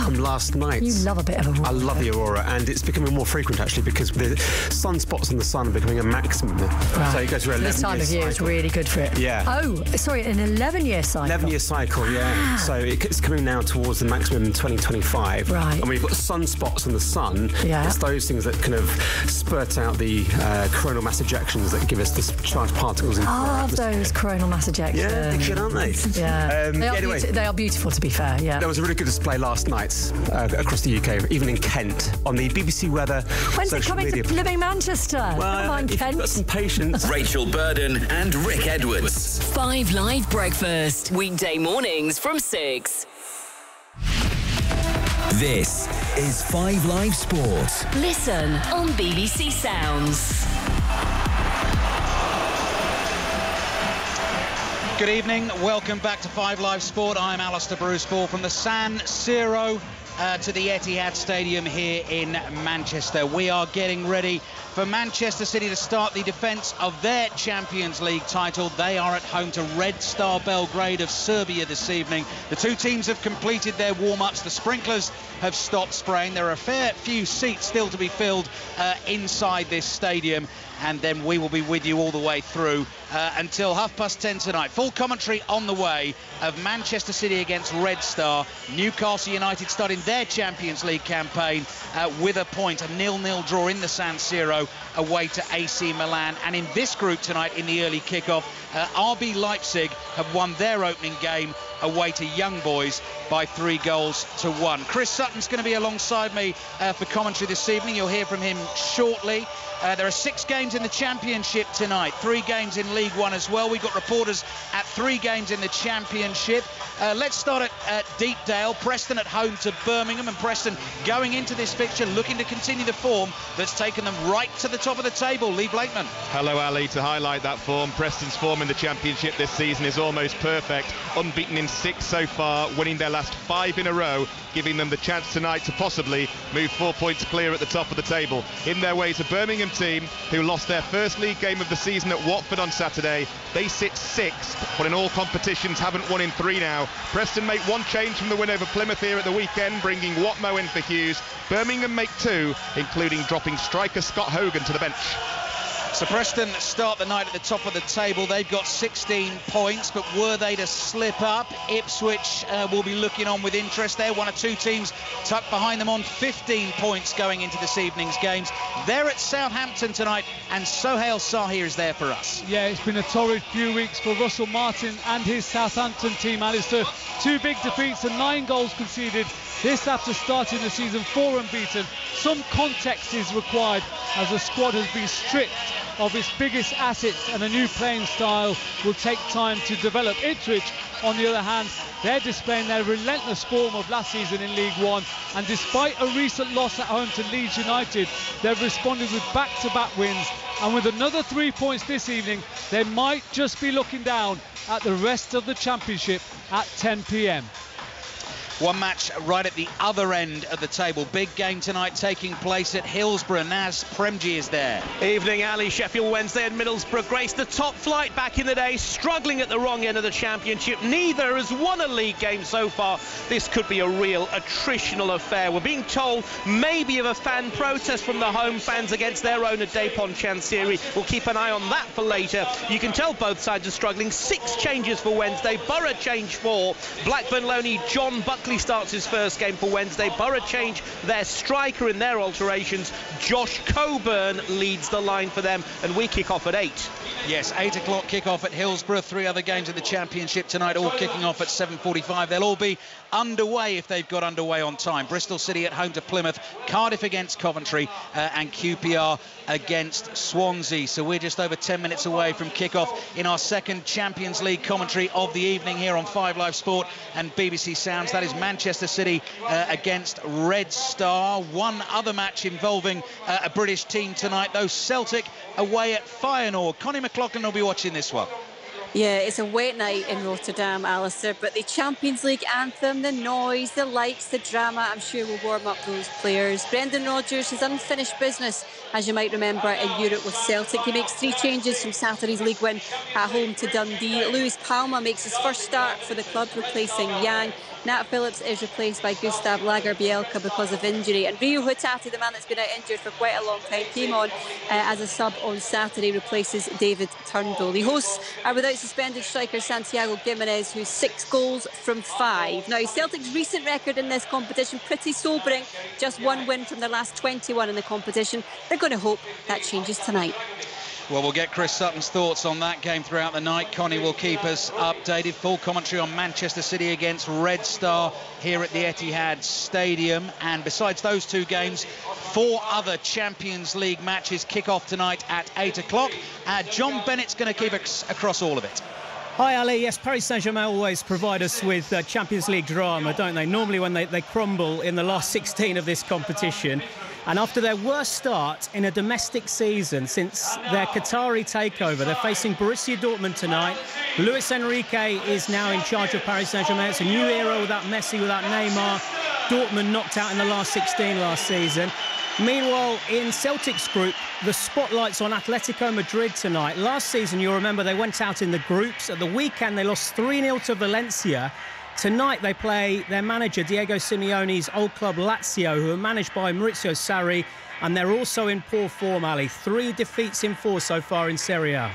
from last night. You love a bit of aurora. I love the aurora, and it's becoming more frequent actually because the sunspots on the sun are becoming a maximum. Right. So it goes through 11 years. This time of year is really good for it. Yeah. Oh, sorry, an 11-year cycle. 11-year cycle, yeah. So it's coming now towards the maximum in 2025. Right. And we've got sunspots on the sun. Yeah. It's those things that kind of spurt out the coronal mass ejections that give us the charged particles. I love those coronal mass ejections. Yeah, they're good, aren't they? Yeah. Anyway, they are beautiful, to be fair, yeah. There was a really good display last night across the UK, even in Kent, on the BBC Weather When's it coming to living Manchester? Well, come on, Kent. Got some patience. Rachel Burden and Rick Edwards. 5 Live Breakfast. Weekday mornings from 6. This is 5 Live Sport. Listen on BBC Sounds. Good evening, welcome back to 5 Live Sport. I'm Alistair Bruce-Ball from the San Siro to the Etihad Stadium here in Manchester. We are getting ready for Manchester City to start the defence of their Champions League title. They are at home to Red Star Belgrade of Serbia this evening. The two teams have completed their warm-ups. The sprinklers have stopped spraying. There are a fair few seats still to be filled inside this stadium, and then we will be with you all the way through until 10:30 tonight. Full commentary on the way of Manchester City against Red Star. Newcastle United starting their Champions League campaign with a point, a 0-0 draw in the San Siro away to AC Milan. And in this group tonight, in the early kickoff, RB Leipzig have won their opening game away to Young Boys by 3-1. Chris Sutton's going to be alongside me for commentary this evening. You'll hear from him shortly. There are 6 games in the Championship tonight, 3 games in League One as well. We've got reporters at 3 games in the Championship. Let's start at Deepdale. Preston at home to Birmingham, and Preston going into this fixture looking to continue the form that's taken them right to the top of the table. Lee Blakeman. Hello, Ali. To highlight that form, Preston's form in the Championship this season is almost perfect. Unbeaten in 6 so far, winning their last 5 in a row, giving them the chance tonight to possibly move 4 points clear at the top of the table. In their way to Birmingham team, who lost their first league game of the season at Watford on Saturday. They sit 6th, but in all competitions haven't won in 3 now. Preston make 1 change from the win over Plymouth here at the weekend, bringing Watmo in for Hughes. Birmingham make 2, including dropping striker Scott Hogan to the bench. So Preston start the night at the top of the table. They've got 16 points, but were they to slip up, Ipswich will be looking on with interest. They're one of 2 teams tucked behind them on 15 points going into this evening's games. They're at Southampton tonight, and Sohail Sahir is there for us. Yeah, it's been a torrid few weeks for Russell Martin and his Southampton team, Alistair. 2 big defeats and 9 goals conceded. This after starting the season 4 unbeaten. Some context is required as the squad has been stripped of its biggest assets, and a new playing style will take time to develop. Ipswich, on the other hand, they're displaying their relentless form of last season in League One, and despite a recent loss at home to Leeds United, they've responded with back-to-back wins, and with another 3 points this evening, they might just be looking down at the rest of the Championship at 10 p.m. One match right at the other end of the table. Big game tonight taking place at Hillsborough. Naz Premji is there. Evening, Ali. Sheffield Wednesday and Middlesbrough Grace. The top flight back in the day, struggling at the wrong end of the Championship. Neither has won a league game so far. This could be a real attritional affair. We're being told maybe of a fan protest from the home fans against their own at Dapon Chansiri. We'll keep an eye on that for later. You can tell both sides are struggling. 6 changes for Wednesday. Borough change 4. Blackburn Loney John Buckley starts his first game for Wednesday. Borough change their striker in their alterations. Josh Coburn leads the line for them, and we kick off at 8. Yes, 8 o'clock kick-off at Hillsborough. 3 other games in the Championship tonight, all kicking off at 7:45. They'll all be underway if they've got underway on time. Bristol City at home to Plymouth, Cardiff against Coventry, and QPR against Swansea. So we're just over 10 minutes away from kick-off in our second Champions League commentary of the evening here on 5 Live Sport and BBC Sounds. That is Manchester City against Red Star. One other match involving a British team tonight, though. Celtic away at Feyenoord. Connie McLaughlin will be watching this one. Yeah, it's a wet night in Rotterdam, Alistair, but the Champions League anthem, the noise, the lights, the drama, I'm sure will warm up those players. Brendan Rodgers has unfinished business, as you might remember, in Europe with Celtic. He makes 3 changes from Saturday's league win at home to Dundee. Lewis Palma makes his first start for the club, replacing Yang. Nat Phillips is replaced by Gustav Lagerbielke because of injury. And Rio Hutati, the man that's been out injured for quite a long time, came on as a sub on Saturday, replaces David Turnbull. The hosts are without suspended striker Santiago Gimenez, who's 6 goals from 5. Now, Celtic's recent record in this competition, pretty sobering. Just 1 win from their last 21 in the competition. They're going to hope that changes tonight. Well, we'll get Chris Sutton's thoughts on that game throughout the night. Connie will keep us updated. Full commentary on Manchester City against Red Star here at the Etihad Stadium. And besides those two games, 4 other Champions League matches kick off tonight at 8 o'clock. John Bennett's going to keep us across all of it. Hi Ali, yes, Paris Saint-Germain always provide us with Champions League drama, don't they? Normally when they crumble in the last 16 of this competition. And after their worst start in a domestic season since their Qatari takeover, they're facing Borussia Dortmund tonight. Luis Enrique is now in charge of Paris Saint-Germain. It's a new era without Messi, without Neymar. Dortmund knocked out in the last 16 last season. Meanwhile, in Celtic's group, the spotlight's on Atletico Madrid tonight. Last season, you'll remember, they went out in the groups. At the weekend, they lost 3-0 to Valencia. Tonight, they play their manager, Diego Simeone's old club Lazio, who are managed by Maurizio Sarri, and they're also in poor form, Ali. 3 defeats in 4 so far in Serie A.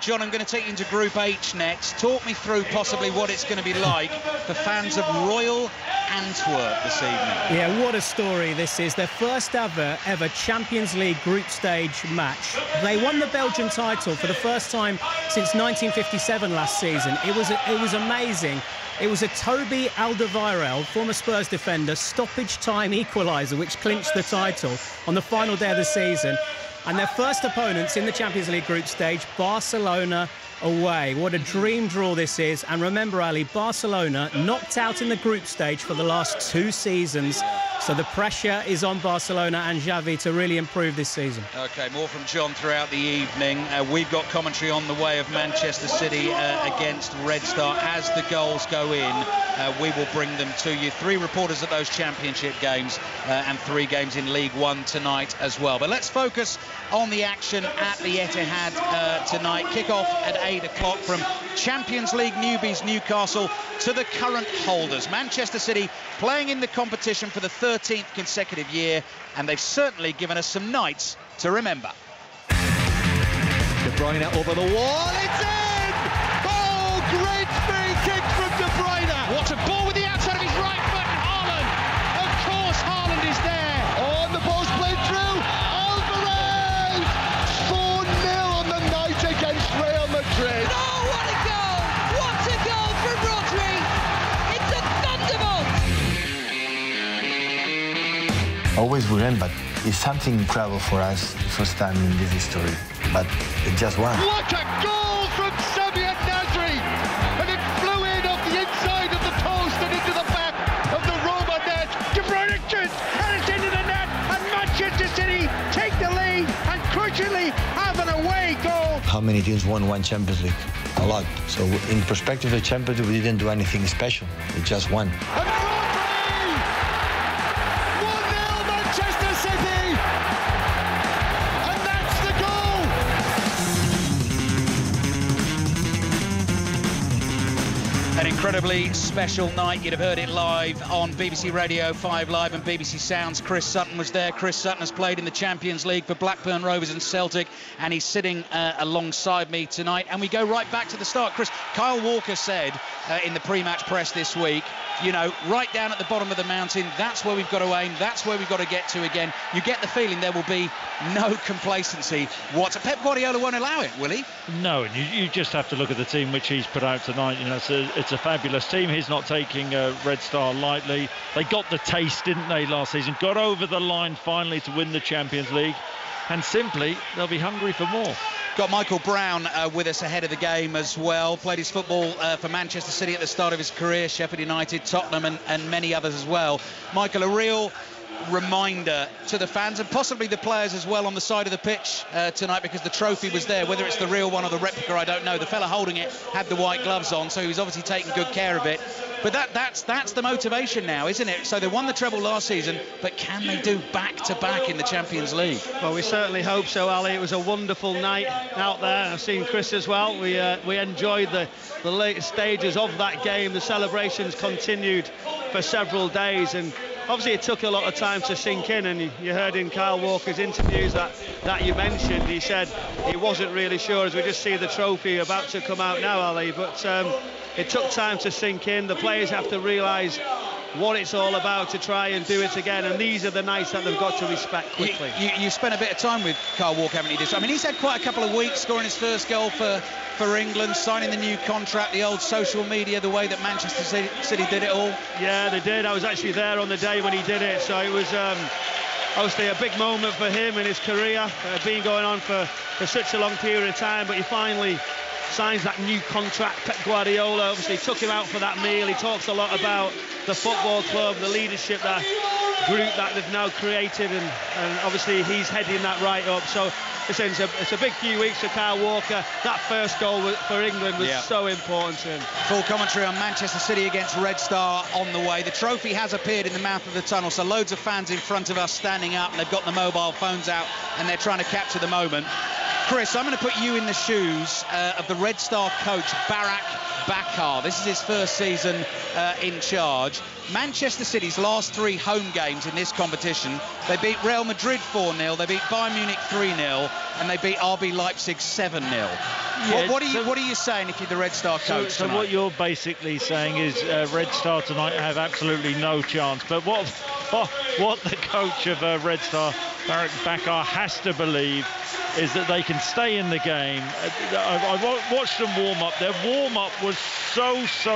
John, I'm going to take you into Group H next. Talk me through possibly what it's going to be like for fans of Royal Antwerp this evening. Yeah, what a story this is. Their first ever Champions League group stage match. They won the Belgian title for the first time since 1957 last season. It was amazing. It was a Toby Alderweireld, former Spurs defender, stoppage time equaliser, which clinched the title on the final day of the season. And their first opponents in the Champions League group stage, Barcelona away. What a dream draw this is. And remember, Ali, Barcelona knocked out in the group stage for the last 2 seasons. So the pressure is on Barcelona and Xavi to really improve this season. OK, more from John throughout the evening. We've got commentary on the way of Manchester City against Red Star. As the goals go in, we will bring them to you. 3 reporters at those championship games and 3 games in League One tonight as well. But let's focus on the action at the Etihad tonight. Kick-off at 8 o'clock from Champions League newbies Newcastle to the current holders. Manchester City playing in the competition for the 13th consecutive year, and they've certainly given us some nights to remember. De Bruyne over the wall, it's in! Oh, great free kick from De Bruyne! What a ball with the outside of his right foot, and Haaland! Of course Haaland is there! Oh, and the ball's played through! Alvarez! 4-0 on the night against Real Madrid! No, what a goal! What a goal from Rodri! It's a thunderbolt! Always we win, but it's something incredible for us, first time in this history. But it just won. What a goal from Samir Nasri! And it flew in off the inside of the post and into the back of the Roma net. De Bruyne shoots and it's into the net, and Manchester City take the lead and crucially have an away goal. How many teams won one Champions League? A lot. So in perspective of the Champions League, we didn't do anything special. We just won. An incredibly special night. You'd have heard it live on BBC Radio 5 Live and BBC Sounds. Chris Sutton was there. Chris Sutton has played in the Champions League for Blackburn Rovers and Celtic, and he's sitting alongside me tonight. And we go right back to the start. Chris, Kyle Walker said in the pre-match press this week, you know, right down at the bottom of the mountain, that's where we've got to aim, that's where we've got to get to again. You get the feeling there will be no complacency. Pep Guardiola won't allow it, will he? No, and you just have to look at the team which he's put out tonight. You know, it's a fabulous team. He's not taking Red Star lightly. They got the taste, didn't they, last season? Got over the line finally to win the Champions League, and simply they'll be hungry for more. Got Michael Brown with us ahead of the game as well. Played his football for Manchester City at the start of his career, Sheffield United, Tottenham and many others as well. Michael, a real reminder to the fans and possibly the players as well on the side of the pitch tonight, because the trophy was there. Whether it's the real one or the replica, I don't know. The fella holding it had the white gloves on, so he was obviously taking good care of it. But that's the motivation now, isn't it? So they won the treble last season, but can they do back-to-back in the Champions League? Well, we certainly hope so, Ali. It was a wonderful night out there. I've seen Chris as well. We enjoyed the late stages of that game. The celebrations continued for several days, and obviously it took a lot of time to sink in, and you heard in Kyle Walker's interviews that you mentioned, he said he wasn't really sure, as we just see the trophy about to come out now, Ali, but it took time to sink in. The players have to realise what it's all about to try and do it again, and these are the nights that they've got to respect quickly. You spent a bit of time with Kyle Walker, haven't you? I mean, he's had quite a couple of weeks scoring his first goal for England, signing the new contract, the old social media, the way that Manchester City did it all. Yeah, they did. I was actually there on the day when he did it, so it was obviously a big moment for him in his career, been going on for such a long period of time, but he finally signs that new contract. Pep Guardiola obviously took him out for that meal. He talks a lot about the football club, the leadership, that group that they've now created, and obviously he's heading that right up. So listen, it's a big few weeks for Kyle Walker. That first goal for England was so important to him. Full commentary on Manchester City against Red Star on the way. The trophy has appeared in the mouth of the tunnel, so loads of fans in front of us standing up, and they've got the mobile phones out and they're trying to capture the moment. Chris, I'm going to put you in the shoes of the Red Star coach, Barak Bakar. This is his first season in charge. Manchester City's last 3 home games in this competition, they beat Real Madrid 4-0, they beat Bayern Munich 3-0, and they beat RB Leipzig 7-0. Yeah, what are you saying if you're the Red Star coach So what you're basically saying is Red Star tonight have absolutely no chance. But what the coach of Red Star, Barak Bakar, has to believe is that they can stay in the game. I watched them warm up. Their warm up was so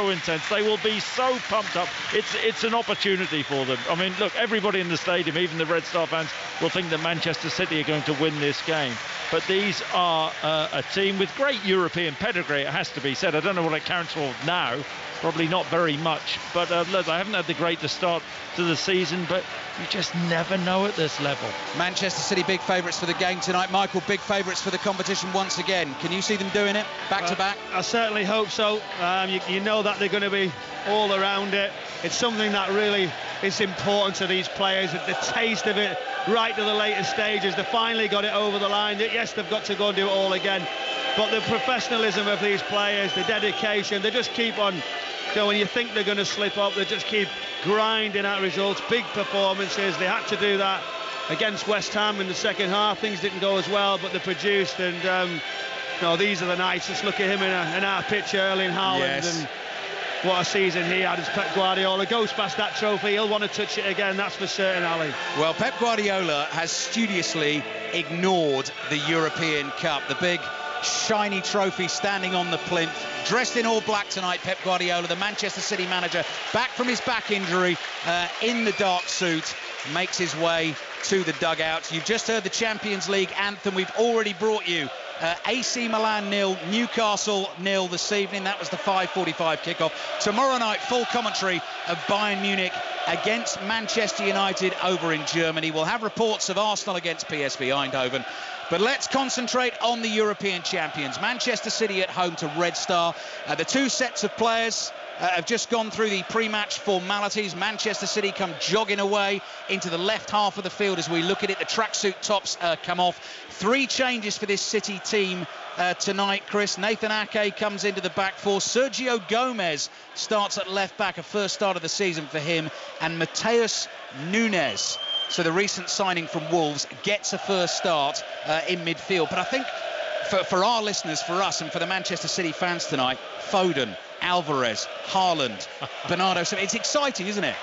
intense. They will be so pumped up. It's an opportunity for them. I mean, look, everybody in the stadium, even the Red Star fans, will think that Manchester City are going to win this game. But these are a team with great European pedigree, it has to be said. I don't know what it counts for now. Probably not very much. But look, they haven't had the greatest start to the season, but you just never know at this level. Manchester City big favourites for the game tonight. Michael, big favourites for the competition once again. Can you see them doing it back to back? I certainly hope so. You know that they're going to be all around it. It's something that really is important to these players, the taste of it right to the later stages. They finally got it over the line. Yes, they've got to go and do it all again, but the professionalism of these players, the dedication, they just keep on. So when you think they're going to slip up, they just keep grinding out results, big performances. They had to do that against West Ham in the second half. Things didn't go as well, but they produced. And these are the nights. Just look at him in our pitch, Erling Haaland. Yes. And what a season he had as Pep Guardiola goes past that trophy. He'll want to touch it again, that's for certain, Ali. Well, Pep Guardiola has studiously ignored the European Cup, the big shiny trophy standing on the plinth. Dressed in all black tonight, Pep Guardiola, the Manchester City manager, back from his back injury, in the dark suit, makes his way to the dugout. You've just heard the Champions League anthem. We've already brought you AC Milan 0, Newcastle 0 this evening. That was the 5:45 kickoff. Tomorrow night, full commentary of Bayern Munich against Manchester United over in Germany. We'll have reports of Arsenal against PSV Eindhoven. But let's concentrate on the European champions. Manchester City at home to Red Star. The 2 sets of players have just gone through the pre-match formalities. Manchester City come jogging away into the left half of the field as we look at it. The tracksuit tops come off. 3 changes for this City team tonight, Chris. Nathan Ake comes into the back 4. Sergio Gomez starts at left back, a first start of the season for him. And Mateus Nunes, so the recent signing from Wolves, gets a first start in midfield. But I think for our listeners, for us and for the Manchester City fans tonight, Foden, Alvarez, Haaland, Bernardo, so it's exciting, isn't it?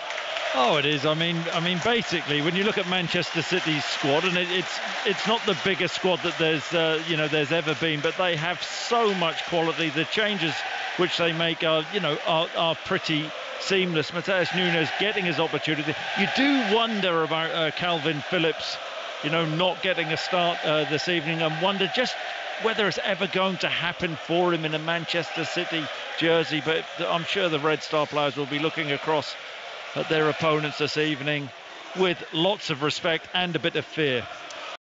Oh, it is. I mean, basically, when you look at Manchester City's squad, and it's not the biggest squad that there's ever been, but they have so much quality. The changes which they make are pretty seamless. Mateus Nunes getting his opportunity. You do wonder about Calvin Phillips, not getting a start this evening, and wonder just whether it's ever going to happen for him in a Manchester City jersey. But I'm sure the Red Star players will be looking across at their opponents this evening with lots of respect and a bit of fear.